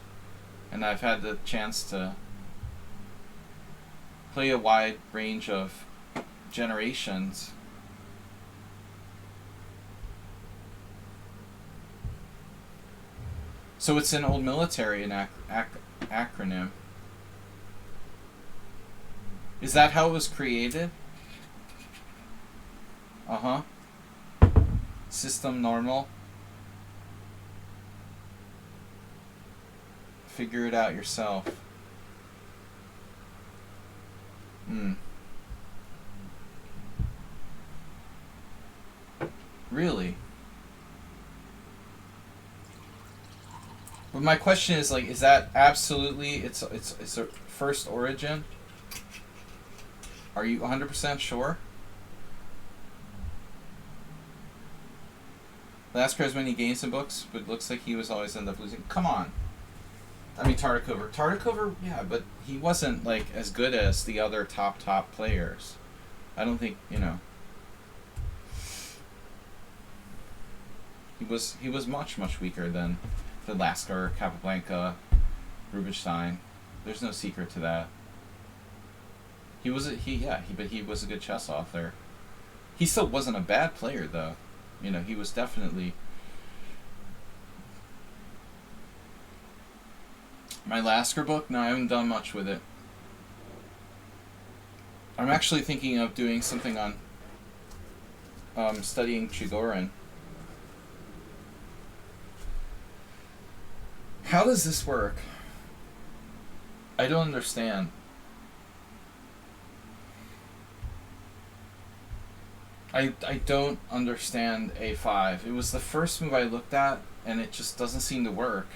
and I've had the chance to play a wide range of generations. So it's an old military acronym. Is that how it was created? Uh-huh. System normal. Figure it out yourself. Really? But my question is, like, is that absolutely it's a first origin? Are you 100% sure? Lasker has many games and books, but looks like he was always end up losing. Come on. I mean, Tartakover, yeah, but he wasn't, like, as good as the other top players. I don't think, you know. He was much weaker than Lasker, Capablanca, Rubinstein. There's no secret to that. But he was a good chess author. He still wasn't a bad player, though. You know, he was definitely... My Lasker book? No, I haven't done much with it. I'm actually thinking of doing something on studying Chigorin. How does this work? I don't understand. I don't understand A5. It was the first move I looked at, and it just doesn't seem to work.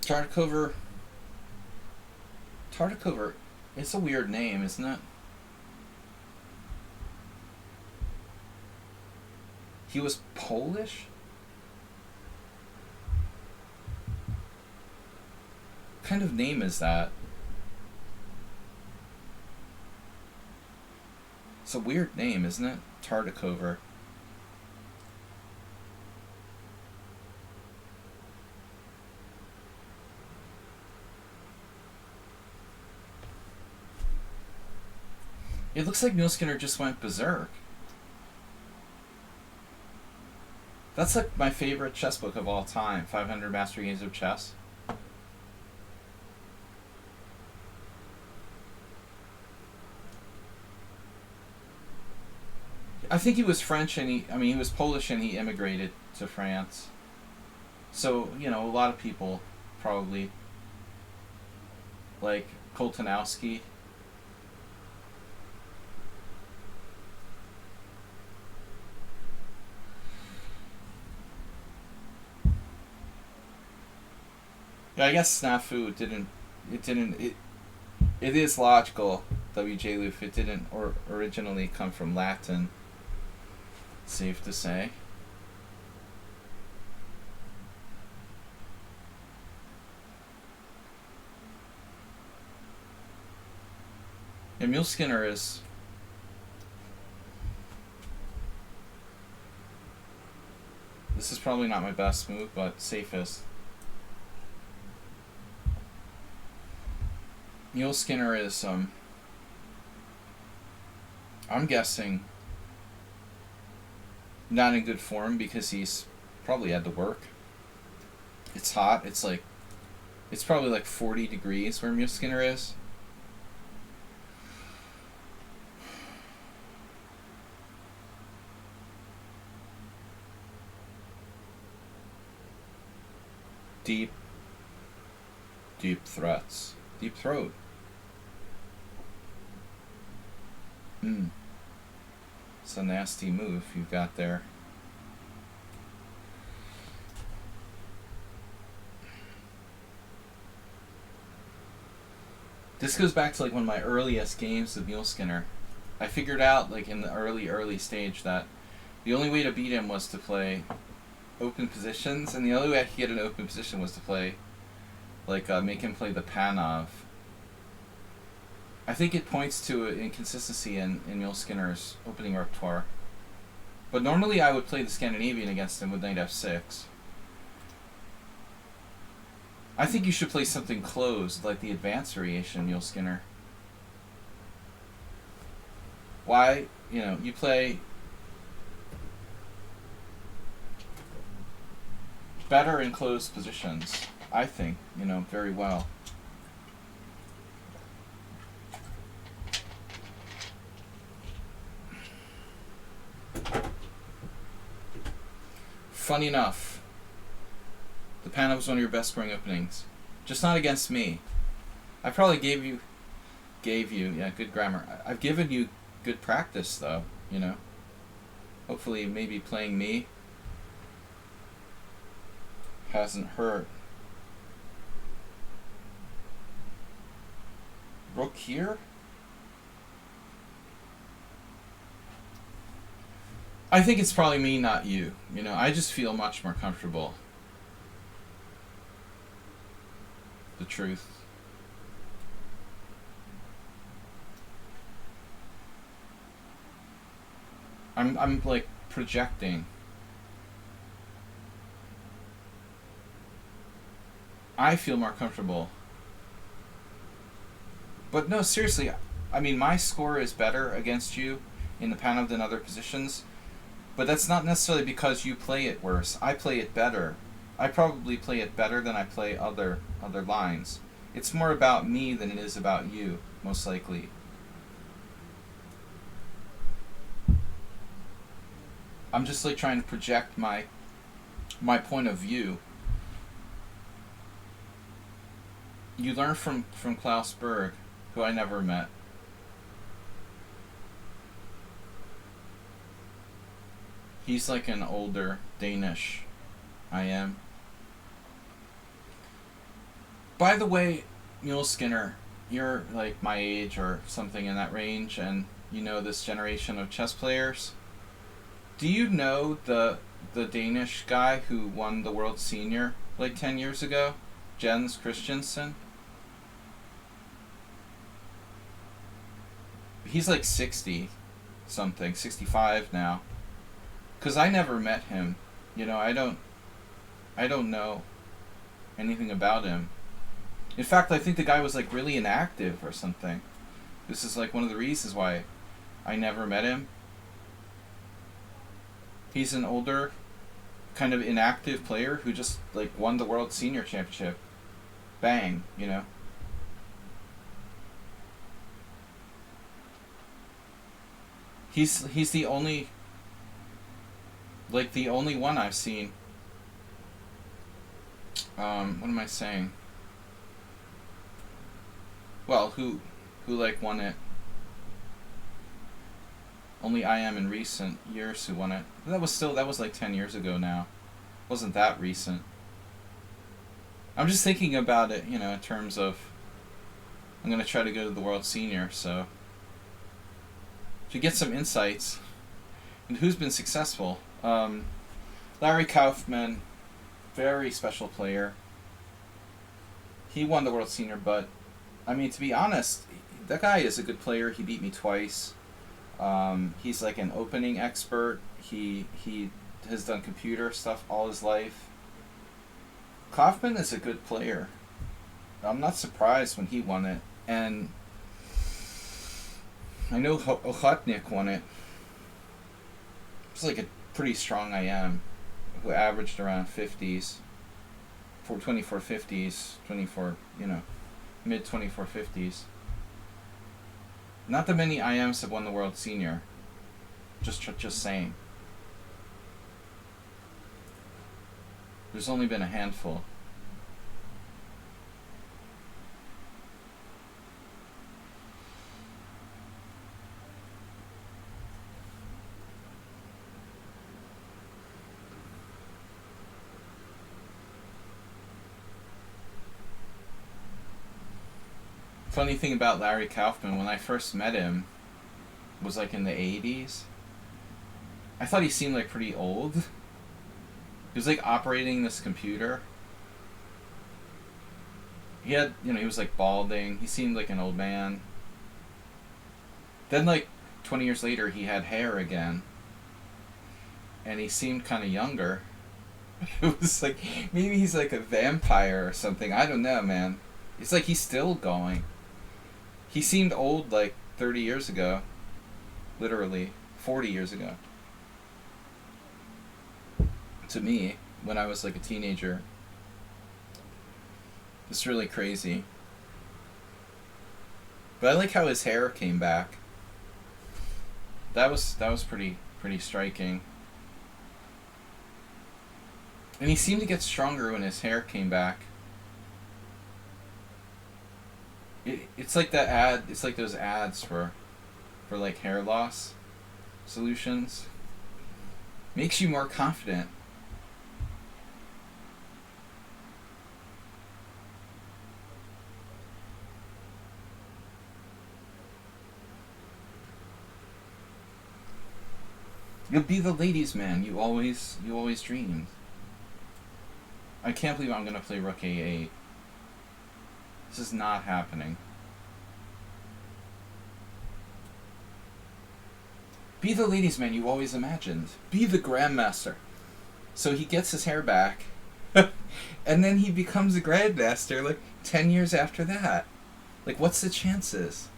Tartakover, it's a weird name, isn't it? He was Polish? What kind of name is that? It's a weird name, isn't it? Tartakover. It looks like Milskinner just went berserk. That's like my favorite chess book of all time, 500 Master Games of Chess. I think he was French and he was Polish and he immigrated to France. So, you know, a lot of people probably, like Koltanowski. Yeah, I guess snafu it is logical, WJ Loof, it didn't originally come from Latin, safe to say. And Muleskinner is... This is probably not my best move, but safest. Mule Skinner is, I'm guessing, not in good form because he's probably had to work. It's hot. It's probably like 40 degrees where Mule Skinner is. Deep threats. Deep throat. It's a nasty move you've got there. This goes back to like one of my earliest games of Mule Skinner. I figured out like in the early stage that the only way to beat him was to play open positions, and the only way I could get an open position was to play like make him play the Panov. I think it points to an inconsistency in Mule Skinner's opening repertoire. But normally I would play the Scandinavian against him with knight f6. I think you should play something closed, like the advanced variation, Mule Skinner. Why? You play better in closed positions, I think, very well. Funny enough, the Panov was one of your best scoring openings. Just not against me. I probably gave you, yeah, good grammar. I've given you good practice, though, Hopefully, maybe playing me hasn't hurt. Rook here? I think it's probably me, not you. I just feel much more comfortable. The truth. I'm like projecting. I feel more comfortable. But no, seriously, I mean, my score is better against you in the Panov than other positions. But that's not necessarily because you play it worse. I play it better. I probably play it better than I play other lines. It's more about me than it is about you, most likely. I'm just like trying to project my point of view. You learn from Klaus Berg, who I never met. He's like an older Danish I am. By the way, Mule Skinner, you're like my age or something in that range, and you know this generation of chess players. Do you know the Danish guy who won the World Senior like 10 years ago? Jens Christensen? He's like 60 something, 65 now. Because I never met him. I don't know anything about him. In fact, I think the guy was like really inactive or something. This is like one of the reasons why I never met him. He's an older, kind of inactive player who just like won the World Senior Championship. Bang, He's the only one I've seen. What am I saying? Well, who like won it? Only I am in recent years who won it. That was like 10 years ago now. Wasn't that recent. I'm just thinking about it, in terms of I'm gonna try to go to the World Senior, so to get some insights and who's been successful. Larry Kaufman, very special player. He won the World Senior, but I mean, to be honest, that guy is a good player. He beat me twice. He's like an opening expert. He has done computer stuff all his life. Kaufman is a good player. I'm not surprised when he won it. And I know Ochotnik won it. It's like a pretty strong IM who averaged around 50s. 24 50s, 24, mid 24 50s. Not that many IMs have won the World Senior. Just saying. There's only been a handful. Funny thing about Larry Kaufman, when I first met him, was like in the 80s. I thought he seemed like pretty old. He was like operating this computer. He had, he was like balding. He seemed like an old man. Then like 20 years later, he had hair again. And he seemed kind of younger. It was like, maybe he's like a vampire or something. I don't know, man. It's like he's still going. He seemed old like 30 years ago. Literally 40 years ago. To me, when I was like a teenager. It's really crazy. But I like how his hair came back. That was pretty striking. And he seemed to get stronger when his hair came back. It's like that ad. It's like those ads for like hair loss solutions. Makes you more confident. You'll be the ladies' man you always dreamed. I can't believe I'm gonna play Rook A8. This is not happening. Be the ladies' man you always imagined. Be the grandmaster. So he gets his hair back, and then he becomes a grandmaster like 10 years after that. Like, what's the chances?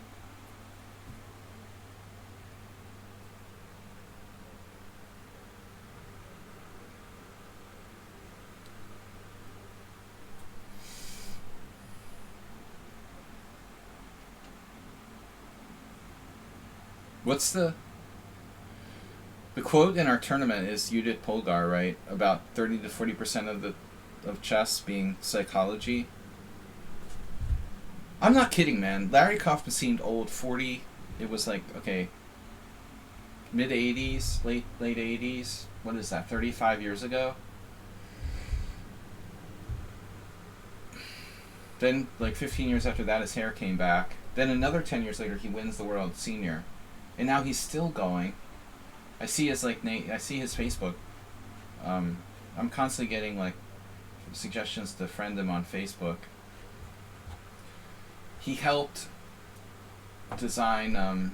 What's the quote in our tournament is Judith Polgar, right? About 30 to 40% of chess being psychology. I'm not kidding, man. Larry Kaufman seemed old. 40. It was like, okay, mid 80s, late 80s. What is that? 35 years ago. Then, like 15 years after that, his hair came back. Then another 10 years later, he wins the World Senior. And now he's still going. I see his Facebook. I'm constantly getting like suggestions to friend him on Facebook. He helped design.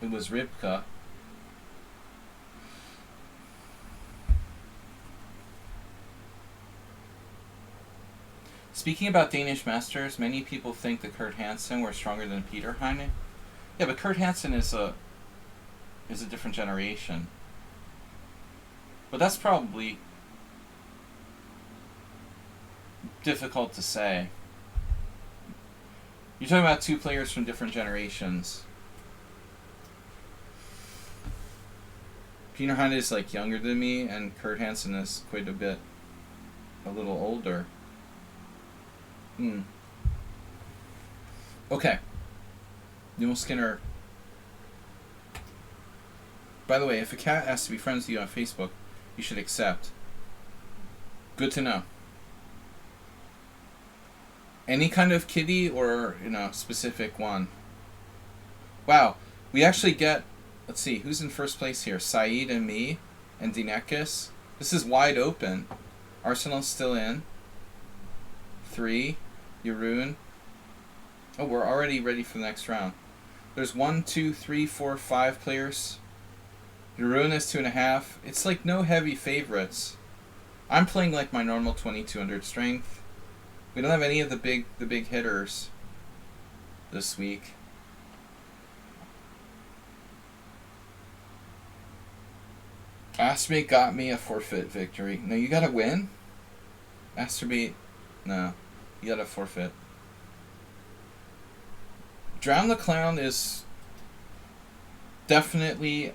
It was Ribka. Speaking about Danish masters, many people think that Kurt Hansen were stronger than Peter Heine. Yeah, but Kurt Hansen is a different generation. But that's probably difficult to say. You're talking about two players from different generations. Peter Heine is like younger than me, and Kurt Hansen is quite a little older. Okay. Newell Skinner. By the way, if a cat asks to be friends with you on Facebook, you should accept. Good to know. Any kind of kitty or, specific one. Wow. We actually get, let's see, who's in first place here? Saeed and me and Dinekis. This is wide open. Arsenal's still in. 3. Jeroen. Oh, we're already ready for the next round. There's 1, 2, 3, 4, 5 players Jeroen is 2.5. It's like no heavy favorites. I'm playing like my normal 2200 strength. We don't have any of the big hitters this week. Astrobate got me a forfeit victory. No, you gotta win? Astrobate, no. You gotta forfeit. Drown the Clown is definitely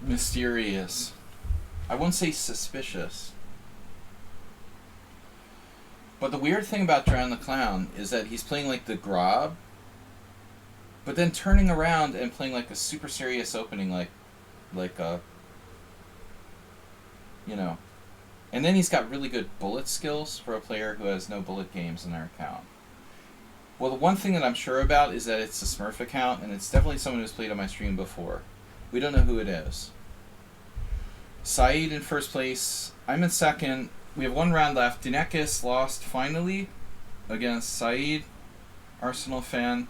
mysterious. I won't say suspicious. But the weird thing about Drown the Clown is that he's playing like the Grob, but then turning around and playing like a super serious opening like a, you know. And then he's got really good bullet skills for a player who has no bullet games in their account. Well, the one thing that I'm sure about is that it's a Smurf account, and it's definitely someone who's played on my stream before. We don't know who it is. Saeed in first place. I'm in second. We have one round left. Dinekis lost finally against Saeed. Arsenal fan.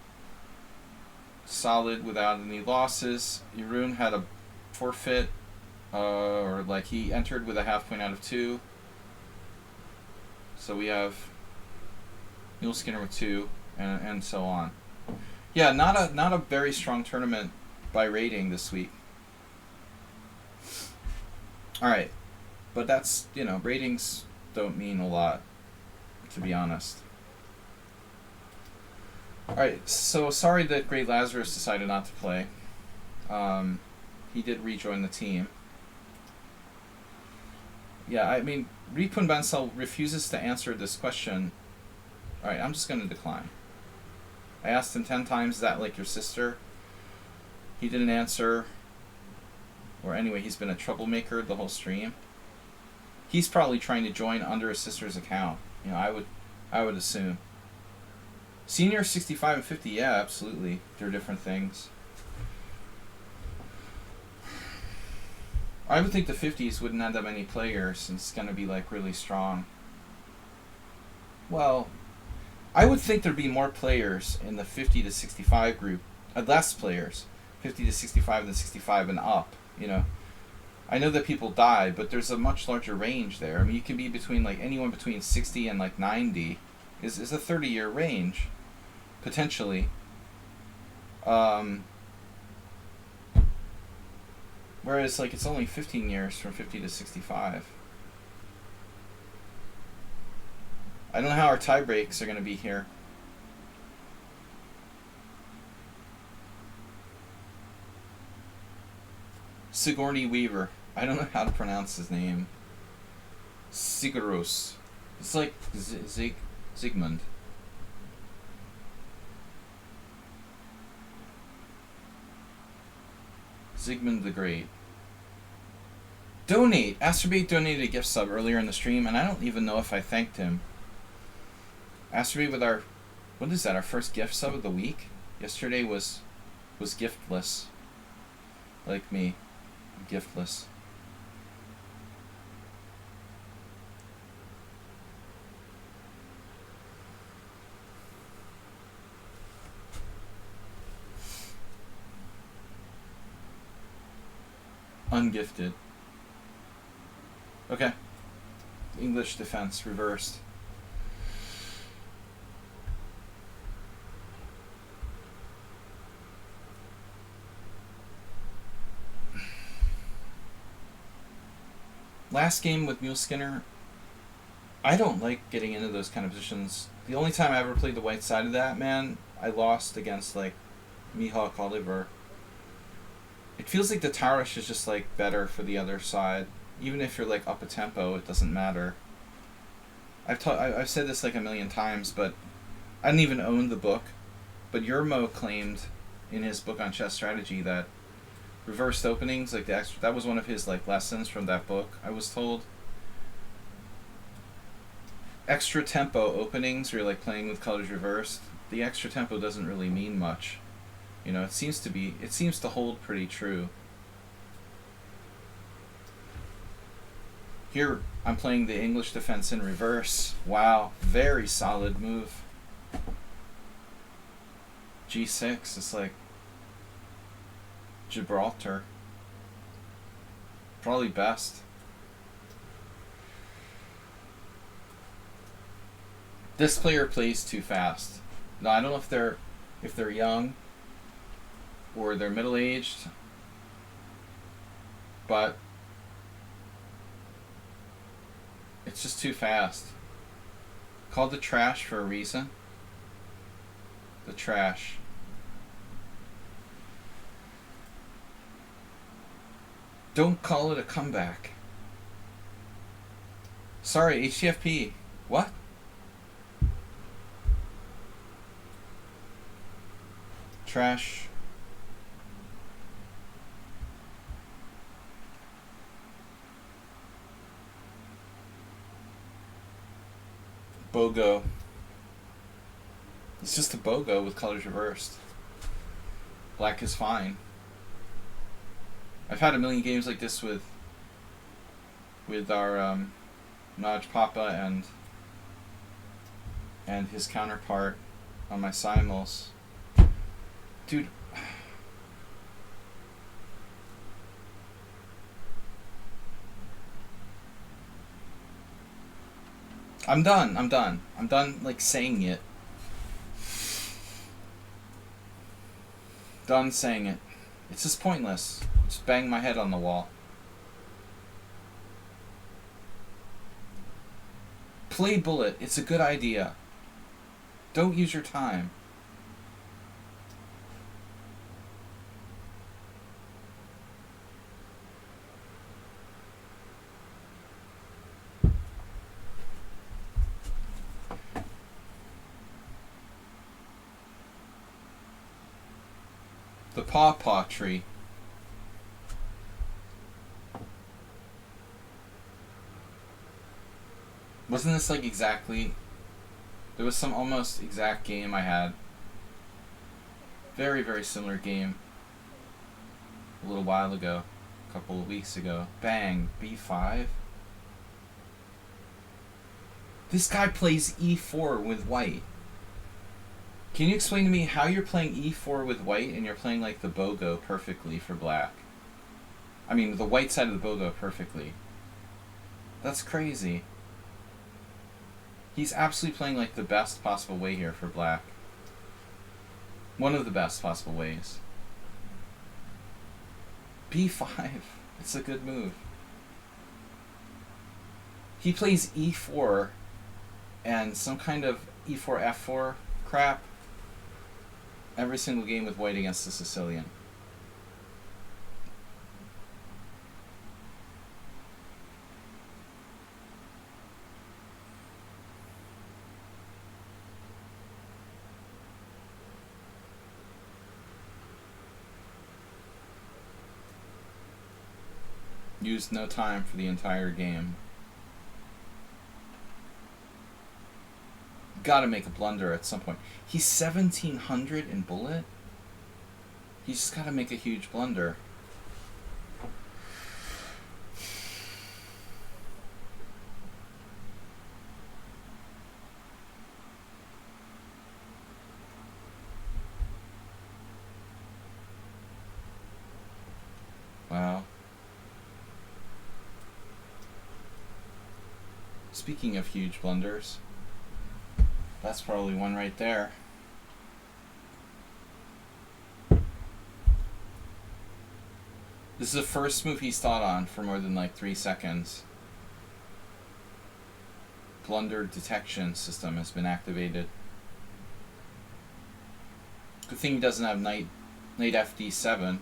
Solid without any losses. Jeroen had a forfeit. Or like he entered with a half point out of 2. So we have Mule Skinner with 2 and so on. Yeah, not a very strong tournament by rating this week. Alright. But that's, ratings don't mean a lot, to be honest. Alright, so sorry that Great Lazarus decided not to play. He did rejoin the team. Yeah, I mean, Ripun Bansal refuses to answer this question. Alright, I'm just going to decline. I asked him 10 times, is that like your sister? He didn't answer. Or anyway, he's been a troublemaker the whole stream. He's probably trying to join under his sister's account. I would assume. Senior 65 and 50, yeah, absolutely. They're different things. I would think the 50s wouldn't have that many players since it's going to be like really strong. Well, I would think there'd be more players in the 50 to 65 group. Less players. 50 to 65 than 65 and up, I know that people die, but there's a much larger range there. I mean, you can be between like anyone between 60 and like 90 is a 30-year range, potentially. Whereas like it's only 15 years from 50 to 65. I don't know how our tie breaks are going to be here. Sigourney Weaver. I don't know how to pronounce his name. Sigaros. It's like Zygmunt. Zygmunt the Great. Donate! Astrobate donated a gift sub earlier in the stream, and I don't even know if I thanked him. Astrobate with our... What is that? Our first gift sub of the week? Yesterday was giftless. Like me. Giftless. Ungifted. Okay. English defense reversed. Last game with Mule Skinner, I don't like getting into those kind of positions. The only time I ever played the white side of that, man, I lost against, like, Mihawk Oliver. It feels like the Tarish is just, like, better for the other side. Even if you're, like, up a tempo, it doesn't matter. I've said this, like, a million times, but I didn't even own the book. But Yermo claimed in his book on chess strategy that reversed openings, like that was one of his like lessons from that book, I was told. Extra tempo openings, where you're like playing with colors reversed, the extra tempo doesn't really mean much. It seems to hold pretty true. Here, I'm playing the English defense in reverse. Wow, very solid move. G6 is like Gibraltar. Probably best. This player plays too fast. Now I don't know if they're young or they're middle-aged, but it's just too fast. Called the trash for a reason. The trash. Don't call it a comeback. Sorry, HTFP. What? Trash. BOGO. It's just a BOGO with colors reversed. Black is fine. I've had a million games like this with our Naj Papa and his counterpart on my simuls. Dude, I'm done like saying it. Done saying it. It's just pointless. Just bang my head on the wall. Play bullet. It's a good idea. Don't use your time. The pawpaw tree. Wasn't this like exactly... There was some almost exact game I had. Very, very similar game. A little while ago. A couple of weeks ago. Bang. B5. This guy plays E4 with white. Can you explain to me how you're playing E4 with white and you're playing like the BOGO perfectly for black? I mean, the white side of the BOGO perfectly. That's crazy. He's absolutely playing like the best possible way here for black. One of the best possible ways. B5. It's a good move. He plays E4 and some kind of E4 F4 crap every single game with white against the Sicilian. Used no time for the entire game. Gotta make a blunder at some point. He's 1700 in bullet. He's just gotta make a huge blunder. Wow. Speaking of huge blunders, that's probably one right there. This is the first move he's thought on for more than like 3 seconds. Blunder detection system has been activated. Good thing he doesn't have knight FD7.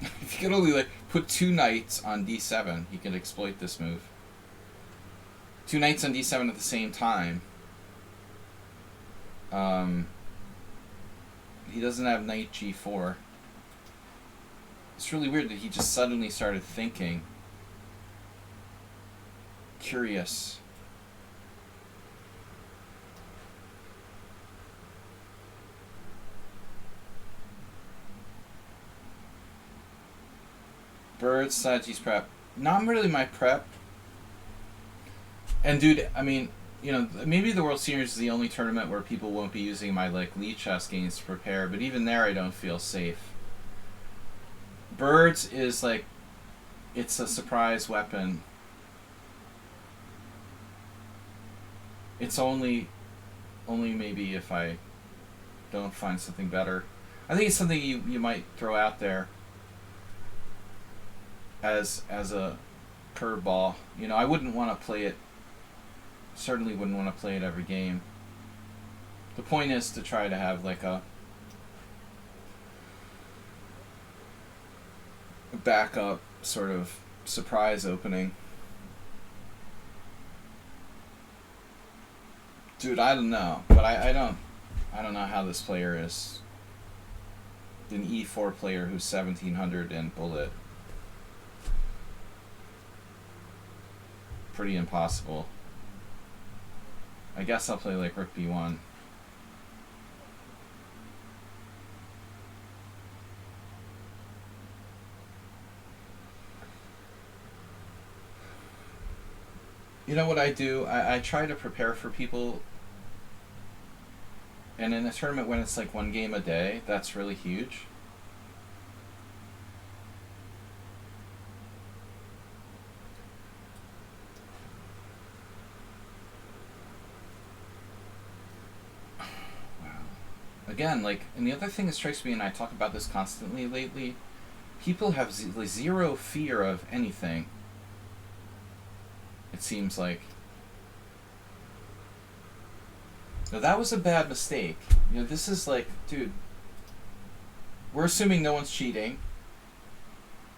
If he could only like put 2 knights on D7, he could exploit this move. 2 knights on D7 at the same time. He doesn't have knight G4. It's really weird that he just suddenly started thinking. Curious. Birds, strategies prep. not really my prep. And dude, I mean, maybe the World Series is the only tournament where people won't be using my like lichess games to prepare, but even there I don't feel safe. Birds is like, it's a surprise weapon. It's only maybe if I don't find something better. I think it's something you might throw out there as a curveball. I wouldn't want to play it. Certainly wouldn't want to play it every game. The point is to try to have like a backup sort of surprise opening. Dude, I don't know, but I don't know how this player is. An E4 player who's 1700 and bullet. Pretty impossible. I guess I'll play like Rook B1. You know what I do? I try to prepare for people, and in a tournament when it's like one game a day, that's really huge. Again, like, and the other thing that strikes me, and I talk about this constantly lately, people have zero fear of anything. It seems like. Now that was a bad mistake. This is like, dude, we're assuming no one's cheating,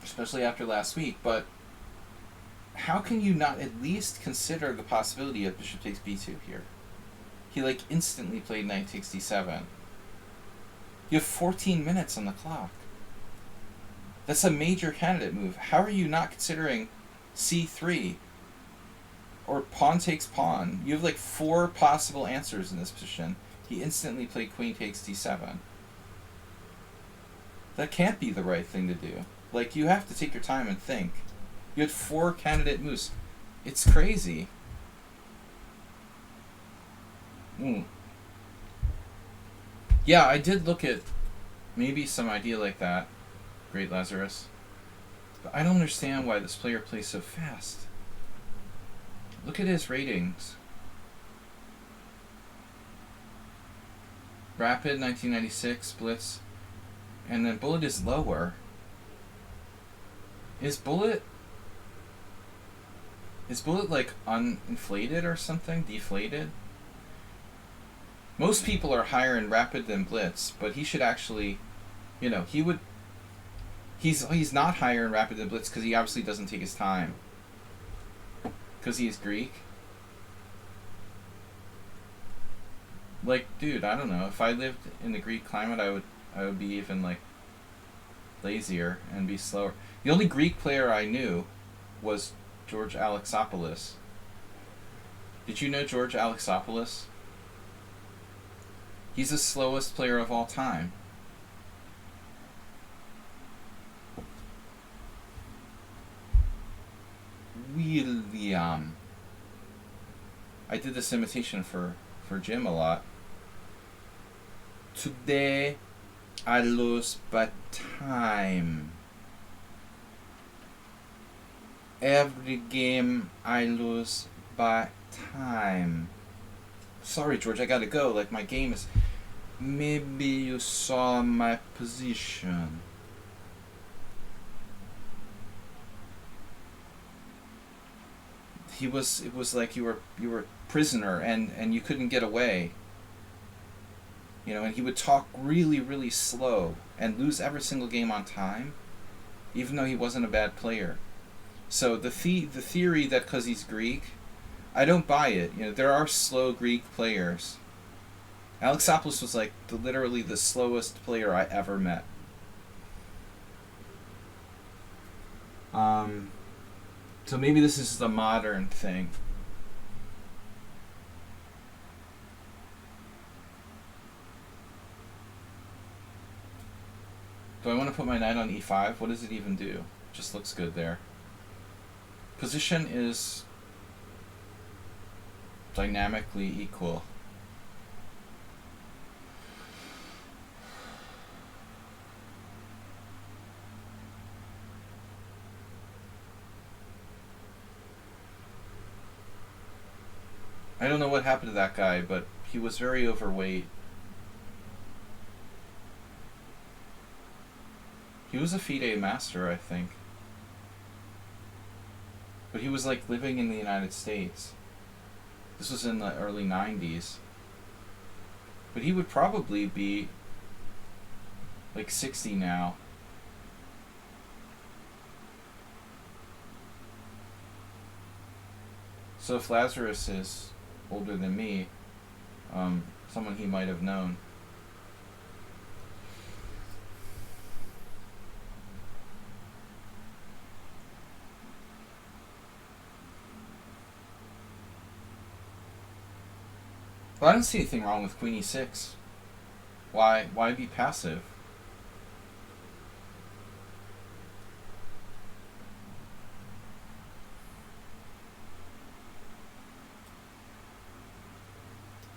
especially after last week, but how can you not at least consider the possibility of bishop takes b2 here? He like instantly played knight takes d7. You have 14 minutes on the clock. That's a major candidate move. How are you not considering c3 or pawn takes pawn? You have like 4 possible answers in this position. He instantly played queen takes d7. That can't be the right thing to do. Like, you have to take your time and think. You had 4 candidate moves. It's crazy. Yeah, I did look at maybe some idea like that, Great Lazarus. But I don't understand why this player plays so fast. Look at his ratings. Rapid 1996, Blitz, and then Bullet is lower. Is Bullet like uninflated or something? Deflated? Most people are higher in Rapid than Blitz, but he should actually, he's not higher in Rapid than Blitz because he obviously doesn't take his time. Because he is Greek. Like, dude, I don't know. If I lived in the Greek climate, I would be even like lazier and be slower. The only Greek player I knew was George Alexopoulos. Did you know George Alexopoulos? He's the slowest player of all time. William. I did this imitation for Jim a lot. Today I lose by time. Every game I lose by time. Sorry, George, I gotta go. Like, my game is... Maybe you saw my position. It was like you were prisoner and you couldn't get away. And he would talk really, really slow and lose every single game on time, even though he wasn't a bad player. So the theory that because he's Greek, I don't buy it. There are slow Greek players. Alexopoulos was like literally the slowest player I ever met. So maybe this is the modern thing. Do I want to put my knight on e5? What does it even do? Just looks good there. Position is dynamically equal. I don't know what happened to that guy, but he was very overweight. He was a FIDE master, I think. But he was like living in the United States. This was in the early 90s. But he would probably be like 60 now. So if Lazarus is older than me, someone he might have known. Well, I don't see anything wrong with Queen e6. Why be passive?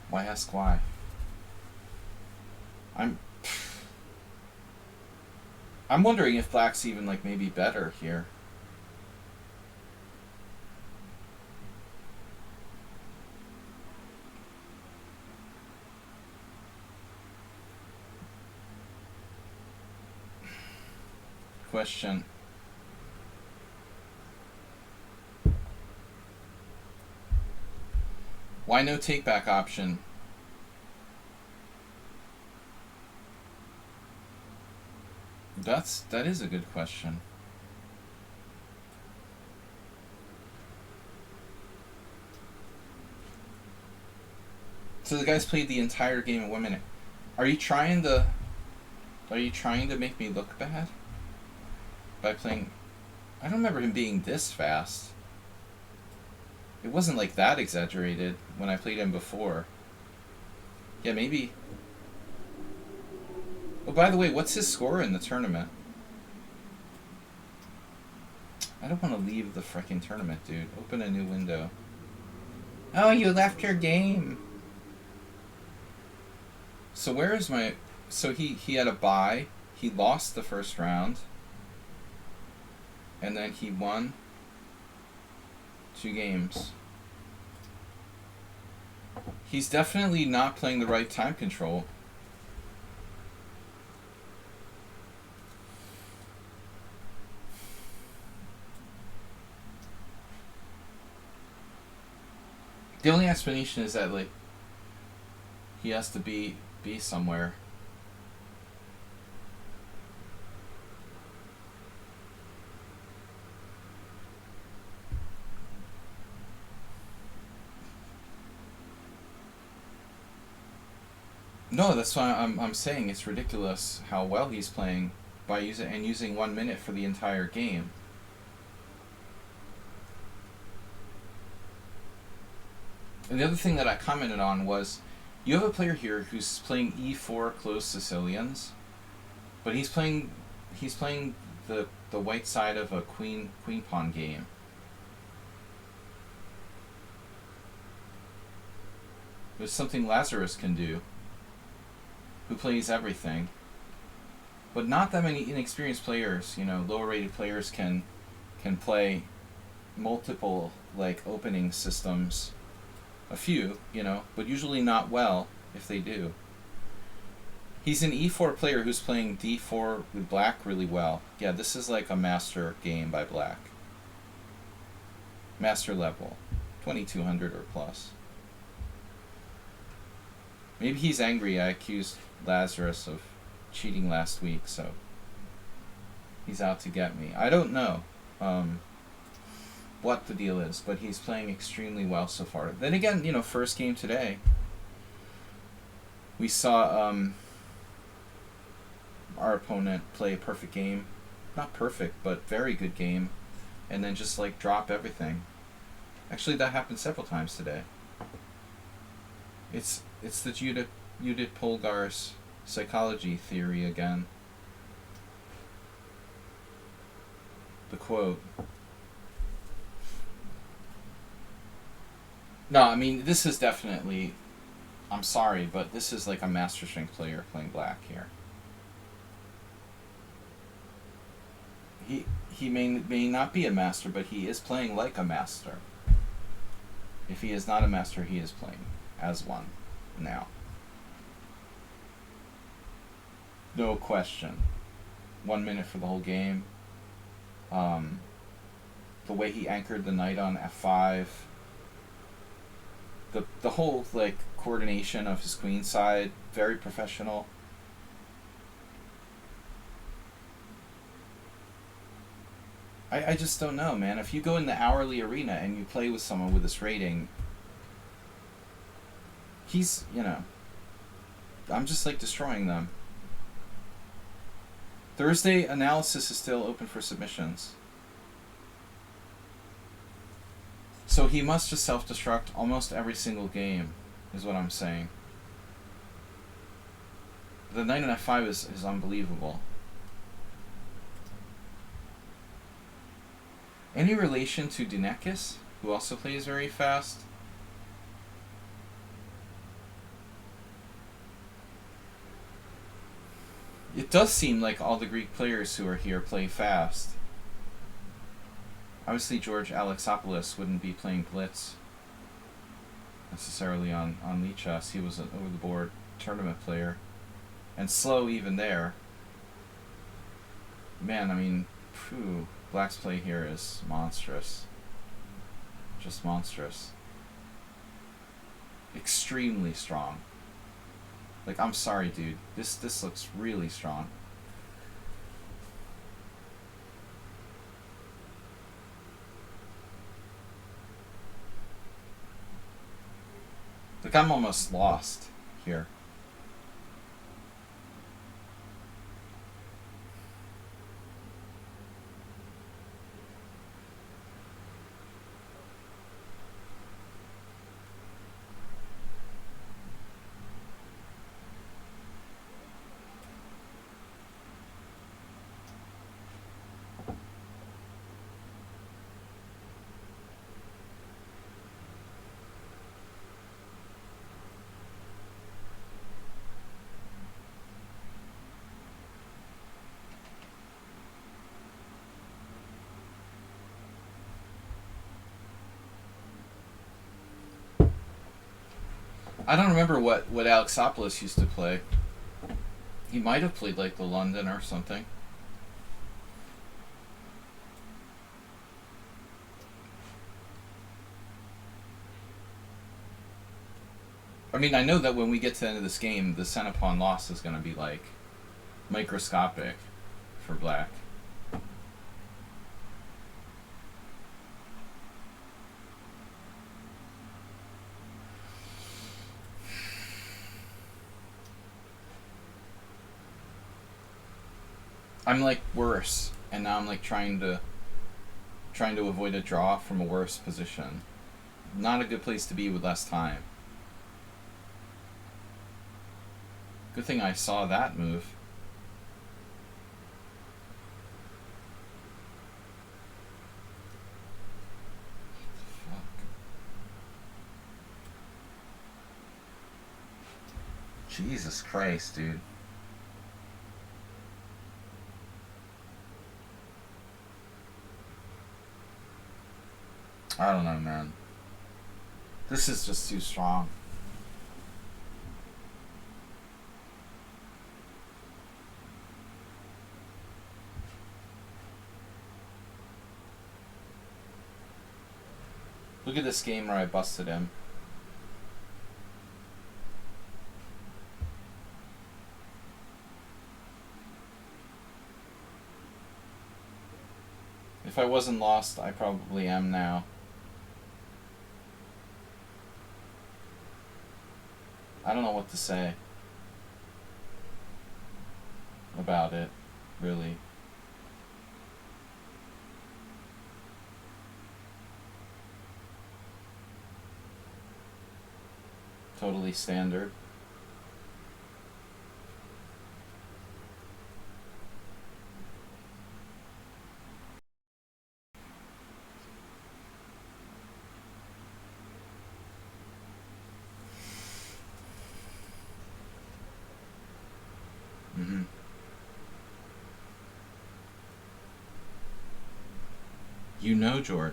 Why ask why? I'm wondering if black's even like maybe better here. Question. Why no take back option? That is a good question. So the guy's played the entire game in 1 minute. Are you trying to make me look bad? By playing, I don't remember him being this fast. It wasn't like that exaggerated when I played him before. Yeah, maybe. Oh, by the way, what's his score in the tournament? I don't want to leave the frickin' tournament, dude. Open a new window. Oh, you left your game. So where is my... So he had a bye. He lost the first round. And then he won 2 games. He's definitely not playing the right time control. The only explanation is that like he has to be somewhere. No, that's why I'm saying it's ridiculous how well he's playing by using 1 minute for the entire game. And the other thing that I commented on was, you have a player here who's playing e4 closed Sicilians, but he's playing the white side of a queen pawn game. There's something Lazarus can do, who plays everything. But not that many inexperienced players, lower rated players can play multiple like opening systems. A few, but usually not well if they do. He's an e4 player who's playing d4 with black really well. Yeah, this is like a master game by black. Master level. 2200 or plus. Maybe he's angry I accused Lazarus of cheating last week, so he's out to get me. I don't know what the deal is, but he's playing extremely well so far. Then again, first game today, we saw our opponent play a perfect game. Not perfect, but very good game, and then just like drop everything. Actually, that happened several times today. It's the Judith Polgar's psychology theory again. The quote. No, I mean, this is definitely. I'm sorry, but this is like a master strength player playing black here. He may not be a master, but he is playing like a master. If he is not a master, he is playing as one now. No question. 1 minute for the whole game. Um, the way he anchored the knight on f5. The whole like coordination of his queen side, very professional. I just don't know, man. If you go in the hourly arena and you play with someone with this rating, he's, I'm just like destroying them. Thursday analysis is still open for submissions. So he must just self-destruct almost every single game, is what I'm saying. The knight on f5 is unbelievable. Any relation to Dunekis, who also plays very fast? It does seem like all the Greek players who are here play fast. Obviously, George Alexopoulos wouldn't be playing Blitz necessarily on lichess. He was an over-the-board tournament player. And slow even there. Man, I mean, phew. Black's play here is monstrous. Just monstrous. Extremely strong. Like, I'm sorry, dude. This looks really strong. Like, I'm almost lost here. I don't remember what Alexopoulos used to play. He might have played like the London or something. I mean, I know that when we get to the end of this game, the center pawn loss is going to be like microscopic for black. I'm like worse, and now I'm like trying to avoid a draw from a worse position. Not a good place to be with less time. Good thing I saw that move. Fuck. Jesus Christ, dude. I don't know, man. This is just too strong. Look at this game where I busted him. If I wasn't lost, I probably am now. I don't know what to say about it, really. Totally standard. You know, George.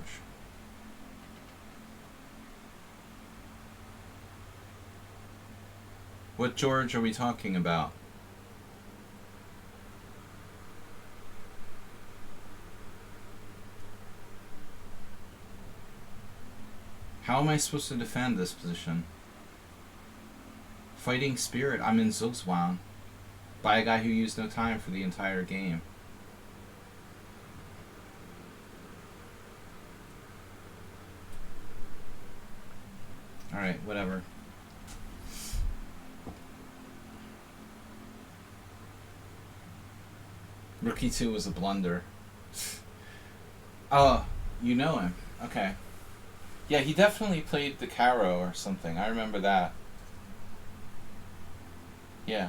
What George are we talking about? How am I supposed to defend this position? Fighting Spirit, I'm in Zugzwang by a guy who used no time for the entire game. Alright, whatever. Rook E2 was a blunder. Oh, you know him. Okay. Yeah, he definitely played the Caro or something. I remember that. Yeah.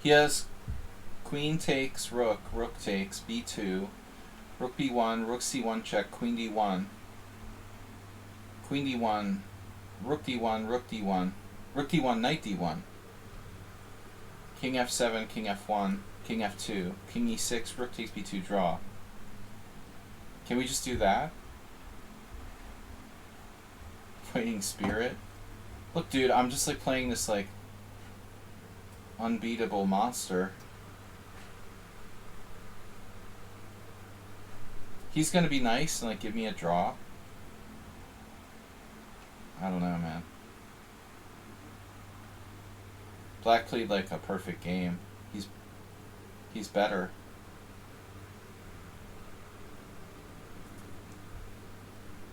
He has queen takes rook, rook takes, b2, rook b1, rook c1 check, queen d1, queen d1, rook d1, rook d1, rook d1, knight d1, king f7, king f1, king f2, king e6, rook takes b2, draw. Can we just do that? Fighting Spirit? Look, dude, I'm just like playing this like unbeatable monster. He's gonna be nice and like give me a draw. I don't know, man. Black played like a perfect game. He's better.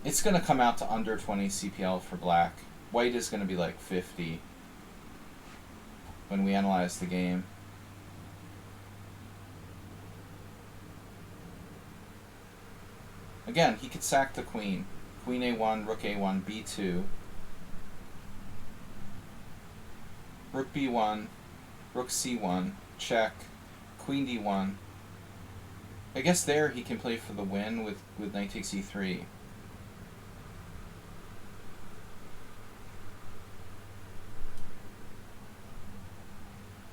It's gonna come out to under 20 CPL for black. White is gonna be like 50 when we analyze the game. Again, he could sack the queen. Queen a1, rook a1, b2. Rook b1, rook c1, check, queen d1. I guess there he can play for the win with knight takes e3.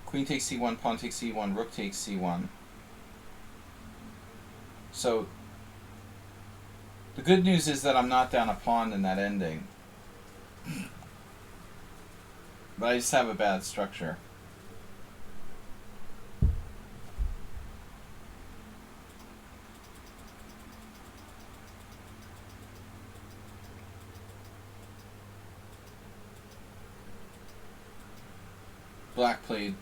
Queen takes c1, pawn takes c1, rook takes c1. So the good news is that I'm not down a pawn in that ending. But I just have a bad structure. Black played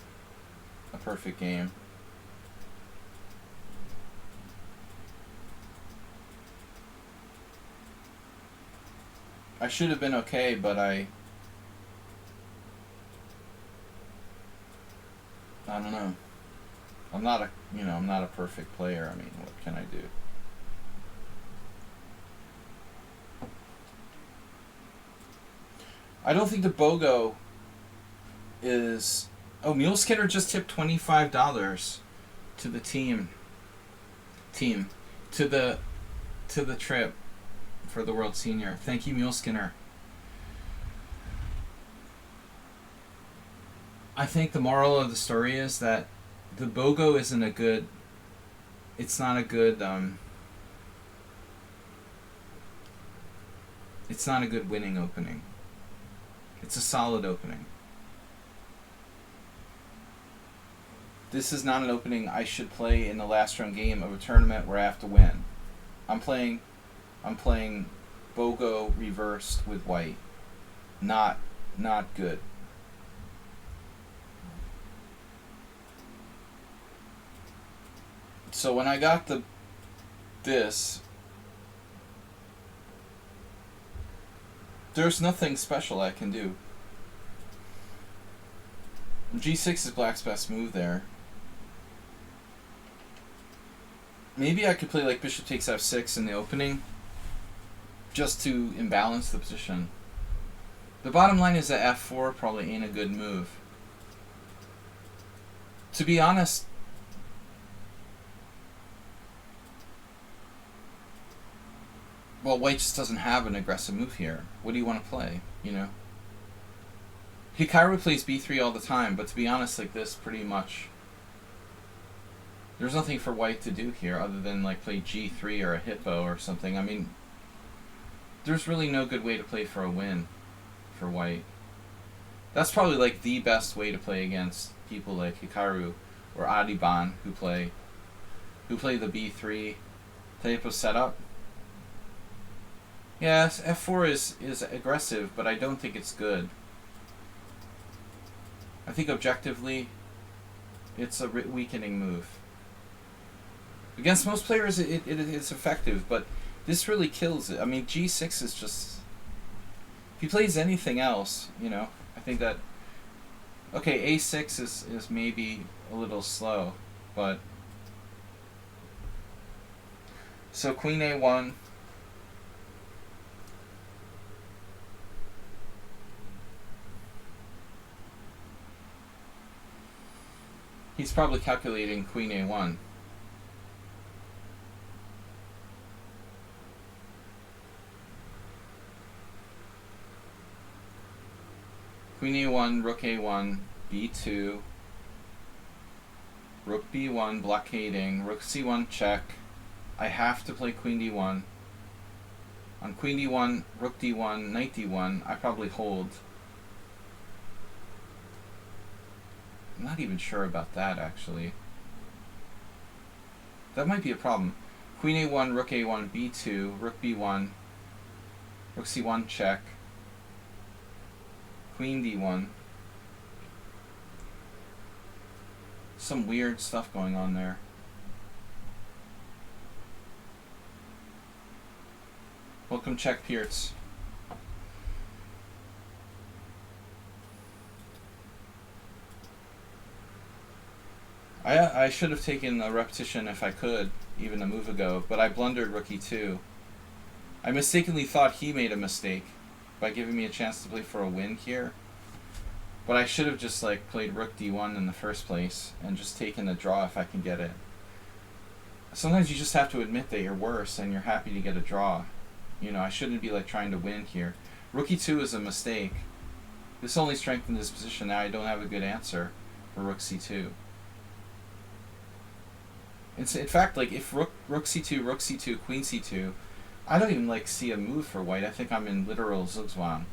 a perfect game. I should have been okay, but I don't know. I'm not a perfect player. I mean, what can I do? I don't think the BOGO is... Oh, Mule Skinner just tipped $25 to the team. To the trip for the World Senior. Thank you, Mule Skinner. I think the moral of the story is that the BOGO isn't a good... It's not a good... It's not a good winning opening. It's a solid opening. This is not an opening I should play in the last round game of a tournament where I have to win. I'm playing BOGO reversed with white. Not good. So when I got this, there's nothing special I can do. G6 is black's best move there. Maybe I could play like bishop takes f6 in the opening, just to imbalance the position. The bottom line is that f4 probably ain't a good move. To be honest, well, white just doesn't have an aggressive move here. What do you want to play, you know? Hikaru plays b3 all the time, but to be honest, like this, pretty much, there's nothing for white to do here other than like play g3 or a hippo or something. I mean, there's really no good way to play for a win for white. That's probably like the best way to play against people like Hikaru or Adiban who play the b3 type of setup. Yes, f4 is aggressive, but I don't think it's good. I think objectively, it's a weakening move. Against most players, it's effective, but this really kills it. I mean, g6 is just... If he plays anything else, you know, I think that... Okay, a6 is maybe a little slow, but... So queen a1... He's probably calculating queen a1. Queen a1, rook a1, b2, rook b1, blockading, rook c1, check. I have to play queen d1. On queen d1, rook d1, knight d1, I probably hold. I'm not even sure about that, actually. That might be a problem. Queen a1, rook a1, b2, rook b1, rook c1, check. Queen d1. Some weird stuff going on there. Welcome, Czech Pierce. I should have taken a repetition if I could, even a move ago, but I blundered rook e2. I mistakenly thought he made a mistake by giving me a chance to play for a win here. But I should have just like played rook d1 in the first place and just taken a draw if I can get it. Sometimes you just have to admit that you're worse and you're happy to get a draw. You know, I shouldn't be like trying to win here. Rook e2 is a mistake. This only strengthened his position. Now I don't have a good answer for rook c2. In fact, like if rook c2, queen c2, I don't even like see a move for white. I think I'm in literal zugzwang.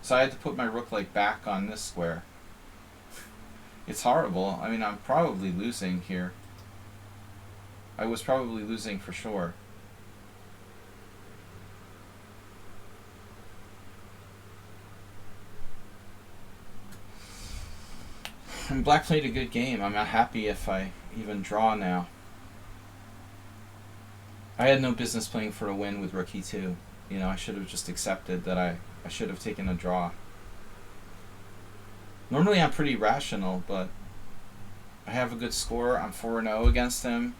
So I had to put my rook like back on this square. It's horrible. I mean, I'm probably losing here. I was probably losing for sure. And black played a good game. I'm not happy if I even draw now. I had no business playing for a win with rook e2. You know, I should have just accepted that I should have taken a draw. Normally I'm pretty rational, but I have a good score. I'm 4-0 against him.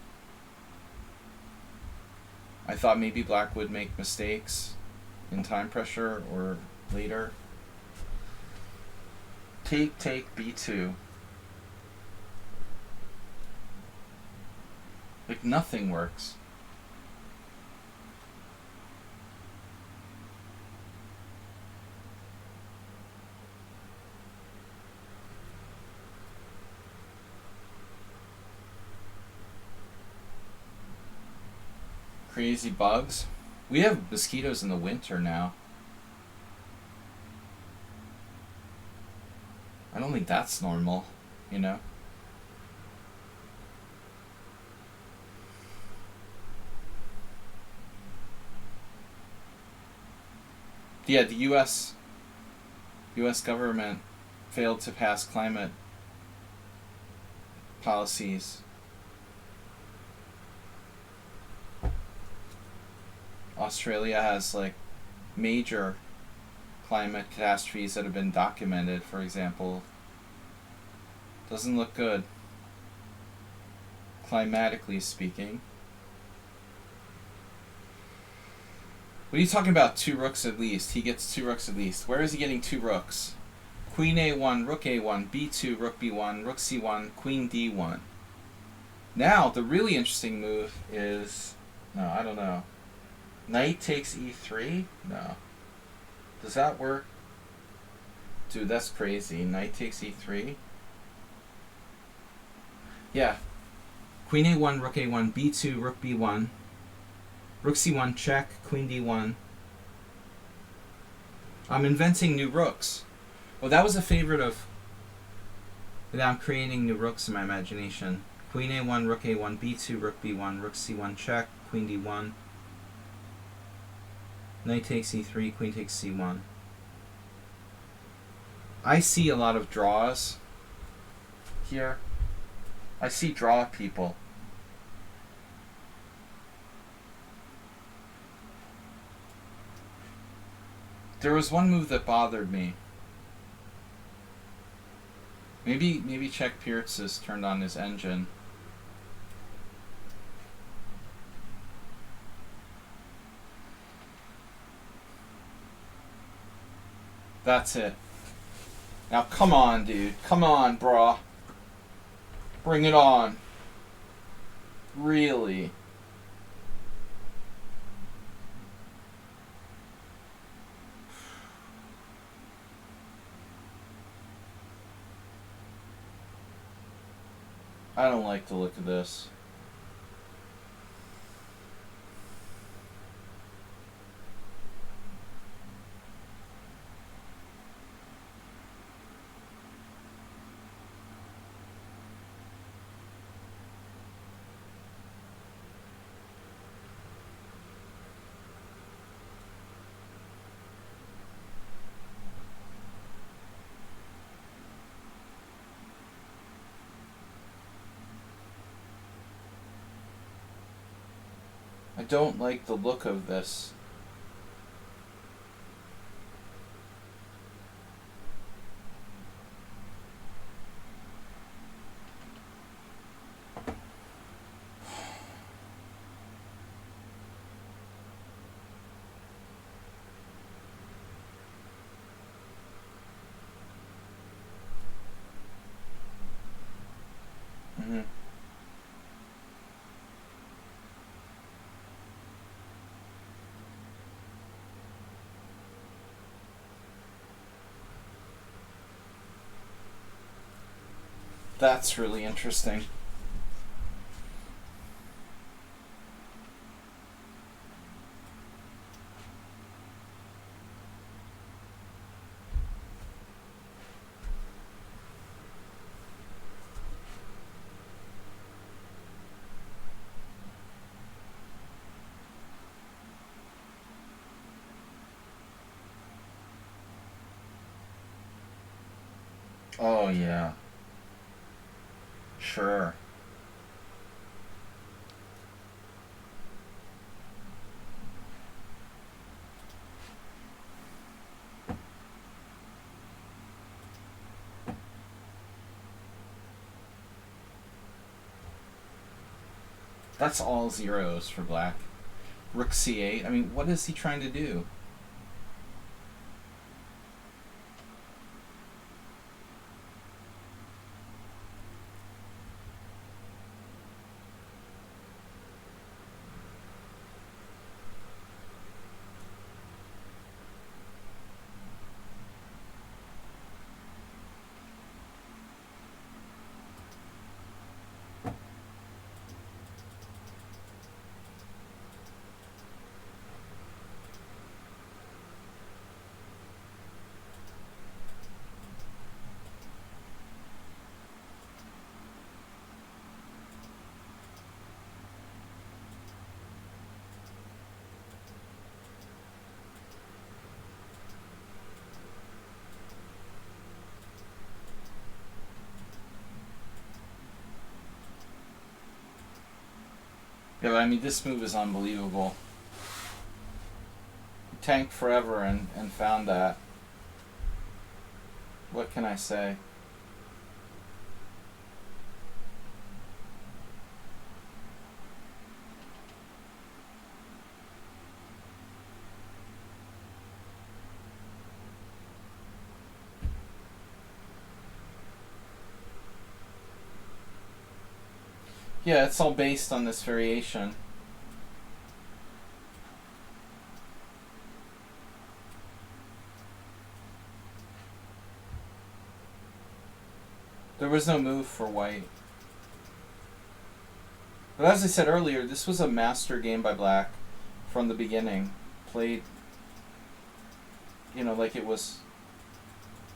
I thought maybe black would make mistakes in time pressure or later. Take b2. Like nothing works. Crazy bugs. We have mosquitoes in the winter now. I don't think that's normal, you know? Yeah, the US government failed to pass climate policies. Australia has like major climate catastrophes that have been documented, for example. Doesn't look good, climatically speaking. What are you talking about? 2 rooks at least. He gets 2 rooks at least. Where is he getting 2 rooks? Queen A1, rook A1, B2, rook B1, rook C1, queen D1. Now, the really interesting move is... No, I don't know. Knight takes E3? No. Does that work? Dude, that's crazy. Knight takes E3? Yeah. Queen A1, rook A1, B2, rook B1. Rook C1, check, queen D1. I'm inventing new rooks. Well, that was a favorite of... Now I'm creating new rooks in my imagination. Queen A1, rook A1, B2, rook B1, rook C1, check, queen D1. Knight takes E3, queen takes C1. I see a lot of draws here. I see draw people. There was one move that bothered me. Maybe Czech Pierce has turned on his engine. That's it. Now come on, dude. Come on, brah. Bring it on. Really? I don't like the look of this. I don't like the look of this. That's really interesting. Oh, yeah. Sure. That's all zeros for black. Rook C8. I mean, what is he trying to do? Yeah, but I mean, this move is unbelievable. Tanked forever and found that. What can I say? Yeah, it's all based on this variation. There was no move for white. But as I said earlier, this was a master game by black from the beginning. Played, you know, like it was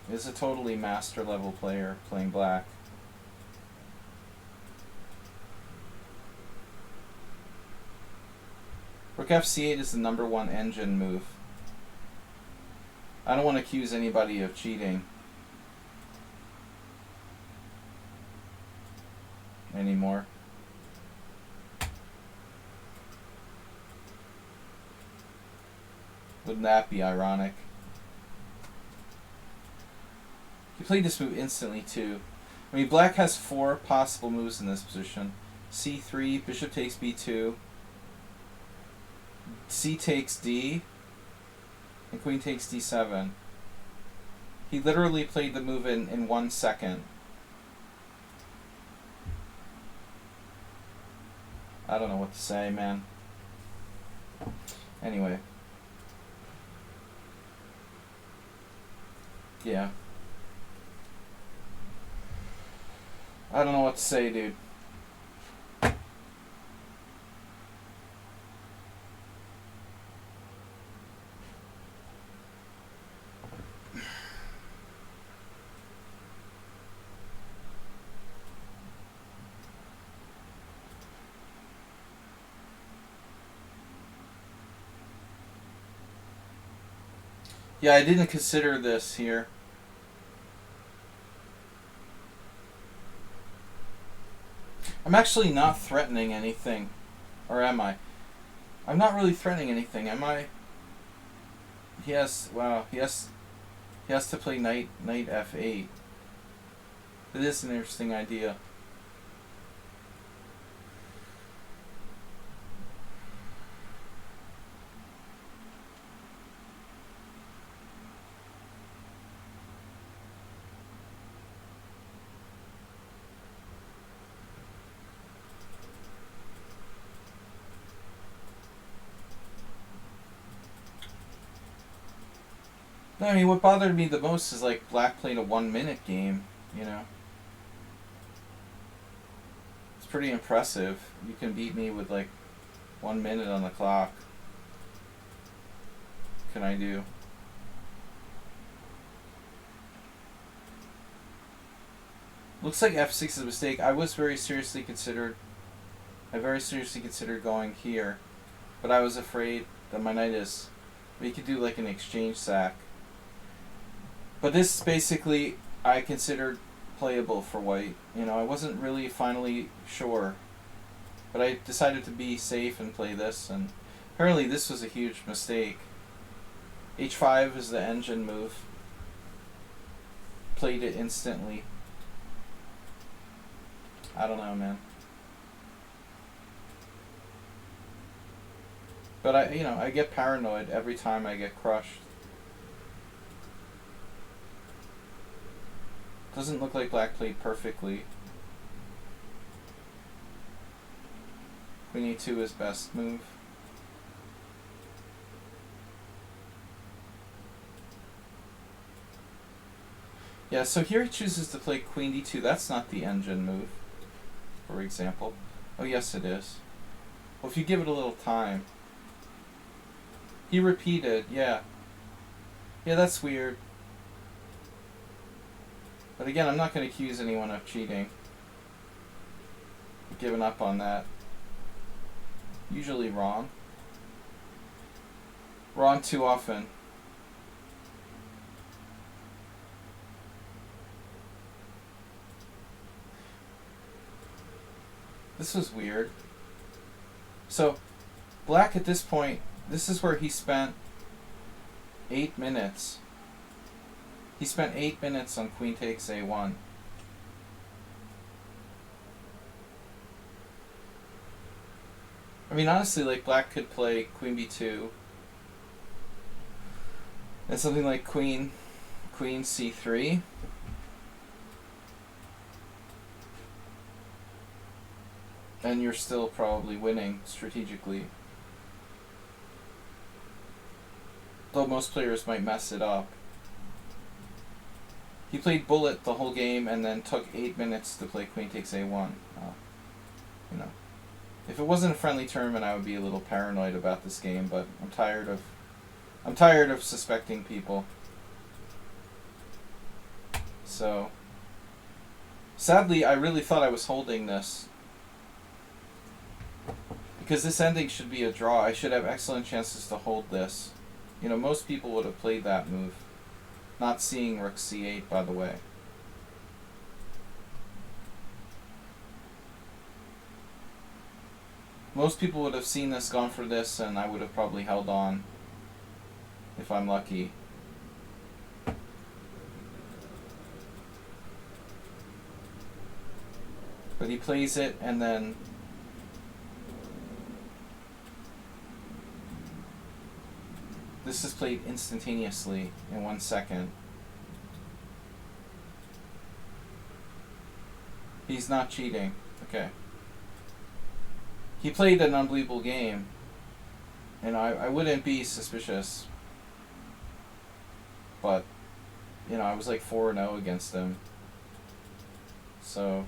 a totally master level player playing black. Rook f8 is the #1 engine move. I don't want to accuse anybody of cheating anymore. Wouldn't that be ironic? He played this move instantly too. I mean, black has 4 possible moves in this position. c3, bishop takes b2, c takes d, and queen takes d7. He literally played the move in 1 second. I don't know what to say, man. Anyway. Yeah. I don't know what to say, dude. Yeah, I didn't consider this here. I'm actually not threatening anything. Or am I? I'm not really threatening anything, am I? He has to play knight f8. It is an interesting idea. No, I mean, what bothered me the most is, like, black played a 1-minute game, you know? It's pretty impressive. You can beat me with, like, 1 minute on the clock. What can I do? Looks like f6 is a mistake. I very seriously considered going here, but I was afraid that my knight is... We could do, like, an exchange sack. But this basically I considered playable for white. You know, I wasn't really finally sure. But I decided to be safe and play this, and apparently this was a huge mistake. h5 is the engine move. Played it instantly. I don't know, man. But I get paranoid every time I get crushed. Doesn't look like black played perfectly. Queen e2 is best move. Yeah, so here he chooses to play queen d2. That's not the engine move, for example. Oh, yes it is. Well, if you give it a little time. He repeated, yeah. Yeah, that's weird. But again, I'm not going to accuse anyone of cheating. I've given up on that. Usually wrong. Wrong too often. This was weird. So, black at this point, this is where he spent 8 minutes. He spent 8 minutes on queen takes a1. I mean, honestly, like, black could play queen b2. And something like queen c3. And you're still probably winning strategically. Though most players might mess it up. He played bullet the whole game and then took 8 minutes to play queen takes a1. You know, if it wasn't a friendly tournament, I would be a little paranoid about this game. But I'm tired of suspecting people. So, sadly, I really thought I was holding this. Because this ending should be a draw. I should have excellent chances to hold this. You know, most people would have played that move. Not seeing rook c8, by the way. Most people would have seen this, gone for this, and I would have probably held on. If I'm lucky. But he plays it, and then this is played instantaneously in 1 second. He's not cheating. Okay. He played an unbelievable game, and I wouldn't be suspicious. But, you know, I was like 4-0 against him. So,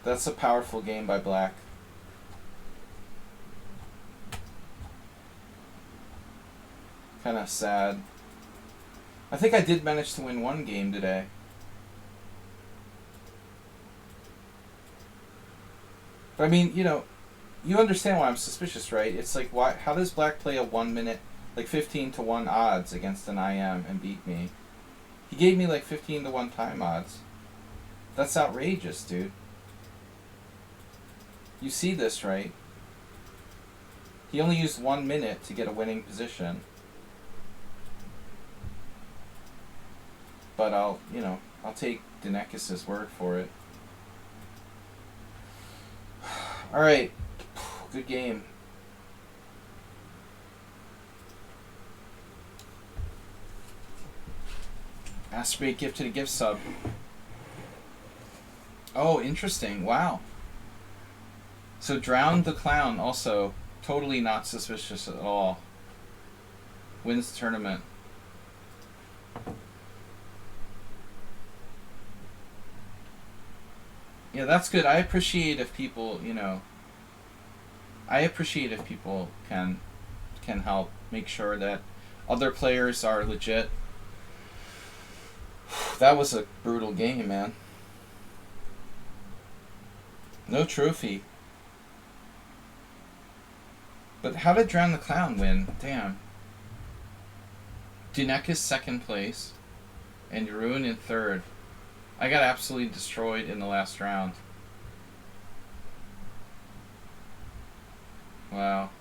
that's a powerful game by Black. Kind of sad. I think I did manage to win one game today. But I mean, you know, you understand why I'm suspicious, right? It's like, why? How does Black play a 1 minute, like 15-1 odds against an IM and beat me? He gave me like 15-1 time odds. That's outrageous, dude. You see this, right? He only used 1 minute to get a winning position. But I'll take Dinekis' word for it. Alright. Good game. Aspirate gift to the gift sub. Oh, interesting. Wow. So Drown the Clown also totally not suspicious at all. Wins the tournament. Yeah, that's good. I appreciate if people, you know, can help make sure that other players are legit. That was a brutal game, man. No trophy. But how did Drown the Clown win? Damn. Dinekis second place, and Ruin in third. I got absolutely destroyed in the last round. Wow.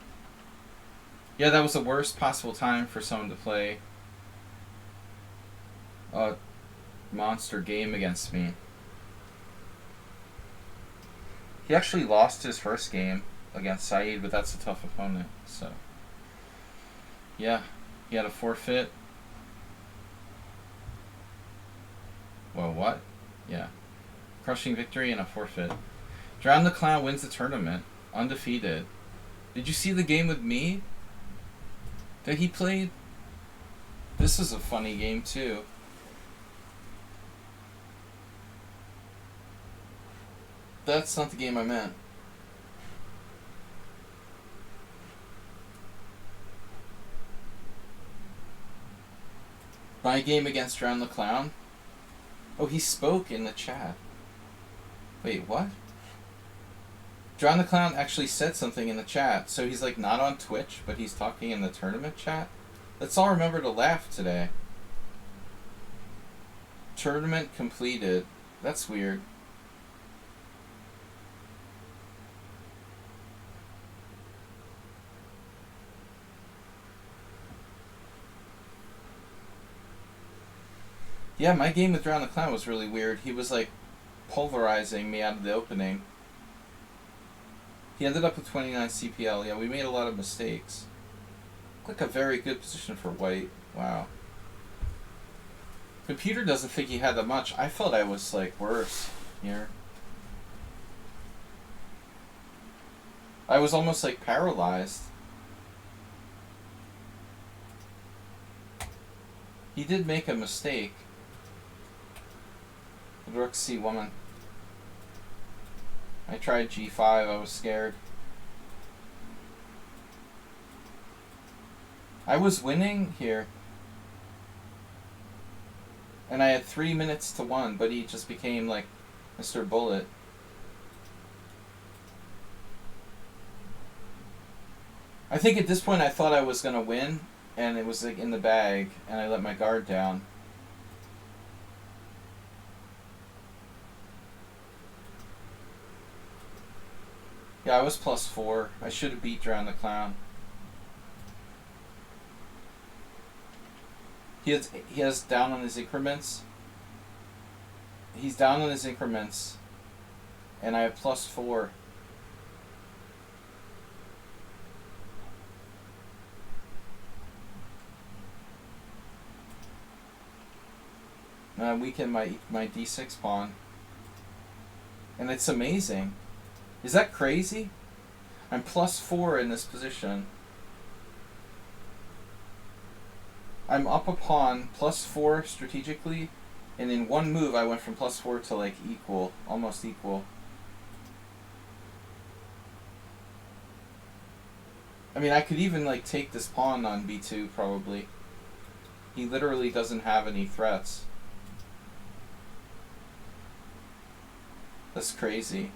Yeah, that was the worst possible time for someone to play a monster game against me. He actually lost his first game against Saeed, but that's a tough opponent, so. Yeah, he had a forfeit. Well, what? Yeah. Crushing victory and a forfeit. Drown the Clown wins the tournament. Undefeated. Did you see the game with me that he played? This was a funny game, too. That's not the game I meant. My game against Drown the Clown? Oh, he spoke in the chat. Wait, what? Drown the Clown actually said something in the chat, so he's like not on Twitch, but he's talking in the tournament chat? Let's all remember to laugh today. Tournament completed. That's weird. Yeah, my game with Drown the Clown was really weird. He was like pulverizing me out of the opening. He ended up with 29 CPL. Yeah, we made a lot of mistakes. Like a very good position for white. Wow. Computer doesn't think he had that much. I felt I was like worse here. I was almost like paralyzed. He did make a mistake. Rook c1. I tried g5, I was scared. I was winning here. And I had 3 minutes to 1, but he just became like Mr. Bullet. I think at this point I thought I was going to win, and it was like in the bag, and I let my guard down. Yeah, I was +4. I should have beat Drown the Clown. He has down on his increments. He's down on his increments, and I have +4. And I weaken my d6 pawn. And it's amazing. Is that crazy? I'm +4 in this position. I'm up a pawn, +4 strategically, and in one move I went from +4 to like equal, almost equal. I mean, I could even like take this pawn on b2 probably. He literally doesn't have any threats. That's crazy.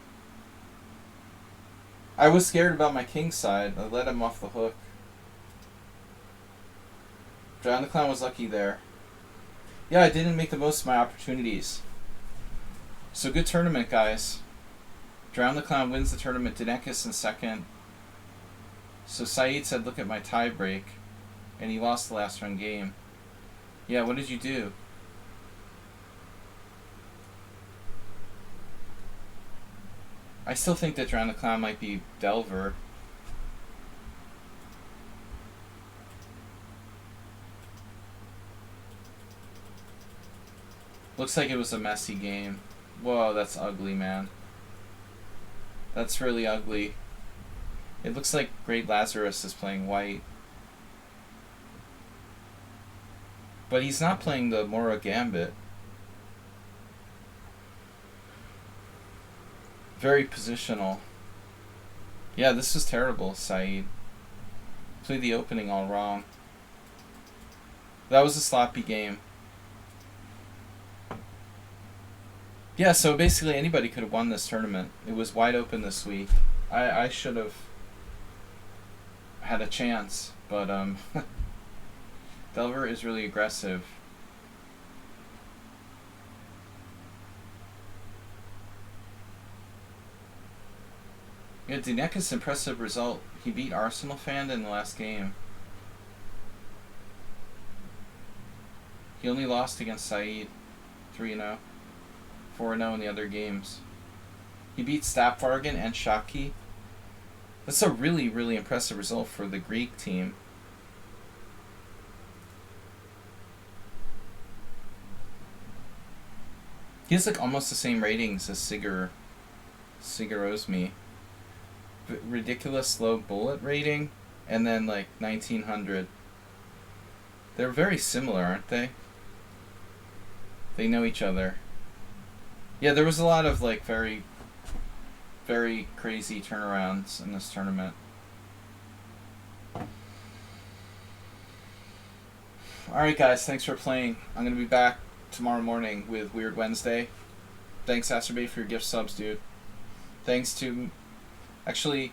I was scared about my king side. I let him off the hook. Drown the Clown was lucky there. Yeah, I didn't make the most of my opportunities. So good tournament, guys. Drown the Clown wins the tournament. Dinekis in second. So Saeed said, look at my tie break. And he lost the last run game. Yeah, what did you do? I still think that Drown the Clown might be Delver. Looks like it was a messy game. Whoa, that's ugly, man. That's really ugly. It looks like Great Lazarus is playing white. But he's not playing the Mora Gambit. Very positional. Yeah, this was terrible, Saeed. Played the opening all wrong. That was a sloppy game. Yeah, so basically anybody could have won this tournament. It was wide open this week. I should have had a chance, but Delver is really aggressive. Yeah, Dinekis' impressive result. He beat Arsenal Fan in the last game. He only lost against Saeed, 3-0. 4-0 in the other games. He beat Stapvargan and Shaki. That's a really, really impressive result for the Greek team. He has like almost the same ratings as Sigur Ozmi. Ridiculous low bullet rating, and then like 1900. They're very similar, aren't they? They know each other. Yeah, there was a lot of like very, very crazy turnarounds in this tournament. Alright guys, thanks for playing. I'm going to be back tomorrow morning with Weird Wednesday. Thanks Astrobate for your gift subs, dude. Thanks to... Actually,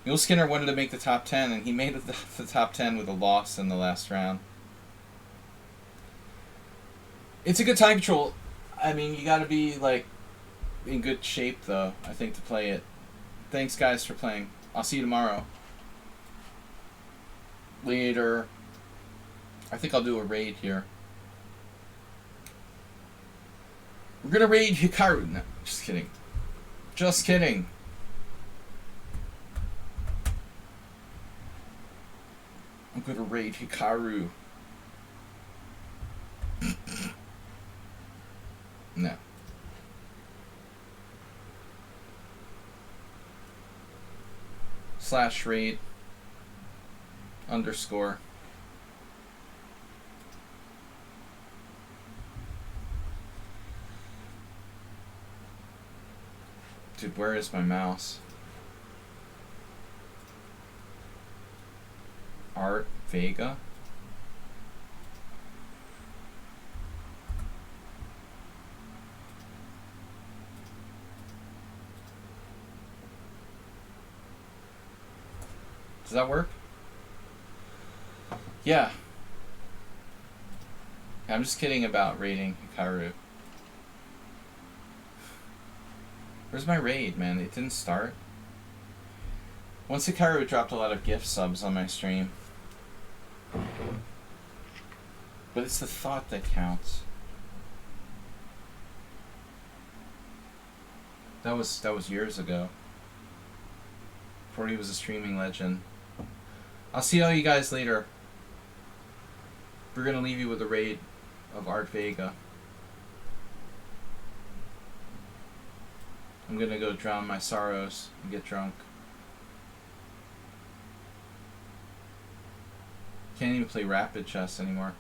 Mule Skinner wanted to make the top 10, and he made the top 10 with a loss in the last round. It's a good time control. I mean, you gotta be, like, in good shape, though, I think, to play it. Thanks, guys, for playing. I'll see you tomorrow. Later. I think I'll do a raid here. We're gonna raid Hikaru. No, just kidding. Just kidding. I'm gonna raid Hikaru. No. /raid _ Dude, where is my mouse? Art Vega? Does that work? Yeah. I'm just kidding about raiding Hikaru. Where's my raid, man? It didn't start. Once Hikaru dropped a lot of gift subs on my stream. But it's the thought that counts. That was years ago. Before he was a streaming legend. I'll see all you guys later. We're gonna leave you with a raid of Art Vega. I'm gonna go drown my sorrows and get drunk. Can't even play rapid chess anymore.